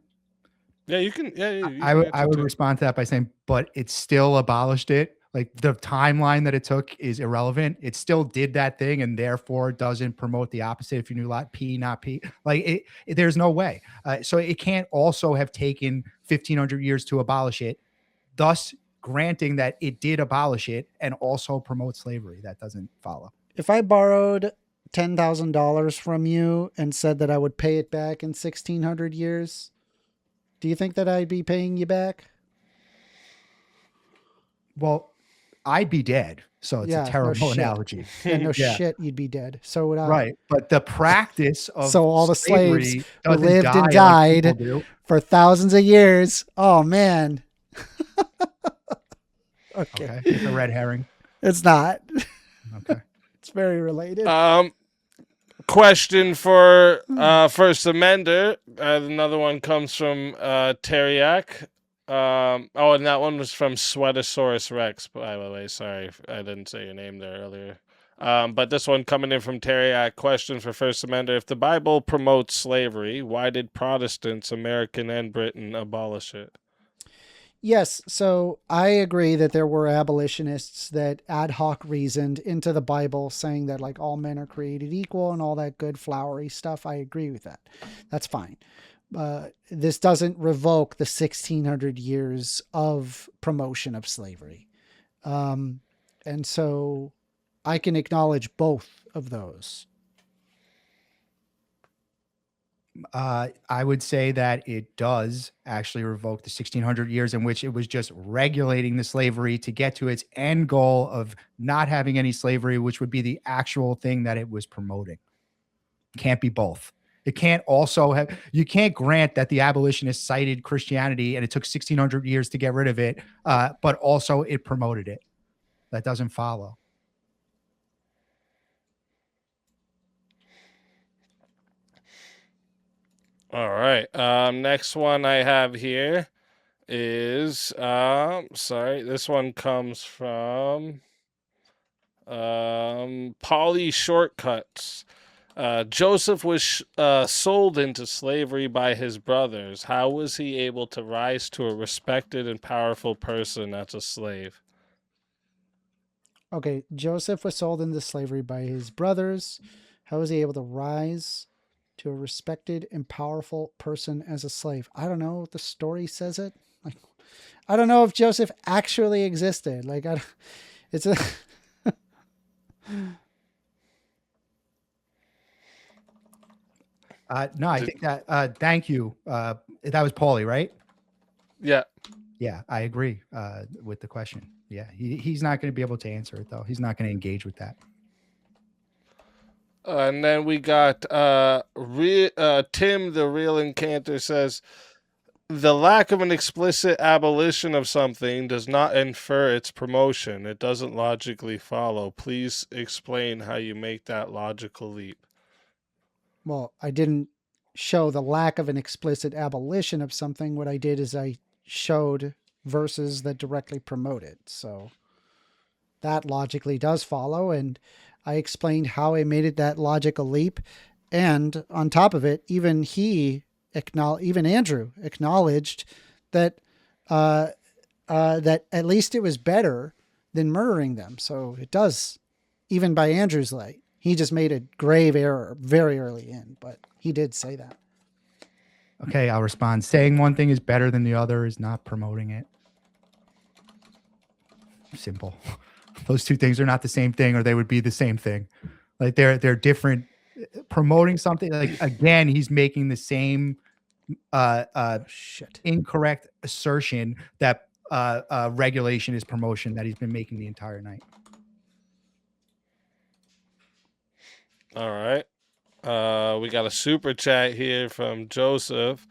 Yeah, you can. Yeah, I would respond to that by saying, but it still abolished it. Like the timeline that it took is irrelevant. It still did that thing, and therefore doesn't promote the opposite. If you knew lot P, not P, like there's no way. So it can't also have taken 1,500 years to abolish it, thus granting that it did abolish it and also promote slavery. That doesn't follow. If I borrowed $10,000 from you and said that I would pay it back in 1,600 years, do you think that I'd be paying you back? Well, I'd be dead. So it's a terrible analogy. Yeah, shit, you'd be dead. So would I. Right. But the practice of so all the slaves who lived and died for thousands of years. Oh, man. Okay. It's a red herring. It's not. Okay. It's very related. Question for First Amender. Another one comes from Teriak. And that one was from Sweatosaurus Rex, by the way. Sorry, I didn't say your name there earlier. But this one coming in from Teriak. Question for First Amender. If the Bible promotes slavery, why did Protestants, American and Britain, abolish it? Yes, so I agree that there were abolitionists that ad hoc reasoned into the Bible saying that like all men are created equal and all that good flowery stuff. I agree with that. That's fine. This doesn't revoke the 1,600 years of promotion of slavery. And so I can acknowledge both of those. I would say that it does actually revoke the 1600 years in which it was just regulating the slavery to get to its end goal of not having any slavery, which would be the actual thing that it was promoting. Can't be both. It can't also have, you can't grant that the abolitionists cited Christianity and it took 1600 years to get rid of it, but also it promoted it. That doesn't follow. All right. Next one I have here is sorry, this one comes from Polly Shortcuts. Joseph was sold into slavery by his brothers. How was he able to rise to a respected and powerful person as a slave? Okay, Joseph was sold into slavery by his brothers. How was he able to rise to a respected and powerful person as a slave? I don't know. The story says it. Like, I don't know if Joseph actually existed. Like, it's a. No, I think that, thank you. That was Paulie, right? Yeah. Yeah, I agree with the question. Yeah, he's not going to be able to answer it, though. He's not going to engage with that. And then we got Tim, the real incanter, says, the lack of an explicit abolition of something does not infer its promotion. It doesn't logically follow. Please explain how you make that logical leap. Well, I didn't show the lack of an explicit abolition of something. What I did is I showed verses that directly promote it. So that logically does follow. And I explained how I made it that logical leap. And on top of it, even Andrew acknowledged that that at least it was better than murdering them. So it does, even by Andrew's light. He just made a grave error very early in, but he did say that. Okay, I'll respond. Saying one thing is better than the other is not promoting it. Simple. Those two things are not the same thing, or they would be the same thing. Like they're different. Promoting something, like, again, he's making the same incorrect assertion that regulation is promotion that he's been making the entire night. All right. We got a super chat here from Joseph.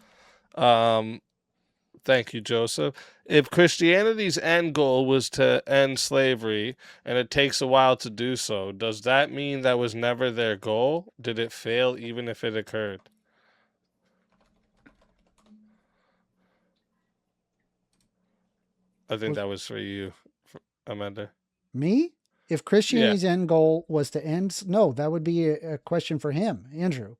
Thank you, Joseph. If Christianity's end goal was to end slavery, and it takes a while to do so, does that mean that was never their goal? Did it fail even if it occurred? I think that was for you, Amanda. Me? If Christianity's end goal was to end, no, that would be a question for him, Andrew.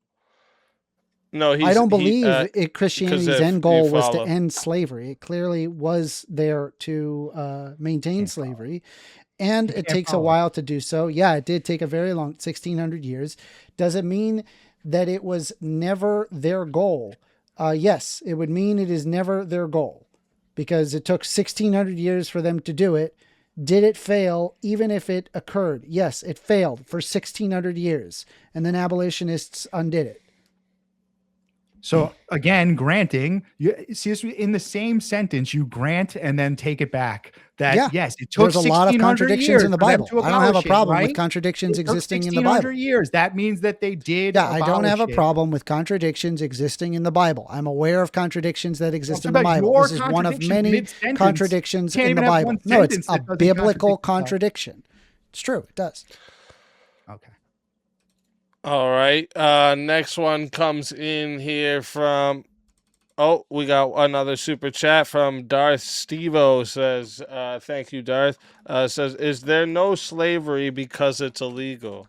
No, I don't believe Christianity's end goal was to end slavery. It clearly was there to maintain slavery, and it takes a while to do so. Yeah, it did take a very long 1600 years. Does it mean that it was never their goal? Yes, it would mean it is never their goal because it took 1600 years for them to do it. Did it fail even if it occurred? Yes, it failed for 1600 years, and then abolitionists undid it. So again, granting, you see, in the same sentence, you grant and then take it back. That yes, it took. There's a lot of contradictions in the Bible. I don't have a problem with contradictions existing in the Bible. Years. That means that they did. Yeah, I don't have a problem with contradictions existing in the Bible. I'm aware of contradictions that exist in the Bible. This is one of many contradictions in the Bible. No, it's a biblical contradiction. It's true. It does. Okay. All right. Next one comes in here from, we got another super chat from Darth Stevo. Says, thank you, Darth. Says, is there no slavery because it's illegal?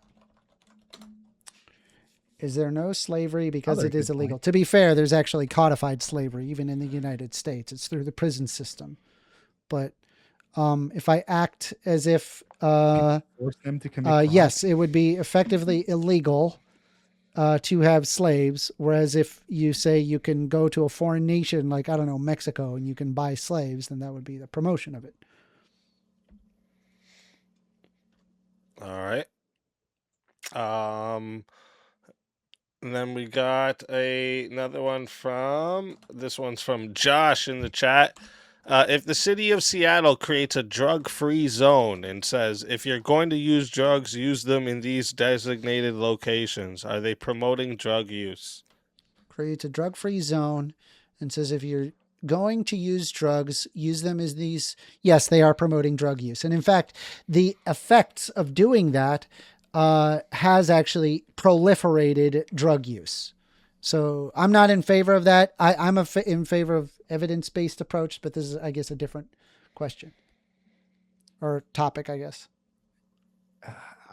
Is there no slavery because it is illegal? To be fair, there's actually codified slavery, even in the United States. It's through the prison system. But if I act as if force them to commit yes, it would be effectively illegal to have slaves. Whereas if you say you can go to a foreign nation, like, I don't know, Mexico, and you can buy slaves, then that would be the promotion of it. All right. And then we got another one from, this one's from Josh in the chat. If the city of Seattle creates a drug-free zone and says, if you're going to use drugs, use them in these designated locations, are they promoting drug use? Creates a drug-free zone and says, if you're going to use drugs, use them as these. Yes, they are promoting drug use. And in fact, the effects of doing that has actually proliferated drug use. So I'm not in favor of that. I'm in favor of evidence-based approach, but this is, I guess, a different question or topic, I guess.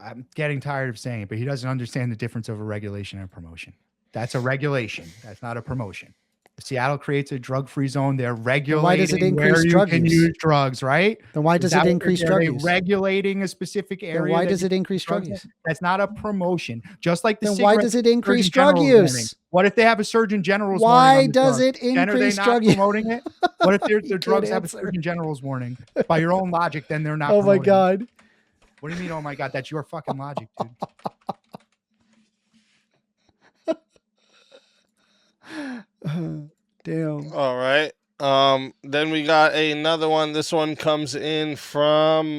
I'm getting tired of saying it, but he doesn't understand the difference of a regulation and a promotion. That's a regulation. That's not a promotion. If Seattle creates a drug-free zone, they're regulating why does it increase where you drug can use? use drugs, right? Then why does it increase drug use? Regulating a specific area. Then why does it increase drug use? That's not a promotion. Just like the then why does it increase drug use? What if they have a Surgeon General's warning? Why does it increase drug use? Promoting it? What if their drugs have a Surgeon General's warning? By your own logic, then they're not. Oh my God. What do you mean? Oh my God, that's your fucking logic, dude. Damn. All right. Then we got another one. This one comes in from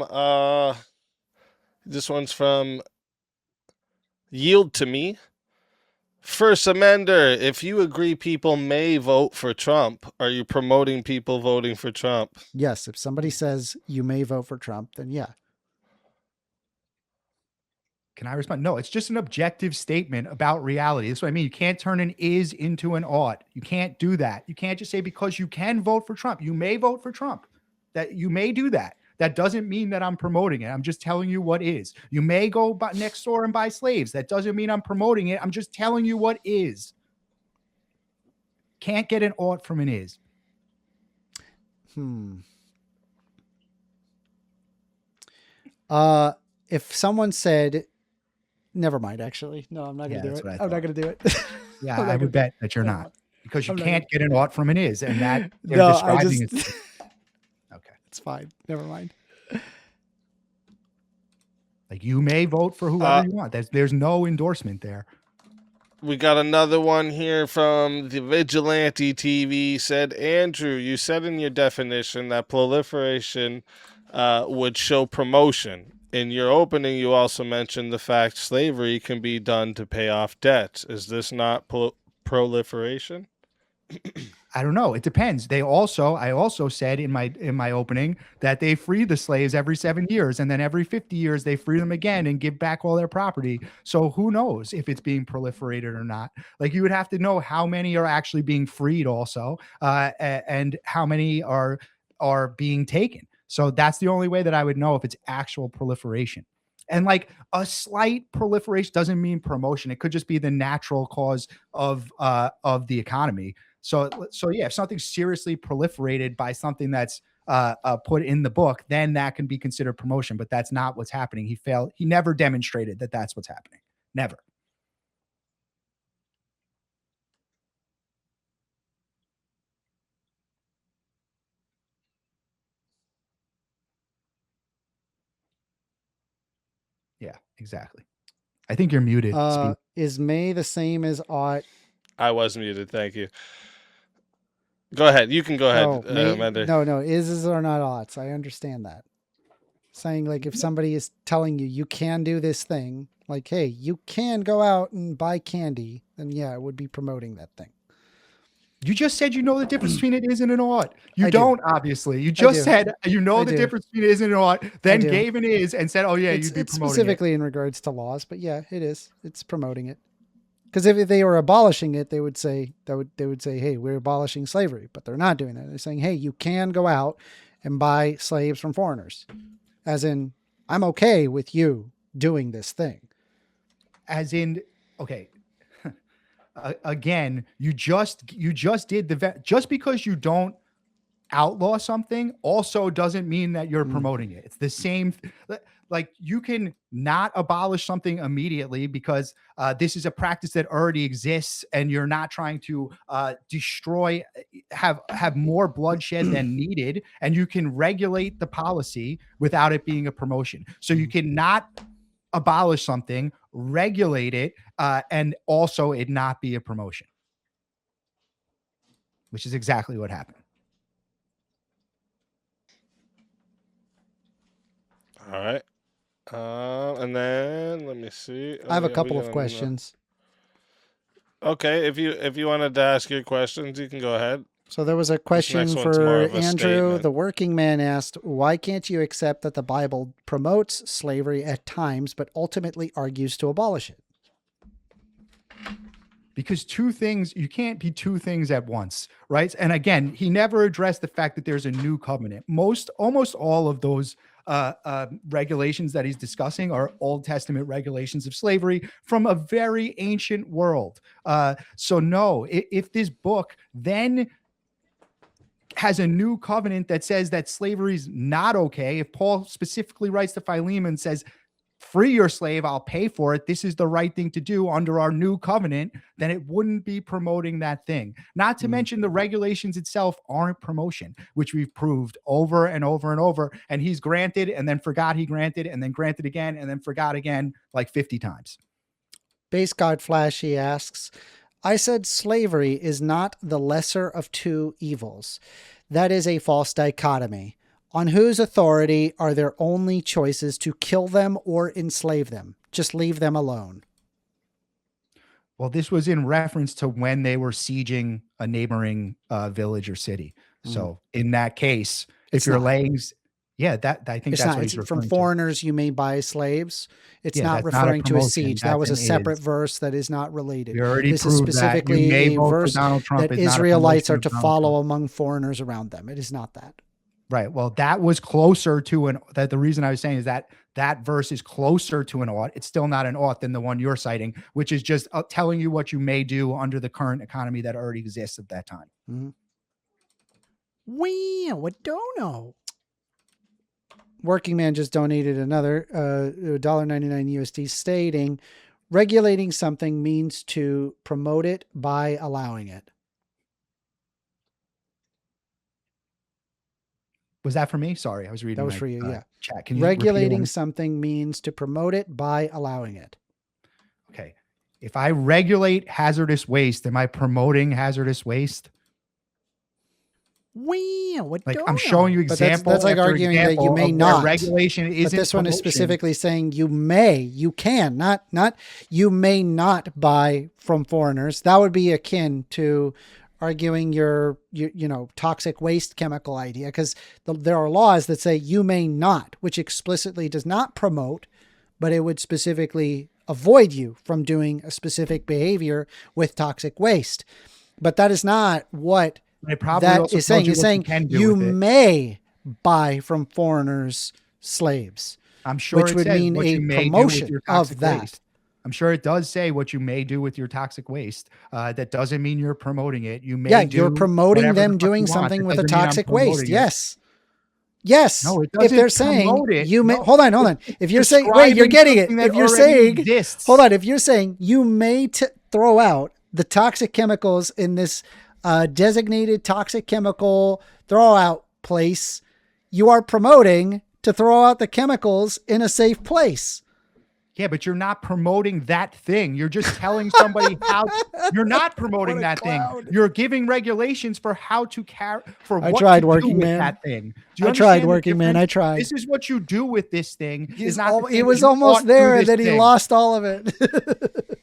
this one's from Yield to Me. First Amender, if you agree people may vote for Trump, are you promoting people voting for Trump? Yes, if somebody says you may vote for Trump, then yeah. Can I respond? No, it's just an objective statement about reality. That's what I mean. You can't turn an is into an ought. You can't do that. You can't just say because you can vote for Trump, you may vote for Trump, that you may do that. That doesn't mean that I'm promoting it. I'm just telling you what is. You may go next door and buy slaves. That doesn't mean I'm promoting it. I'm just telling you what is. Can't get an ought from an is. If someone said, never mind, actually. No, I'm not going to do it. I'm not going to do it. Yeah, I would bet that you're not. Because you can't get an ought from an is. And that they're no, describing it. Okay. It's fine. Never mind. Like you may vote for whoever you want. There's no endorsement there. We got another one here from the Vigilante TV. Said, Andrew, you said in your definition that proliferation would show promotion. In your opening, you also mentioned the fact slavery can be done to pay off debts. Is this not proliferation? I don't know. It depends. I also said in my opening that they free the slaves every 7 years, and then every 50 years they free them again and give back all their property. So who knows if it's being proliferated or not? Like you would have to know how many are actually being freed also, and how many are being taken. So that's the only way that I would know if it's actual proliferation. And like a slight proliferation doesn't mean promotion. It could just be the natural cause of the economy. So yeah, if something's seriously proliferated by something that's put in the book, then that can be considered promotion. But that's not what's happening. He never demonstrated that that's what's happening. Never. Yeah, exactly. I think you're muted. Is may the same as ought? I was muted. Thank you. Go ahead. You can go ahead. No, is or not oughts. I understand that. Saying like if somebody is telling you can do this thing, like, hey, you can go out and buy candy, then yeah, it would be promoting that thing. You just said you know the difference between it is and an ought. You don't, obviously. You just said you know the difference between it is and an ought, then gave an is and said, oh yeah, you'd be promoting specifically in regards to laws, but yeah, it is. It's promoting it. Because if they were abolishing it, they would say, hey, we're abolishing slavery, but they're not doing that. They're saying, hey, you can go out and buy slaves from foreigners. As in, I'm okay with you doing this thing. As in, okay. Again, you just did just because you don't outlaw something also doesn't mean that you're promoting it. It's the same. Like you can not abolish something immediately because this is a practice that already exists and you're not trying to destroy, have more bloodshed than needed. And you can regulate the policy without it being a promotion. So you cannot abolish something, regulate it, and also it not be a promotion, which is exactly what happened. All right. And then let me see. I have a yeah, we couple got of questions. Okay, if you wanted to ask your questions, you can go ahead. So there was a This question next one's more for of a Andrew. statement. The working man asked, why can't you accept that the Bible promotes slavery at times, but ultimately argues to abolish it? Because two things, you can't be two things at once, right? And again, he never addressed the fact that there's a new covenant. Almost all of those regulations that he's discussing are Old Testament regulations of slavery from a very ancient world. So no, if this book then has a new covenant that says that slavery is not okay, if Paul specifically writes to Philemon and says, free your slave, I'll pay for it, this is the right thing to do under our new covenant, then it wouldn't be promoting that thing. Not to mention the regulations itself aren't promotion, which we've proved over and over and over. And he's granted and then forgot he granted and then granted again and then forgot again like 50 times. Base God Flashy asks, I said slavery is not the lesser of two evils. That is a false dichotomy. On whose authority are their only choices to kill them or enslave them? Just leave them alone. Well, this was in reference to when they were sieging a neighboring village or city. So in that case, if you're laying, that I think it's that's not. what he's It's referring from to. Foreigners you may buy slaves. It's Yeah, not that's not a referring to a promotion, siege. That that's was a an separate is. verse that is not related. We already This is proved that. You specifically may a vote for verse Donald Trump that is not a Israelites promotion are of to Donald follow Trump. among foreigners around them. It is not that. Right. Well, that was closer to the reason I was saying is that verse is closer to an ought. It's still not an ought than the one you're citing, which is just telling you what you may do under the current economy that already exists at that time. Wow, I don't know. Working Man just donated another $1.99 USD stating, regulating something means to promote it by allowing it. Was that for me? Sorry, I was reading. That was my, for you, yeah. Chat. Can you repeat it regulating one? something means to promote it by allowing it. Okay. If I regulate hazardous waste, am I promoting hazardous waste? Wow, Like I'm showing you example. That's like after arguing that you example may of where not. regulation isn't. But this one is promotion. specifically saying you may, you can, not you may not buy from foreigners. That would be akin to arguing your toxic waste chemical idea, because there are laws that say you may not, which explicitly does not promote, but it would specifically avoid you from doing a specific behavior with toxic waste. But that is not what that is saying. It's saying you may buy from foreigners slaves. I'm sure which would mean a promotion of that. Waste. I'm sure it does say what you may do with your toxic waste. That doesn't mean you're promoting it. You may you're promoting them doing something with a toxic waste. Yes. Yes. No, it if they're saying you may hold on. If you're saying wait, you're getting it. If you're saying hold on, if you're saying you may throw out the toxic chemicals in this designated toxic chemical throw out place, you are promoting to throw out the chemicals in a safe place. Yeah, but you're not promoting that thing. You're just telling somebody how. You're not promoting that thing. You're giving regulations for how to carry for what to do with that thing. I tried, working man. I tried. This is what you do with this thing. He was almost there, and then he lost all of it.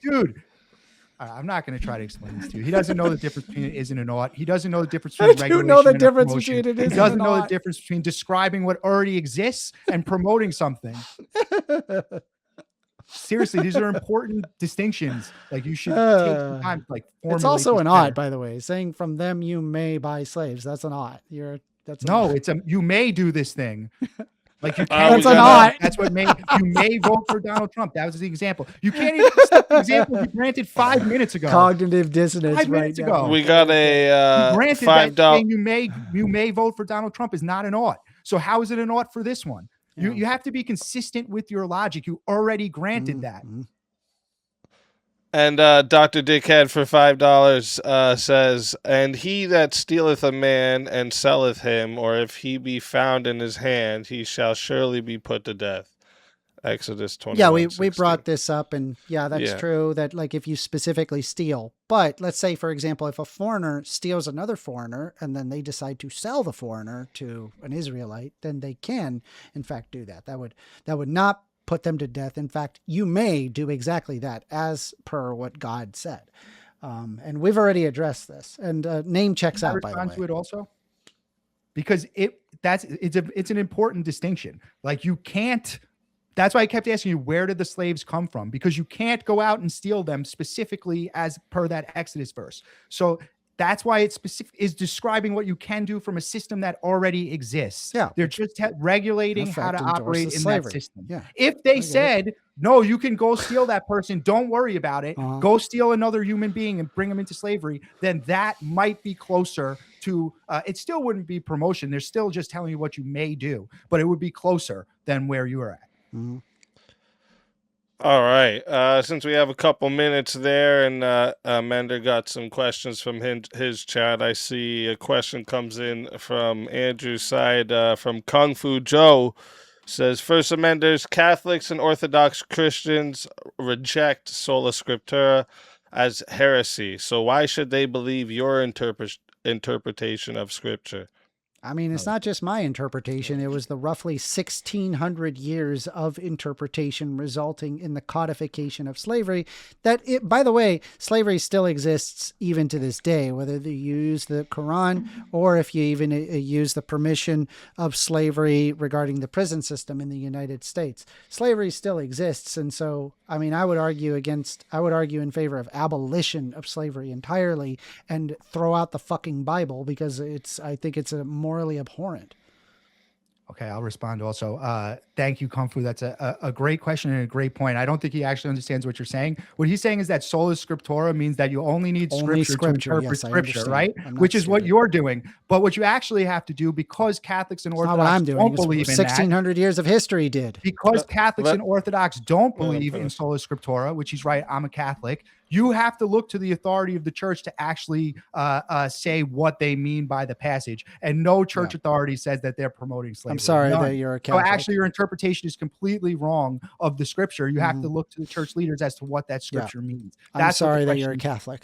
Dude, I'm not going to try to explain this to you. He doesn't know the difference between it is and an ought. He doesn't know the difference between regulation and promotion. He doesn't know the difference between describing what already exists and promoting something. Seriously, these are important distinctions. Like you should take some time to like formulate. It's also an ought, by the way. Saying from them you may buy slaves. That's an ought. It's you may do this thing. Like you that's an ought. That's what you may vote for Donald Trump. That was the example. You can't even accept the example you granted 5 minutes ago. Cognitive dissonance. 5 minutes ago. We got a $5. You may vote for Donald Trump is not an ought. So how is it an ought for this one? You have to be consistent with your logic. You already granted that. And Dr. Dickhead for $5 says, and he that stealeth a man and selleth him, or if he be found in his hand, he shall surely be put to death. Exodus 21. Yeah, we 16. brought this up, and yeah, that's Yeah. true. That like if you specifically steal, but let's say, for example, if a foreigner steals another foreigner and then they decide to sell the foreigner to an Israelite, then they can, in fact, do that. That would not put them to death. In fact, you may do exactly that as per what God said. And we've already addressed this. And name checks Can I out, by the respond to way. it also? Because it's an important distinction. Like you can't. That's why I kept asking you, where did the slaves come from? Because you can't go out and steal them specifically as per that Exodus verse. So that's why it is describing what you can do from a system that already exists. Yeah, They're just regulating in how to fact operate endorses in slavery. that system. Yeah. If they get it. said, no, you can go steal that person, don't worry about it, go steal another human being and bring them into slavery, then that might be closer to, it still wouldn't be promotion. They're still just telling you what you may do, but it would be closer than where you are at. Mm-hmm. All right. Since we have a couple minutes there, and Mender got some questions from his chat, I see a question comes in from Andrew's side from Kung Fu Joe. Says, First Amenders, Catholics and Orthodox Christians reject sola scriptura as heresy. So why should they believe your interpretation of Scripture? I mean, it's not just my interpretation. It was the roughly 1,600 years of interpretation resulting in the codification of slavery. By the way, slavery still exists even to this day, whether you use the Quran or if you even use the permission of slavery regarding the prison system in the United States. Slavery still exists. And so, I mean, I would argue in favor of abolition of slavery entirely and throw out the fucking Bible because I think it's a morally abhorrent. Okay, I'll respond also. Thank you, Kung Fu. That's a great question and a great point. I don't think he actually understands what you're saying. What he's saying is that sola scriptura means that you only need scripture to interpret yes, scripture, understand. right? I'm not Which is what stupid. you're doing. But what you actually have to do, because Catholics and It's not what Orthodox I'm doing. don't It's what believe in that, 1,600 years of history did. because Catholics and Orthodox don't believe Okay. in sola scriptura, which he's right, I'm a Catholic, you have to look to the authority of the church to actually say what they mean by the passage. And no church authority says that they're promoting slavery. I'm sorry None. that you're a So Catholic. actually, your interpretation is completely wrong of the scripture. You have to look to the church leaders as to what that scripture means. I'm sorry that you're a Catholic.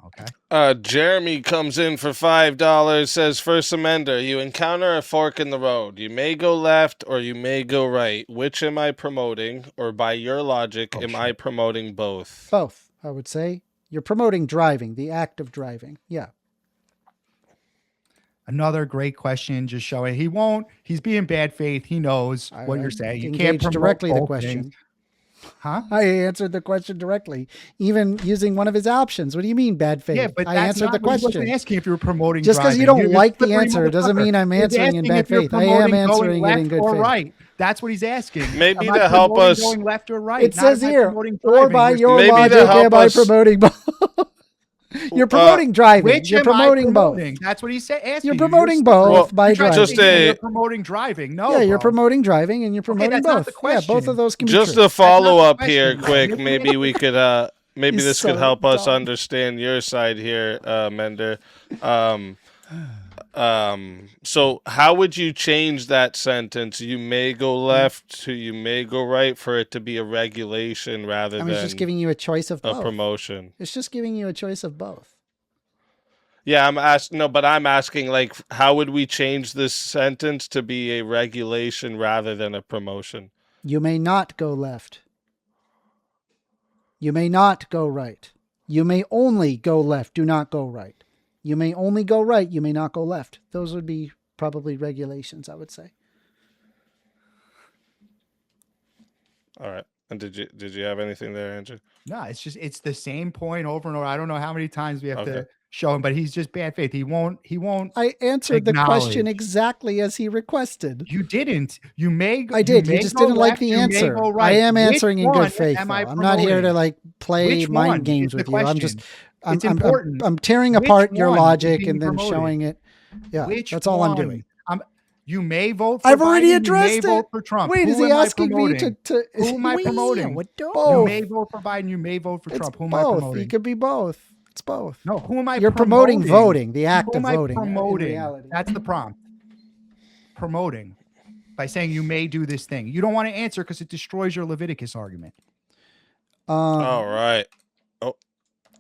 Okay. Jeremy comes in for $5, says, First Amender, you encounter a fork in the road. You may go left or you may go right. Which am I promoting? Or by your logic, am I promoting both? Both, I would say. You're promoting driving, the act of driving. Yeah. Another great question, just showing he's being bad faith. He knows what you're saying. You can't promote directly the both question. things. Huh? I answered the question directly, even using one of his options. What do you mean bad faith? Yeah, but I that's answered not the what he question. wasn't asking if you were promoting Just because you driving. don't You're like the slippery answer doesn't motherfucker. mean I'm He's answering in asking bad if you're faith. I am promoting answering going it in left good or faith. right. That's what he's asking. Maybe Am I to help promoting us- going left or right. It Not says am I here, promoting or driving. by You're your Maybe to logic, help am I us- promoting both? You're promoting driving. Which You're am I promoting both. promoting? That's what he said. You're promoting both by driving. Just You're promoting driving. No, Yeah, you're bro. promoting driving and you're promoting that's both. not the Yeah, both question. of those can be Just true. a follow up question, here, though. quick. You're Maybe we could, maybe He's this could so help us dumb. understand your side here, Mender. So how would you change that sentence? You may go left to you may go right for it to be a regulation rather I than mean, it's just giving you a choice of a both. promotion. It's just giving you a choice of both. Yeah, I'm asking, like, how would we change this sentence to be a regulation rather than a promotion? You may not go left. You may not go right. You may only go left. Do not go right. You may only go right. You may not go left. Those would be probably regulations, I would say. All right. And did you have anything there, Andrew? No, it's the same point over and over. I don't know how many times we have Okay. to show him, but he's just bad faith. He won't. I answered the question Acknowledge. exactly as he requested. You didn't. You may. I did. You You may just go didn't like left, the you may answer. go I right. am Which answering in good one faith. am I Though. I'm not here to promoting? like play Which one mind games is the with you. I'm just. question? I'm, It's I'm- important. I'm tearing Which apart your one is logic being and then promoted? showing it. Yeah, Which that's all I'm one? doing. You may vote for I've already Biden, addressed you may it. vote for Trump. Wait, Who is he am I asking me promoting? to? Who am I Well, promoting? yeah, what You both? may vote for Biden. You may vote for It's Trump. Who am I both. promoting? It could be both. It's both. No, who am I You're promoting voting, the act Who of am I voting. In promoting? reality. That's the prompt. Promoting. by saying you may do this thing? You don't want to answer because it destroys your Leviticus argument. All right.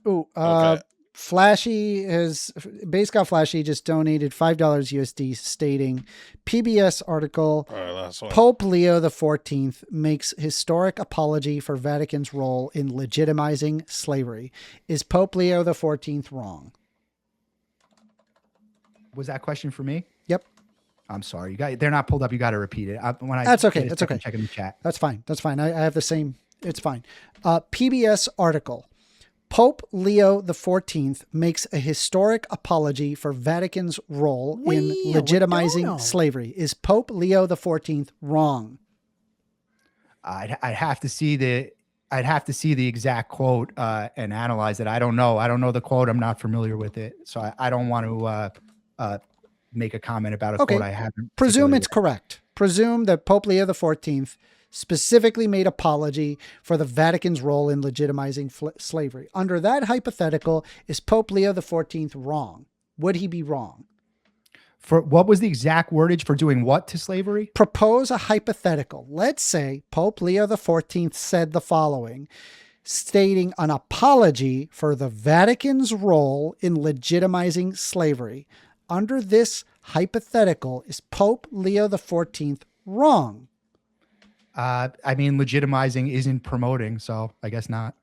Ooh, Okay. Flashy has Base Got Flashy just donated $5 USD stating PBS article All right, last one. Pope Leo XIV makes historic apology for Vatican's role in legitimizing slavery. Is Pope Leo XIV wrong? Was that question for me? Yep. I'm sorry. They're not pulled up. You got to repeat it. That's okay. That's okay. Check in the chat. That's fine. That's fine. I have the same. It's fine. PBS article. Pope Leo XIV makes a historic apology for Vatican's role in legitimizing slavery. Is Pope Leo XIV wrong? I'd have to see the exact quote and analyze it. I don't know. I don't know the quote. I'm not familiar with it, so I don't want to make a comment about a quote I haven't. Presume it's correct. Presume that Pope Leo XIV specifically made apology for the Vatican's role in legitimizing slavery. Under that hypothetical, is Pope Leo XIV wrong? Would he be wrong? For what was the exact wordage for doing what to slavery? Propose a hypothetical. Let's say Pope Leo XIV said the following, stating an apology for the Vatican's role in legitimizing slavery. Under this hypothetical, is Pope Leo XIV wrong? I mean, legitimizing isn't promoting, so I guess not.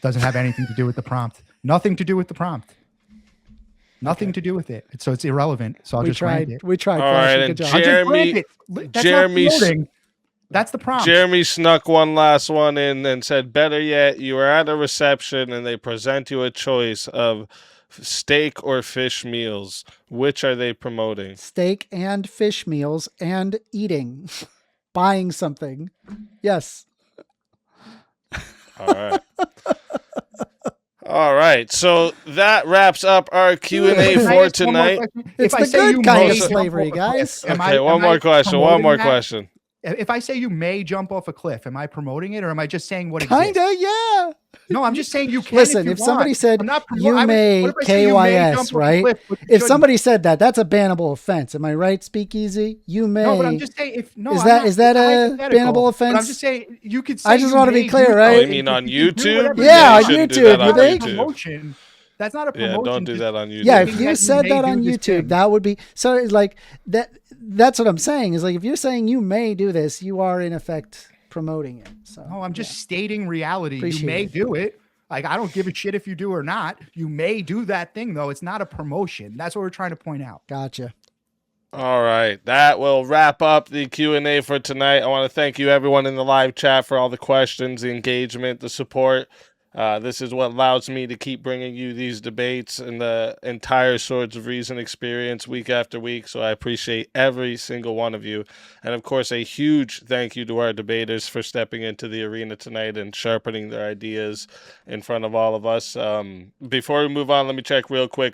Doesn't have anything to do with the prompt. Nothing to do with the prompt. Nothing to do with it. So it's irrelevant. So I'll just rank it. We tried. All right, and Jeremy, that's the prompt. Jeremy snuck one last one in and said, better yet, you are at a reception and they present you a choice of steak or fish meals. Which are they promoting? Steak and fish meals and eating. Buying something. Yes. All right. All right. So that wraps up our Q&A for tonight. It's the good kind of slavery, guys. Okay, one more question. If I say you may jump off a cliff, am I promoting it or am I just saying what Kinda, yeah. No, I'm just saying you can. Listen, if somebody said you may KYS, right? If somebody said that, that's a bannable offense. Am I right, Speakeasy? You may. No, but I'm just saying if is that a bannable offense? But I'm just saying you could say I just want to be clear, right? Oh, you mean on YouTube? Yeah, on YouTube. You think? Promotion. That's not a promotion. Yeah, don't do that on YouTube. Yeah, if you said that on YouTube, that would be so. It's like that. That's what I'm saying. Is like if you're saying you may do this, you are in effect promoting it. So no, I'm just stating reality. You may do it. Like I don't give a shit if you do or not. You may do that thing though. It's not a promotion. That's what we're trying to point out. Gotcha. All right, that will wrap up the Q&A for tonight. I want to thank you, everyone in the live chat, for all the questions, the engagement, the support. This is what allows me to keep bringing you these debates and the entire Swords of Reason experience week after week. So I appreciate every single one of you. And of course, a huge thank you to our debaters for stepping into the arena tonight and sharpening their ideas in front of all of us. Before we move on, let me check real quick.